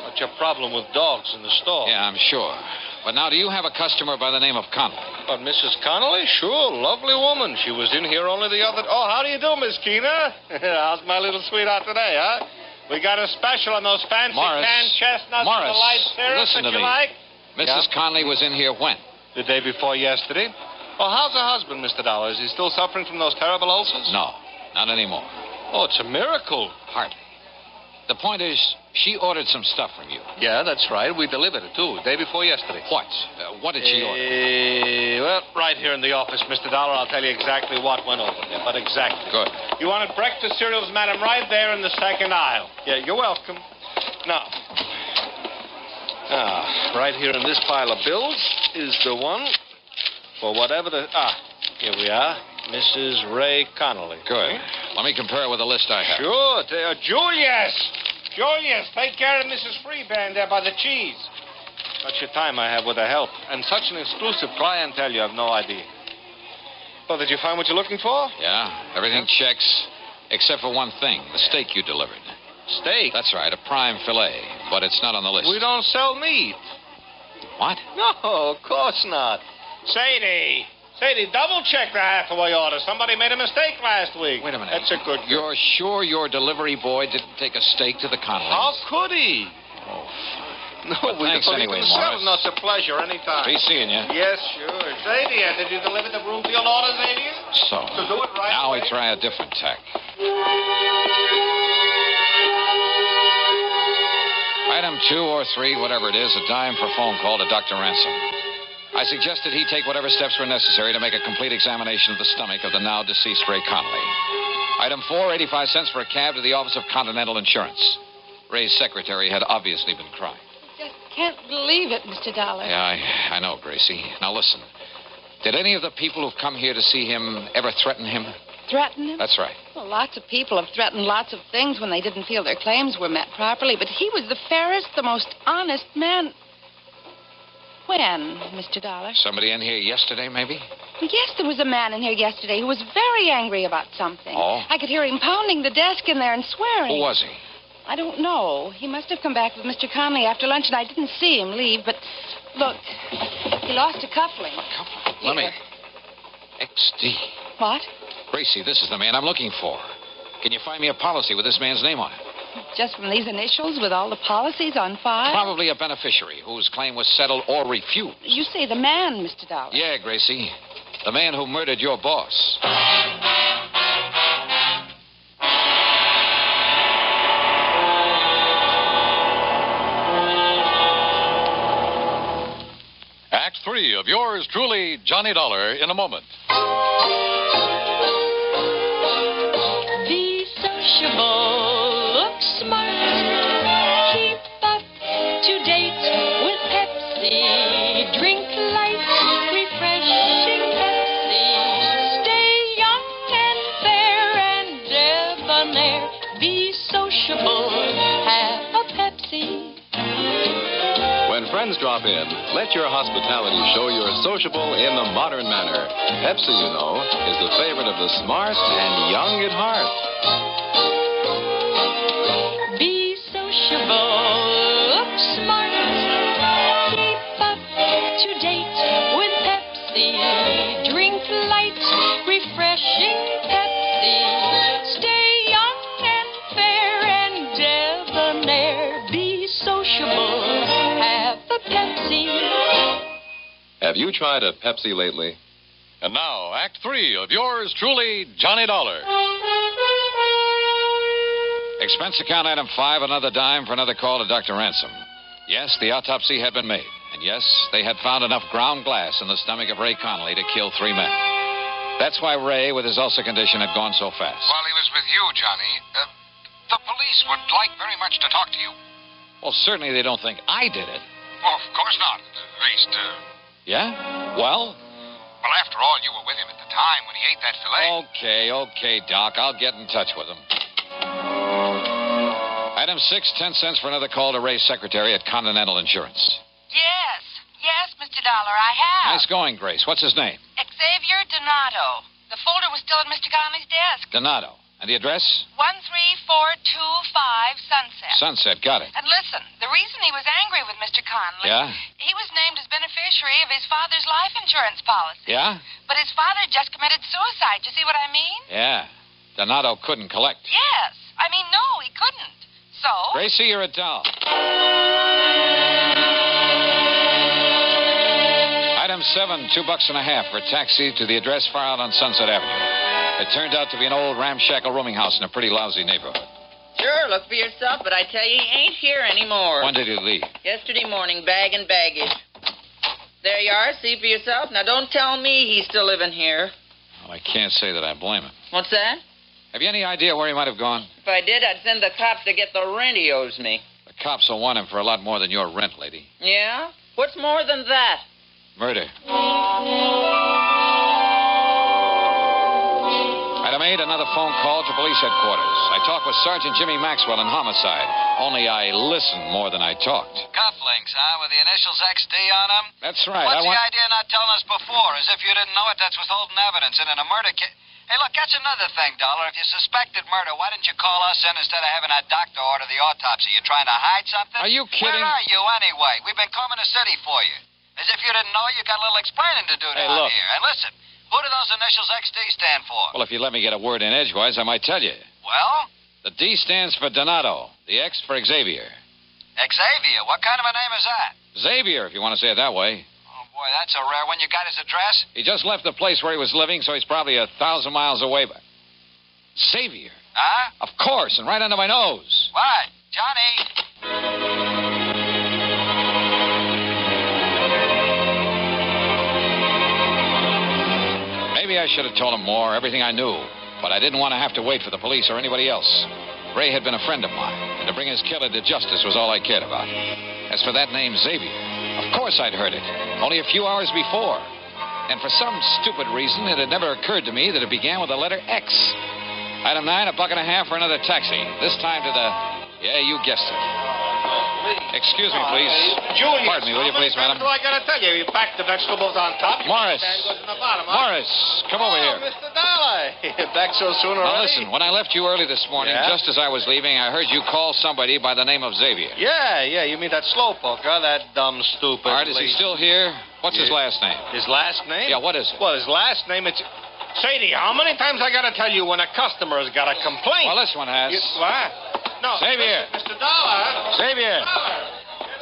what's your problem with dogs in the store? Yeah, I'm sure. But now, do you have a customer by the name of Connolly? But Mrs. Connolly? Sure, lovely woman. She was in here only the other... Oh, how do you do, Miss Keener? How's my little sweetheart today, huh? We got a special on those fancy canned chestnuts and the light syrup listen that to you me. like. Mrs. Connolly was in here when? The day before yesterday. Oh, how's her husband, Mr. Dollar? Is he still suffering from those terrible ulcers? No, not anymore. Oh, it's a miracle. Hardly. The point is, she ordered some stuff from you. Yeah, that's right. We delivered it, too, day before yesterday. What? What did she order? Well, right here in the office, Mr. Dollar, I'll tell you exactly what went over there, but exactly. Good. You wanted breakfast cereals, madam, right there in the second aisle. Yeah, you're welcome. Now, right here in this pile of bills is the one for whatever the... here we are. Mrs. Ray Connolly. Good. Let me compare it with the list I have. Sure. Julius, take care of Mrs. Freeband there by the cheese. Such a time I have with her help. And such an exclusive clientele, you have no idea. Well, did you find what you're looking for? Yeah, everything checks, except for one thing, the steak you delivered. Steak? That's right, a prime fillet, but it's not on the list. We don't sell meat. What? No, of course not. Sadie, double-check the Hathaway order. Somebody made a mistake last week. Wait a minute. That's a good girl. You're sure your delivery boy didn't take a steak to the Connolly? How could he? Oh, fine. No, But thanks anyway, Morris. No, it's a pleasure anytime. Be seeing you. Yes, sure. Sadie, did you deliver the Broomfield order, Sadie? So do it right now away. we try a different tack. Item 2 or 3, whatever it is, a dime for phone call to Dr. Ransom. I suggested he take whatever steps were necessary to make a complete examination of the stomach of the now deceased Ray Connolly. Item 4, 85 cents for a cab to the office of Continental Insurance. Ray's secretary had obviously been crying. Just can't believe it, Mr. Dollar. Yeah, I know, Gracie. Now listen. Did any of the people who've come here to see him ever threaten him? Threaten him? That's right. Well, lots of people have threatened lots of things when they didn't feel their claims were met properly, but he was the fairest, the most honest man. When, Mr. Dollar? Somebody in here yesterday, maybe? Yes, there was a man in here yesterday who was very angry about something. Oh? I could hear him pounding the desk in there and swearing. Who was he? I don't know. He must have come back with Mr. Connolly after lunch, and I didn't see him leave, but look, he lost a cufflink. Let me... XD. What? Gracie, this is the man I'm looking for. Can you find me a policy with this man's name on it? Just from these initials with all the policies on file? Probably a beneficiary whose claim was settled or refused. You say the man, Mr. Dollar. Yeah, Gracie. The man who murdered your boss. Act 3 of yours truly, Johnny Dollar, in a moment. Be sociable, look smart, keep up to date with Pepsi, drink light, refreshing Pepsi, stay young and fair and debonair, be sociable, have a Pepsi. When friends drop in, let your hospitality show you're sociable in the modern manner. Pepsi, you know, is the favorite of the smart and young at heart. Be sociable, look smart, keep up to date with Pepsi, drink light, refreshing Pepsi, stay young and fair and debonair, be sociable, have a Pepsi. Have you tried a Pepsi lately? And now, Act 3 of yours truly, Johnny Dollar. Expense account item 5, another dime for another call to Dr. Ransom. Yes, the autopsy had been made. And yes, they had found enough ground glass in the stomach of Ray Connolly to kill 3 men. That's why Ray, with his ulcer condition, had gone so fast. While he was with you, Johnny, the police would like very much to talk to you. Well, certainly they don't think I did it. Well, of course not. At least, Yeah? Well, Well, after all, you were with him at the time when he ate that filet. Okay, Doc. I'll get in touch with him. Item 6, 10 cents for another call to Ray's secretary at Continental Insurance. Yes, Mr. Dollar, I have. Nice going, Grace. What's his name? Xavier Donato. The folder was still at Mr. Conley's desk. Donato. And the address? 13425 Sunset. Sunset, got it. And listen, the reason he was angry with Mr. Conley... Yeah? He was named as beneficiary of his father's life insurance policy. Yeah? But his father just committed suicide. You see what I mean? Yeah. Donato couldn't collect. Yes. I mean, no, he couldn't. So... Gracie, you're a doll. Item 7, $2.50 for a taxi to the address filed on Sunset Avenue. It turned out to be an old ramshackle rooming house in a pretty lousy neighborhood. Sure, look for yourself, but I tell you, he ain't here anymore. When did he leave? Yesterday morning, bag and baggage. There you are, see for yourself. Now, don't tell me he's still living here. Well, I can't say that I blame him. What's that? Have you any idea where he might have gone? If I did, I'd send the cops to get the rent he owes me. The cops will want him for a lot more than your rent, lady. Yeah? What's more than that? Murder. Item 8, another phone call to police headquarters. I talked with Sergeant Jimmy Maxwell in homicide. Only I listened more than I talked. Cufflinks, huh? With the initials XD on them? That's right. What's the idea of not telling us before? As if you didn't know it, that's withholding evidence. And in a murder case... Hey, look, that's another thing, Dollar. If you suspected murder, why didn't you call us in instead of having that doctor order the autopsy? You trying to hide something? Are you kidding? Where are you, anyway? We've been combing the city for you. As if you didn't know, you got a little explaining to do Hey, down look. here. And listen, who do those initials XD stand for? Well, if you let me get a word in edgewise, I might tell you. Well? The D stands for Donato. The X for Xavier. Xavier. What kind of a name is that? Xavier, if you want to say it that way. Oh, boy, that's a rare one. You got his address? He just left the place where he was living, so he's probably 1,000 miles away. But Xavier? Huh? Of course, and right under my nose. What? Johnny? Maybe I should have told him more, everything I knew. But I didn't want to have to wait for the police or anybody else. Ray had been a friend of mine, and to bring his killer to justice was all I cared about. As for that name, Xavier, of course I'd heard it, only a few hours before. And for some stupid reason, it had never occurred to me that it began with the letter X. Item 9, $1.50 for another taxi. This time to the... Yeah, you guessed it. Excuse me, please. Junior, Pardon me, will you please, madam? What do I got to tell you? You pack the vegetables on top. Morris. Goes in the bottom, huh? Morris, come over here. Mr. Dollar. Back so soon Now, already? listen, when I left you early this morning, Yeah? just as I was leaving, I heard you call somebody by the name of Xavier. Yeah. You mean that slowpoke, huh? That dumb, stupid... All right, is he still here? What's his last name? His last name? Yeah, what is it? Well, his last name, it's... Sadie, how many times I got to tell you when a customer's got a complaint? Well, this one has. What? No. Xavier. Mr. Dollar. Xavier.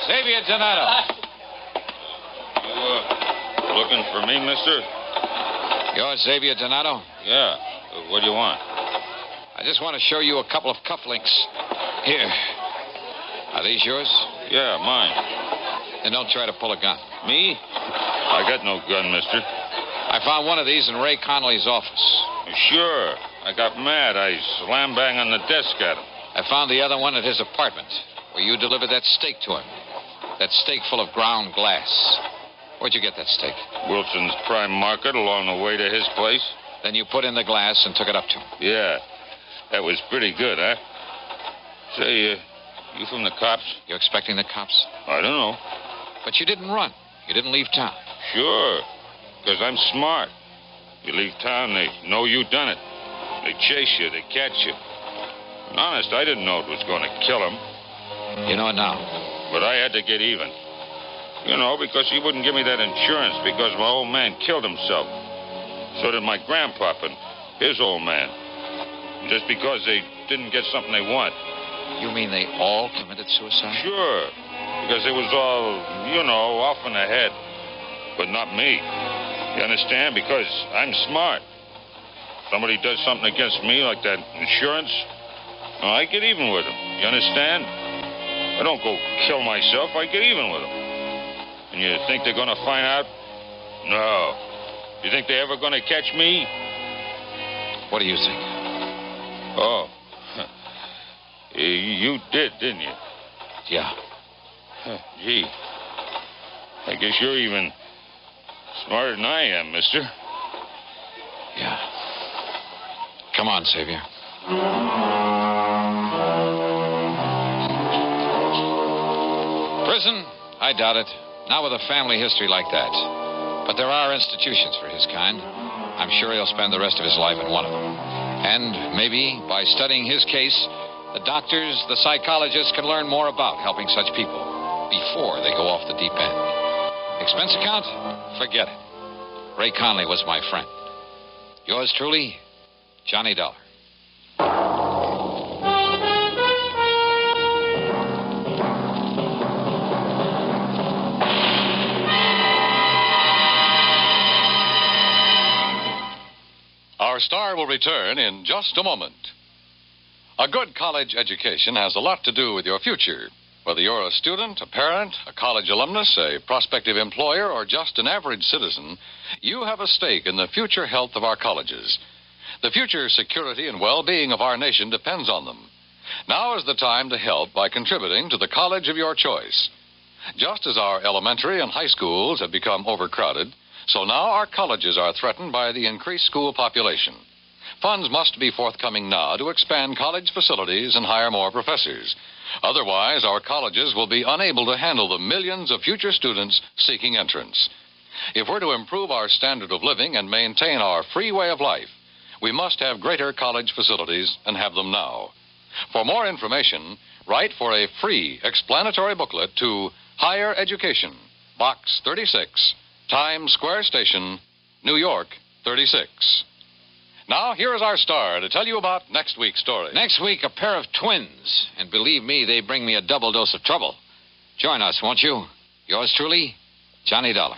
Xavier Donato. Looking for me, mister? You're Xavier Donato? Yeah. What do you want? I just want to show you a couple of cufflinks. Here. Are these yours? Yeah, mine. Then don't try to pull a gun. Me? I got no gun, mister. I found one of these in Ray Connolly's office. Sure. I got mad. I slam bang on the desk at him. I found the other one at his apartment, where you delivered that steak to him. That steak full of ground glass. Where'd you get that steak? Wilson's Prime Market along the way to his place. Then you put in the glass and took it up to him. Yeah. That was pretty good, huh? Say, you from the cops? You expecting the cops? I don't know. But you didn't run. You didn't leave town. Sure. Because I'm smart. You leave town, they know you done it. They chase you, they catch you. And honest, I didn't know it was going to kill him. You know it now. But I had to get even. You know, because he wouldn't give me that insurance because my old man killed himself. So did my grandpapa and his old man. And just because they didn't get something they want. You mean they all committed suicide? Sure. Because it was all, you know, off in the head. But not me. You understand? Because I'm smart. Somebody does something against me, like that insurance, well, I get even with them. You understand? I don't go kill myself. I get even with them. And you think they're going to find out? No. You think they're ever going to catch me? What do you think? Oh. You did, didn't you? Yeah. Gee. I guess you're even Smarter than I am, mister. Yeah. Come on, Savior. Prison? I doubt it. Not with a family history like that. But there are institutions for his kind. I'm sure he'll spend the rest of his life in one of them. And maybe, by studying his case, the doctors, the psychologists can learn more about helping such people before they go off the deep end. Expense account? Forget it. Ray Conley was my friend. Yours truly, Johnny Dollar. Our star will return in just a moment. A good college education has a lot to do with your future. Whether you're a student, a parent, a college alumnus, a prospective employer, or just an average citizen, you have a stake in the future health of our colleges. The future security and well-being of our nation depends on them. Now is the time to help by contributing to the college of your choice. Just as our elementary and high schools have become overcrowded, so now our colleges are threatened by the increased school population. Funds must be forthcoming now to expand college facilities and hire more professors. Otherwise, our colleges will be unable to handle the millions of future students seeking entrance. If we're to improve our standard of living and maintain our free way of life, we must have greater college facilities and have them now. For more information, write for a free explanatory booklet to Higher Education, Box 36, Times Square Station, New York, 36. Now, here is our star to tell you about next week's story. Next week, a pair of twins. And believe me, they bring me a double dose of trouble. Join us, won't you? Yours truly, Johnny Dollar.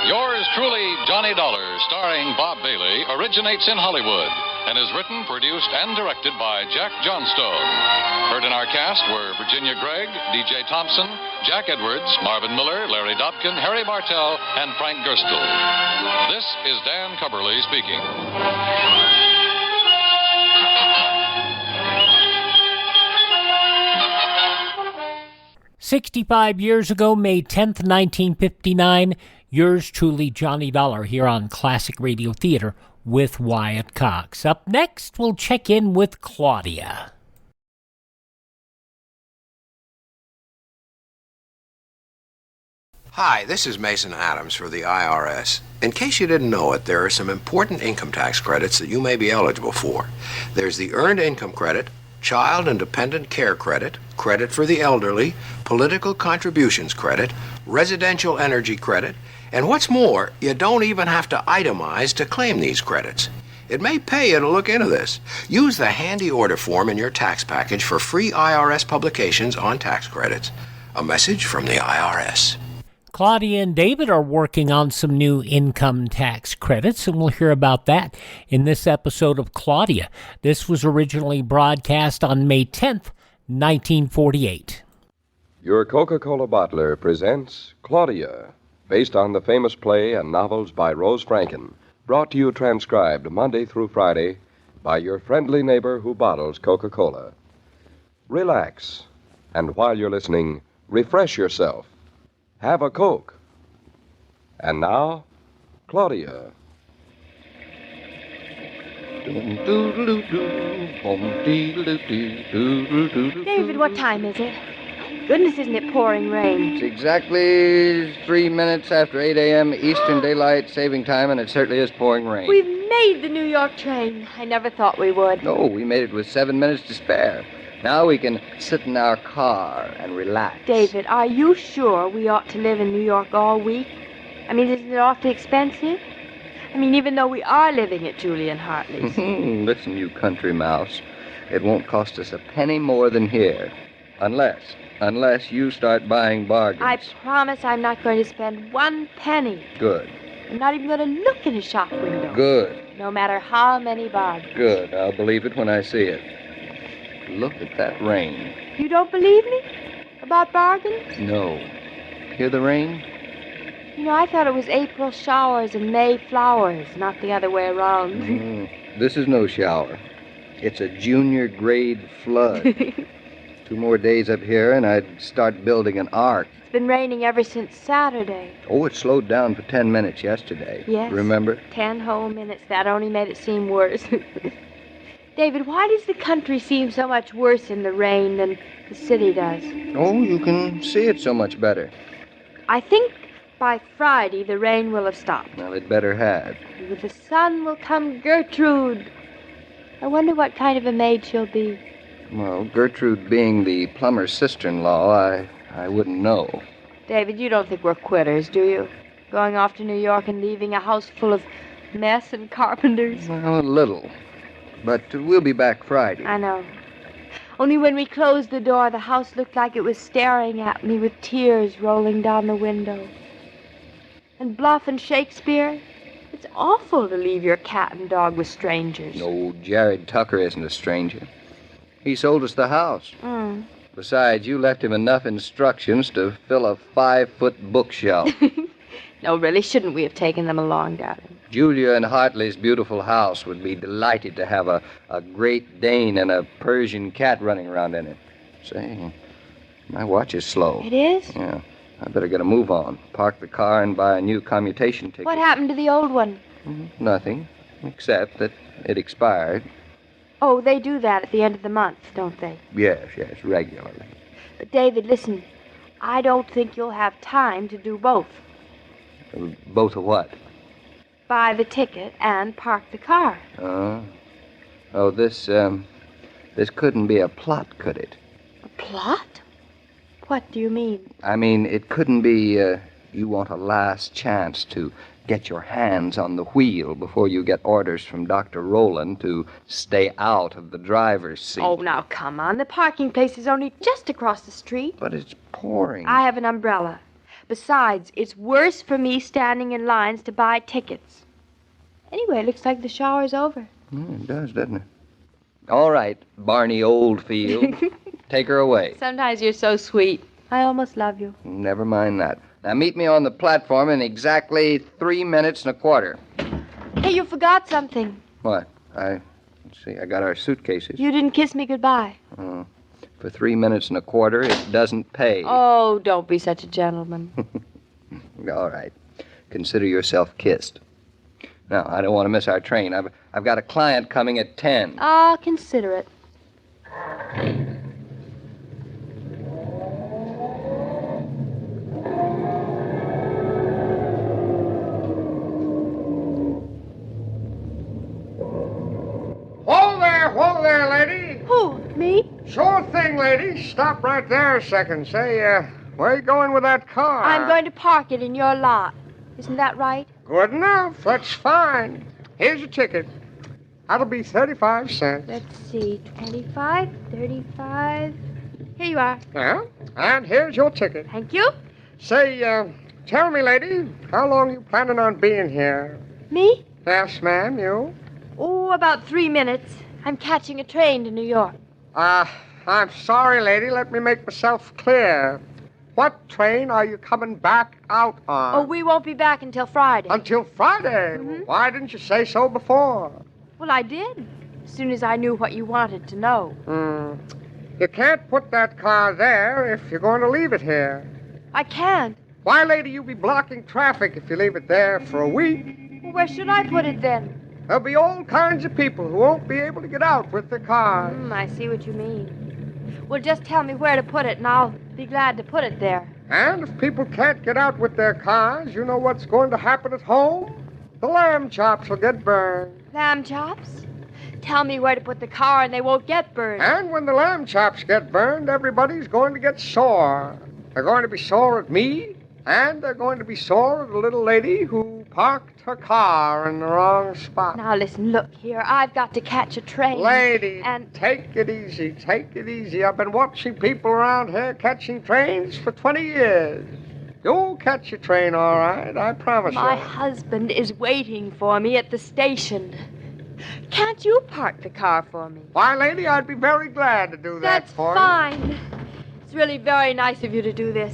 Yours truly, Johnny Dollar, starring Bob Bailey, originates in Hollywood and is written, produced, and directed by Jack Johnstone. Heard in our cast were Virginia Gregg, D.J. Thompson, Jack Edwards, Marvin Miller, Larry Dobkin, Harry Bartell, and Frank Gerstle. This is Dan Cubberly speaking. 65 years ago, May 10th, 1959, yours truly, Johnny Dollar, here on Classic Radio Theater with Wyatt Cox. Up next, we'll check in with Claudia. Hi, this is Mason Adams for the IRS. In case you didn't know it, there are some important income tax credits that you may be eligible for. There's the Earned Income Credit, Child and Dependent Care Credit, Credit for the Elderly, Political Contributions Credit, Residential Energy Credit, and what's more, you don't even have to itemize to claim these credits. It may pay you to look into this. Use the handy order form in your tax package for free IRS publications on tax credits. A message from the IRS. Claudia and David are working on some new income tax credits, and we'll hear about that in this episode of Claudia. This was originally broadcast on May 10th, 1948. Your Coca-Cola bottler presents Claudia, based on the famous play and novels by Rose Franken, brought to you transcribed Monday through Friday by your friendly neighbor who bottles Coca-Cola. Relax, and while you're listening, refresh yourself. Have a Coke. And now, Claudia. David, what time is it? Goodness, isn't it pouring rain? It's exactly 3 minutes after 8 a.m. Eastern Daylight Saving Time, and it certainly is pouring rain. We've made the New York train. I never thought we would. No, we made it with 7 minutes to spare. Now we can sit in our car and relax. David, are you sure we ought to live in New York all week? I mean, isn't it awfully expensive? I mean, even though we are living at Julian Hartley's. Listen, you country mouse. It won't cost us a penny more than here. Unless you start buying bargains. I promise I'm not going to spend 1 penny. Good. I'm not even going to look in a shop window. Good. No matter how many bargains. Good. I'll believe it when I see it. Look at that rain. You don't believe me? About bargains? No. Hear the rain? You know, I thought it was April showers and May flowers, not the other way around. This is no shower. It's a junior grade flood. 2 more days up here, and I'd start building an ark. It's been raining ever since Saturday. Oh, it slowed down for 10 minutes yesterday. Yes. Remember? 10 whole minutes. That only made it seem worse. David, why does the country seem so much worse in the rain than the city does? Oh, you can see it so much better. I think by Friday the rain will have stopped. Well, it better have. And with the sun will come Gertrude. I wonder what kind of a maid she'll be. Well, Gertrude being the plumber's sister-in-law, I wouldn't know. David, you don't think we're quitters, do you? Going off to New York and leaving a house full of mess and carpenters? Well, a little. But we'll be back Friday. I know. Only when we closed the door, the house looked like it was staring at me with tears rolling down the window. And Bluff and Shakespeare, it's awful to leave your cat and dog with strangers. No, Jared Tucker isn't a stranger. He sold us the house. Mm. Besides, you left him enough instructions to fill a 5-foot bookshelf. No, really, shouldn't we have taken them along, darling? Julia and Hartley's beautiful house would be delighted to have a Great Dane and a Persian cat running around in it. Say, my watch is slow. It is? Yeah. I better get a move on. Park the car and buy a new commutation ticket. What happened to the old one? Nothing, except that it expired. Oh, they do that at the end of the month, don't they? Yes, regularly. But, David, listen. I don't think you'll have time to do both. Both of what? Buy the ticket and park the car. Oh, this couldn't be a plot, could it? A plot? What do you mean? I mean, it couldn't be, you want a last chance to get your hands on the wheel before you get orders from Dr. Rowland to stay out of the driver's seat. Oh, now, come on. The parking place is only just across the street. But it's pouring. I have an umbrella. Besides, it's worse for me standing in lines to buy tickets. Anyway, it looks like the shower's over. It does, doesn't it? All right, Barney Oldfield. Take her away. Sometimes you're so sweet. I almost love you. Never mind that. Now, meet me on the platform in exactly 3 minutes and a quarter. Hey, you forgot something. What? Let's see, I got our suitcases. You didn't kiss me goodbye. Oh. For 3 minutes and a quarter, it doesn't pay. Oh, don't be such a gentleman. All right. Consider yourself kissed. Now, I don't want to miss our train. I've got a client coming at 10. I'll consider it. Whoa there, lady. Who, me? Sure thing, lady. Stop right there a second. Say, where are you going with that car? I'm going to park it in your lot. Isn't that right? Good enough. That's fine. Here's your ticket. That'll be 35 cents. Let's see. 25, 35. Here you are. Yeah? And here's your ticket. Thank you. Say, tell me, lady, how long you planning on being here? Me? Yes, ma'am, you? Oh, about 3 minutes. I'm catching a train to New York. I'm sorry, lady. Let me make myself clear. What train are you coming back out on? Oh, we won't be back until Friday. Until Friday? Mm-hmm. Why didn't you say so before? Well, I did. As soon as I knew what you wanted to know. You can't put that car there if you're going to leave it here. I can't. Why, lady, you'll be blocking traffic if you leave it there for a week. Well, where should I put it then? There'll be all kinds of people who won't be able to get out with their cars. I see what you mean. Well, just tell me where to put it, and I'll be glad to put it there. And if people can't get out with their cars, you know what's going to happen at home? The lamb chops will get burned. Lamb chops? Tell me where to put the car, and they won't get burned. And when the lamb chops get burned, everybody's going to get sore. They're going to be sore at me, and they're going to be sore at the little lady who parked her car in the wrong spot. Now, listen, look here. I've got to catch a train. Lady, and take it easy. Take it easy. I've been watching people around here catching trains for 20 years. You'll catch your train, all right. I promise you. My husband is waiting for me at the station. Can't you park the car for me? Why, lady, I'd be very glad to do that for you. That's fine. It's really very nice of you to do this.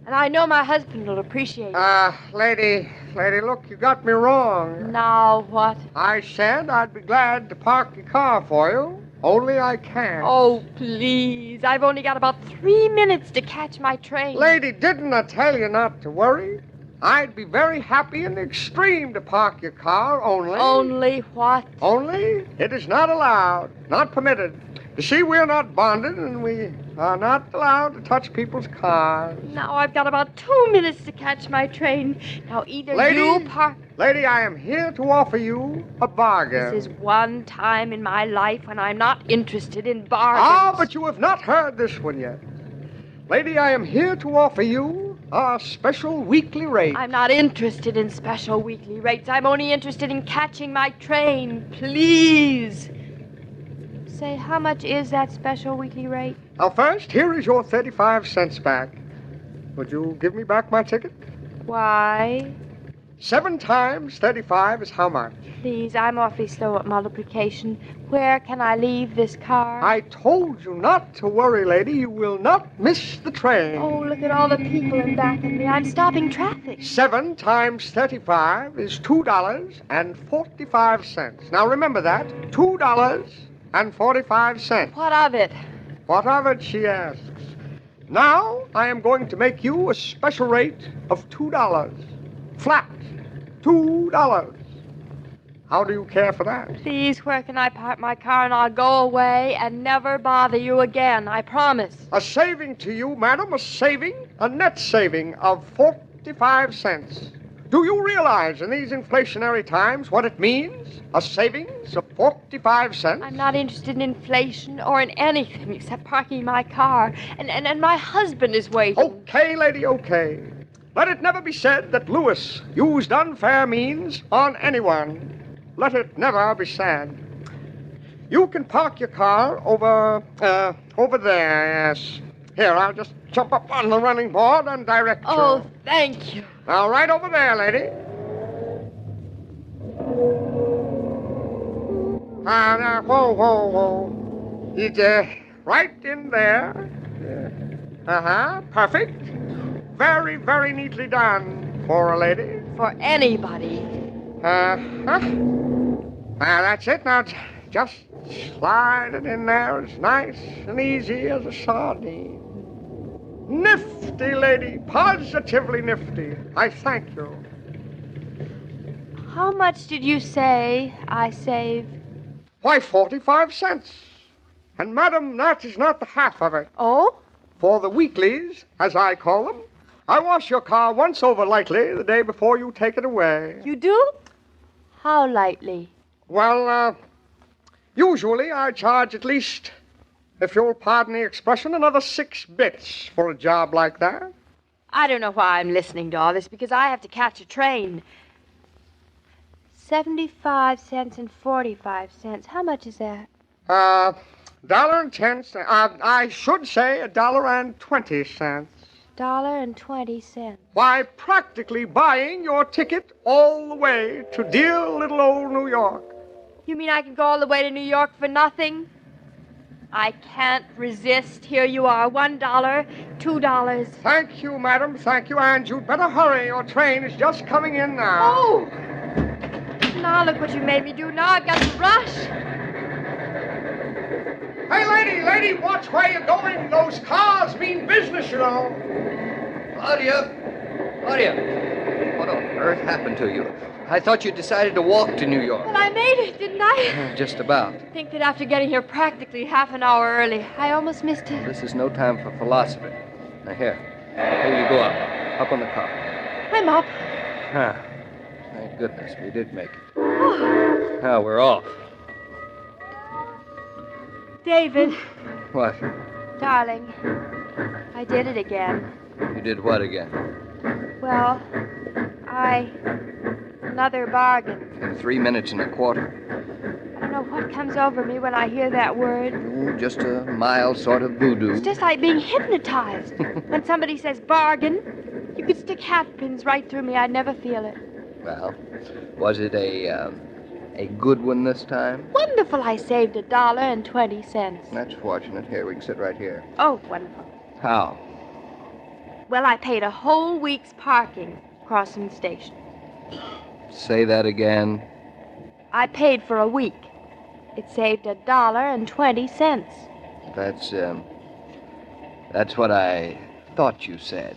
And I know my husband will appreciate it. Lady, look, you got me wrong. Now what? I said I'd be glad to park your car for you Only I can't. Oh, please. I've only got about 3 minutes to catch my train. Lady, didn't I tell you not to worry? I'd be very happy in the extreme to park your car, only... Only what? Only it is not allowed, not permitted. You see, we're not bonded, and we are not allowed to touch people's cars. Now I've got about 2 minutes to catch my train. Now either you park... Lady, I am here to offer you a bargain. This is one time in my life when I'm not interested in bargains. Ah, but you have not heard this one yet. Lady, I am here to offer you a special weekly rate. I'm not interested in special weekly rates. I'm only interested in catching my train. Please. Say, how much is that special weekly rate? Now, first, here is your 35 cents back. Would you give me back my ticket? Why? 7 times 35 is how much? Please, I'm awfully slow at multiplication. Where can I leave this car? I told you not to worry, lady. You will not miss the train. Oh, look at all the people in back of me. I'm stopping traffic. 7 times 35 is $2.45. Now, remember that. $2.45. What of it? What of it, she asks. Now, I am going to make you a special rate of $2. Flat. $2. How do you care for that? Please, where can I park my car and I'll go away and never bother you again, I promise. A saving to you, madam, a net saving of 45 cents. Do you realize in these inflationary times what it means? A savings of 45 cents? I'm not interested in inflation or in anything except parking my car. And my husband is waiting. Okay, lady, okay. Let it never be said that Lewis used unfair means on anyone. Let it never be said. You can park your car over there, yes. Here, I'll just jump up on the running board and direct you. Oh, thank you. Now, right over there, lady. Now, whoa. It's right in there. Perfect. Very, very neatly done for a lady. For anybody. Well, that's it. Now, just slide it in there as nice and easy as a sardine. Nifty, lady. Positively nifty. I thank you. How much did you say I saved? Why, 45 cents. And, madam, that is not the half of it. Oh? For the weeklies, as I call them, I wash your car once over lightly the day before you take it away. You do? How lightly? Well, usually I charge at least, if you'll pardon the expression, another 6 bits for a job like that. I don't know why I'm listening to all this, because I have to catch a train. 75 cents and 45 cents. How much is that? $1.10. I should say $1.20. $1.20. Why, practically buying your ticket all the way to dear little old New York. You mean I can go all the way to New York for nothing? I can't resist. Here you are, $1, $2. Thank you, madam, thank you. And you'd better hurry. Your train is just coming in now. Oh! Now look what you made me do. Now I've got to rush. Hey, lady, watch where you're going. Those cars mean business, you know. Claudia, what on earth happened to you? I thought you decided to walk to New York. Well, I made it, didn't I? Just about. I think that after getting here practically half an hour early, I almost missed it. This is no time for philosophy. Now, here you go up on the car. I'm up. Thank goodness we did make it. Now we're off. David. What? Darling, I did it again. You did what again? Well, another bargain. In 3 minutes and a quarter. I don't know what comes over me when I hear that word. Oh, just a mild sort of voodoo. It's just like being hypnotized. When somebody says bargain, you could stick hatpins right through me. I'd never feel it. Well, was it a good one this time? Wonderful. I saved $1.20. That's fortunate. Here, we can sit right here. Oh, wonderful. How? Well, I paid a whole week's parking crossing the station. Say that again. I paid for a week. It saved $1.20. That's what I thought you said.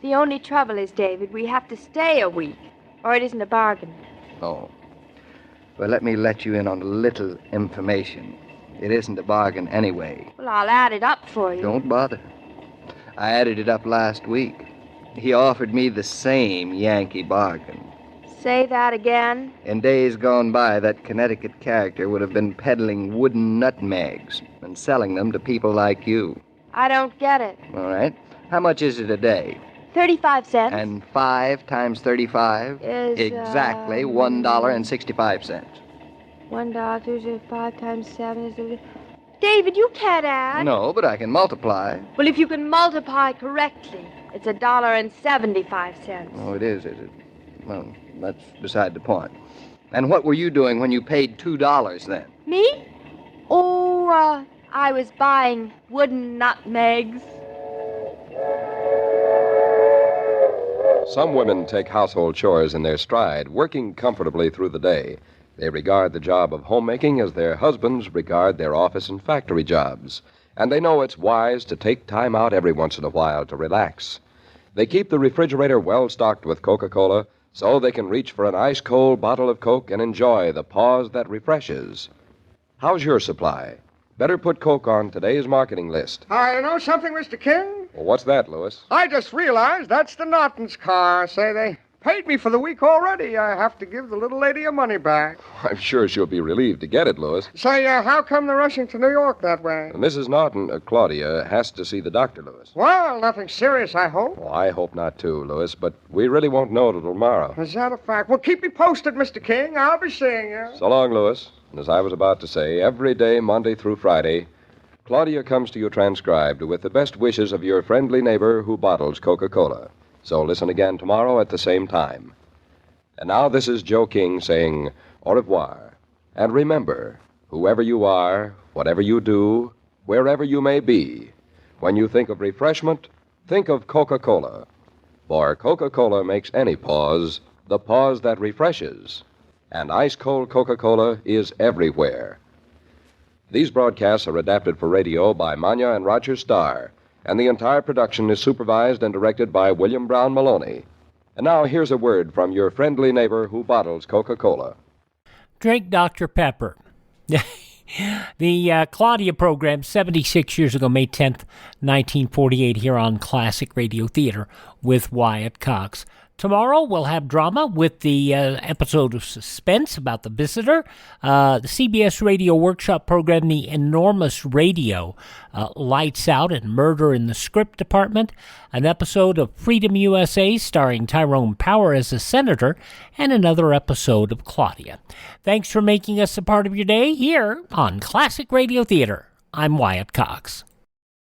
The only trouble is, David, we have to stay a week, or it isn't a bargain. Oh. Well, let me let you in on a little information. It isn't a bargain anyway. Well, I'll add it up for you. Don't bother. I added it up last week. He offered me the same Yankee bargain. Say that again. In days gone by, that Connecticut character would have been peddling wooden nutmegs and selling them to people like you. I don't get it. All right. How much is it a day? 35 cents. And 5 times 35? Is, exactly $1.65. $1, 5 times 7 is... David, you can't add. No, but I can multiply. Well, if you can multiply correctly, it's $1.75. Oh, it is it? Well, that's beside the point. And what were you doing when you paid $2 then? Me? Oh, I was buying wooden nutmegs. Some women take household chores in their stride, working comfortably through the day. They regard the job of homemaking as their husbands regard their office and factory jobs. And they know it's wise to take time out every once in a while to relax. They keep the refrigerator well stocked with Coca-Cola so they can reach for an ice-cold bottle of Coke and enjoy the pause that refreshes. How's your supply? Better put Coke on today's marketing list. You know something, Mr. King? Well, what's that, Lewis? I just realized that's the Norton's car. Say, they paid me for the week already. I have to give the little lady her money back. I'm sure she'll be relieved to get it, Lewis. Say, how come they're rushing to New York that way? Mrs. Norton, Claudia, has to see the doctor, Lewis. Well, nothing serious, I hope. Well, I hope not, too, Lewis, but we really won't know till tomorrow. Is that a fact? Well, keep me posted, Mr. King. I'll be seeing you. So long, Lewis. And as I was about to say, every day, Monday through Friday, Claudia comes to you transcribed with the best wishes of your friendly neighbor who bottles Coca-Cola. So listen again tomorrow at the same time. And now this is Joe King saying au revoir. And remember, whoever you are, whatever you do, wherever you may be, when you think of refreshment, think of Coca-Cola. For Coca-Cola makes any pause the pause that refreshes. And ice-cold Coca-Cola is everywhere. These broadcasts are adapted for radio by Manya and Roger Starr, and the entire production is supervised and directed by William Brown Maloney. And now here's a word from your friendly neighbor who bottles Coca-Cola. Drink Dr. Pepper. The Claudia program, 76 years ago, May 10th, 1948, here on Classic Radio Theater with Wyatt Cox. Tomorrow we'll have drama with the episode of Suspense about the visitor, the CBS Radio Workshop program, The Enormous Radio, Lights Out and Murder in the Script Department, an episode of Freedom USA starring Tyrone Power as a senator, and another episode of Claudia. Thanks for making us a part of your day here on Classic Radio Theater. I'm Wyatt Cox.